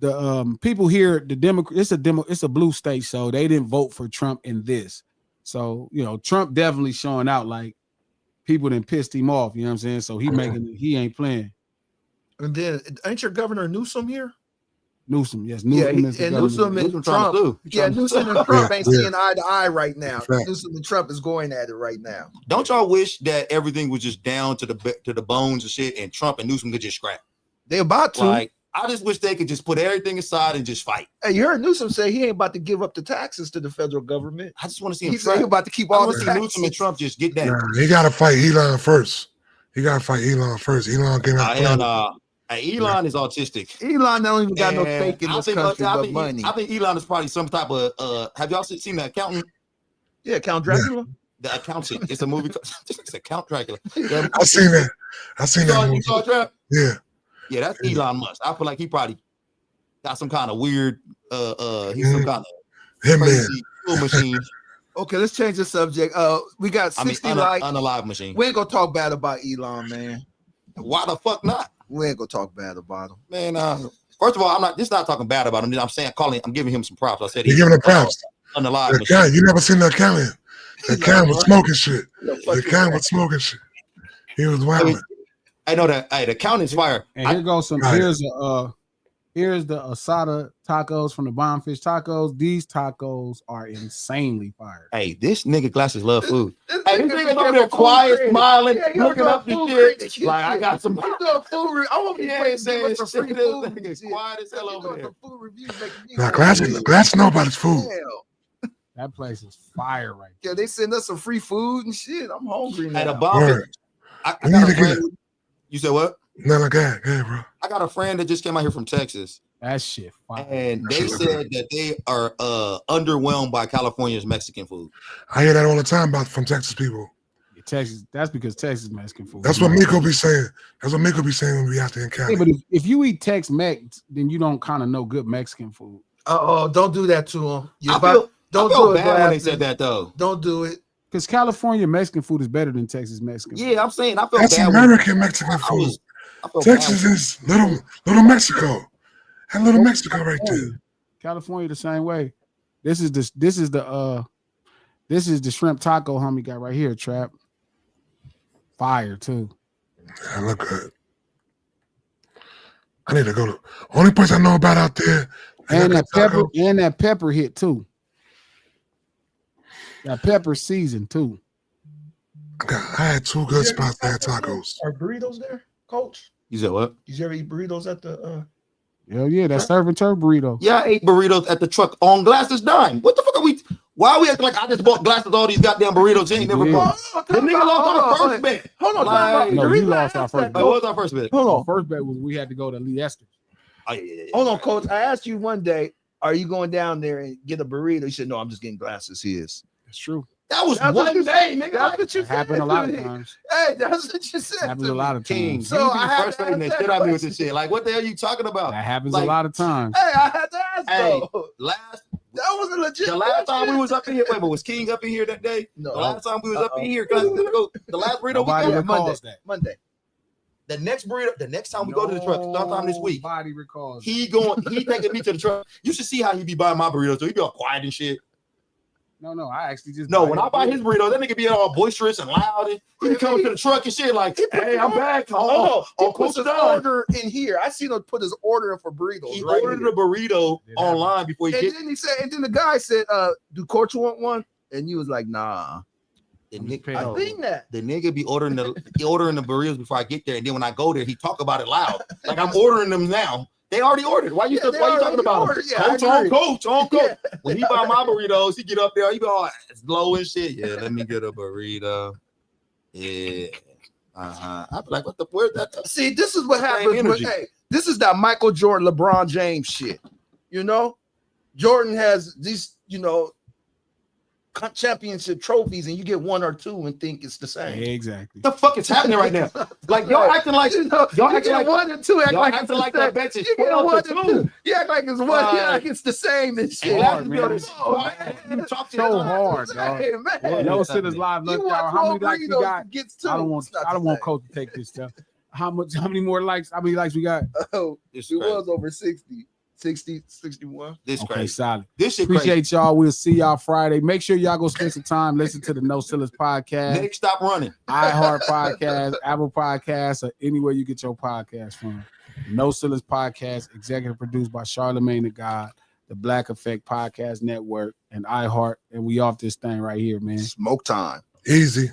The people here, the Democrat, it's a blue state, so they didn't vote for Trump in this. So Trump definitely showing out like people done pissed him off. You know what I'm saying? So he ain't playing.
And then ain't your governor Newsom here?
Newsom, yes,
Yeah,
Newsom is the
and
governor.
Newsom and
Newsom trying to
Trump.
sue.
Yeah, Newsom and Trump ain't
Yeah.
seeing eye to eye right now.
Fact.
Newsom and Trump is going at it right now.
Don't y'all wish that everything was just down to the bones and shit, and Trump and Newsom could just scrap?
They about to.
Like, I just wish they could just put everything aside and just fight.
Hey, you heard Newsom say he ain't about to give up the taxes to the federal government.
I just want to see him
He said he
scrap.
about to keep
I
all
want
the
to see Newsom and
taxes.
Trump just get down.
Nah, he got to fight Elon first. Elon getting out
Hell
there.
nah. Hey, Elon is autistic.
Elon don't even got no
And
stake in
I
this
think-
country
I
but
think-
money.
I think Elon is probably some type of have y'all seen the accountant?
Yeah, Count Dracula.
The accountant. It's a movie called it's a Count Dracula.
I seen that. I seen that
You
movie.
saw Trap?
Yeah.
Yeah, that's Elon Musk. I feel like he probably got some kind of weird he's some kind of
Him man.
crazy tool machine.
Okay, let's change the subject. We got 60 likes.
Unalive machine.
We ain't gonna talk bad about Elon, man.
Why the fuck not?
We ain't gonna talk bad about him.
Man, first of all, I'm not talking bad about him. I'm giving him some props. I said
You giving him props.
unalive
The
machine.
guy, you never seen the accountant. The accountant was smoking shit.
The
The accountant was smoking shit. He was wild.
I know that. Hey, the accountant's fire.
And here goes some.
Right.
Here's the asada tacos from the Bomb Fish Tacos. These tacos are insanely fire.
Hey, this nigga glasses love food.
This
Hey, this
nigga
nigga's
became
over there
a food
quiet,
critic.
smiling,
Yeah, he
looking
doing
up the
food
shit.
critic
Like, I got some.
He doing food. I want to be
Yeah,
praised
saying
for
shit.
free
This
food.
nigga
and shit.
quiet as hell
He
over
doing
there.
some food reviews, making me
Nah,
go,
glass know about his food.
damn.
That place is fire right
Yeah, they send us some free food and shit. I'm hungry
At a
now.
bomb.
Word.
I
We
got
need
a
to get
friend. You said what?
Nothing like that. Yeah, bro.
I got a friend that just came out here from Texas,
there. That shit fire.
and they said that they are underwhelmed by California's Mexican food.
I hear that all the time about from Texas people.
Texas. That's because Texas Mexican food.
That's what Miko be saying. That's what Miko be saying when we out there in
Yeah,
Cali.
but if you eat Tex Mex, then you don't kind of know good Mexican food.
Oh, don't do that to him.
I feel
Don't
I felt
do it,
bad when they
Glasses.
said that though.
Don't do it.
Because California Mexican food is better than Texas Mexican food.
Yeah, I'm saying I felt
That's
bad.
American Mexican
I
food.
felt
Texas
bad.
is little Mexico. And little Mexico right there.
California the same way. This is the shrimp taco homie got right here, Trap. Fire too.
Yeah, look good. I need to go to only place I know about out there.
And that pepper hit too. That pepper season too.
I had two good spots that had tacos.
Are burritos there, Coach?
You said what?
Did you ever eat burritos at the?
Hell yeah, that serving turf burrito.
Yeah, I ate burritos at the truck on Glasses dime. What the fuck are we? Why are we acting like I just bought Glasses all these goddamn burritos? He ain't never
Yeah.
bought. The nigga lost our first bet.
Hold on,
Like,
No,
the
you
reason I
lost our
asked
first
that,
bet.
What was our first bet?
Hold
Our
on,
first bet was we had to go to Lee Esther.
Oh, yeah.
hold on, Coach. I asked you one day, are you going down there and get a burrito? You said, no, I'm just getting Glasses. He is.
It's true.
That was
That's what
one
you
day,
said.
nigga.
That's what you
It
said.
happened a lot
to
of
me.
times.
Hey, that's what you said.
Happens
to
a
me.
lot of
King,
times.
So
you
I
be
had to
frustrating the
ask
shit
that
out of me with this
question.
shit. Like, what the hell are you talking about?
That happens
Like,
a lot of times.
Hey, I had to ask
Hey,
though.
last
That was a legit.
the last time we
question.
was up in here, wait, but was King up in here that day?
No.
The last time we was up in here, the last burrito we
Nobody
got.
recalls that.
Monday.
The next burrito, the next time we go to the truck, sometime this week,
Nobody recalls.
he taking me to the truck. You should see how he be buying my burritos. So he be all quiet and shit.
No, I actually just
No, when I buy his burritos, that nigga be all boisterous and loud. And he be coming to the truck and shit like, hey, I'm back.
Oh, he
Coach
puts his
Don.
order in here. I seen him put his order in for burritos.
He
right
ordered
here.
a burrito
Yeah,
online before he
And
get.
then he said, and then the guy said, do Coach want one? And you was like, nah.
The
I'm just
nigga,
paying
I
for
seen that.
the nigga be ordering the burritos before I get there, and then when I go there, he talk about it loud. Like I'm ordering them now. They already ordered. Why you
Yeah, they
why you talking
already
about them?
ordered. Yeah, I
Coach on
agree.
coach on coach.
Yeah.
When he buy my burritos, he get up there, he be all slow and shit. Yeah, let me get a burrito. Yeah. I be like, what the where's that?
See, this is what
Same
happens.
energy.
Hey, this is that Michael Jordan, LeBron James shit. You know, Jordan has these, championship trophies, and you get one or two and think it's the same.
Exactly.
The fuck is happening right now? Like y'all acting like y'all
you
acting
get
like
one and two. Act
y'all
like
acting
it's
like
the
that
same.
bench is
You get
12
one
to
and
2.
two. You act like it's one. You act like it's the same and shit.
Hard, man.
You talk to
So
them.
hard, dog.
Hey, man.
No Sitters Live. Look,
You
y'all,
want
how many
12
likes we
burritos,
got?
gets two.
I don't want
It's not
Coach to take this stuff. How many more likes? How many likes we got?
Oh,
This
it
crazy.
was over 60, 61.
This
Okay,
crazy.
solid.
This shit crazy.
Appreciate y'all. We'll see y'all Friday. Make sure y'all go spend some time, listen to the No Sitters podcast,
Nick, stop running.
iHeart Podcast, Apple Podcasts, or anywhere you get your podcast from. No Sitters Podcast, executive produced by Charlemagne the God, the Black Effect Podcast Network, and iHeart. And we off this thing right here, man.
Smoke time.
Easy.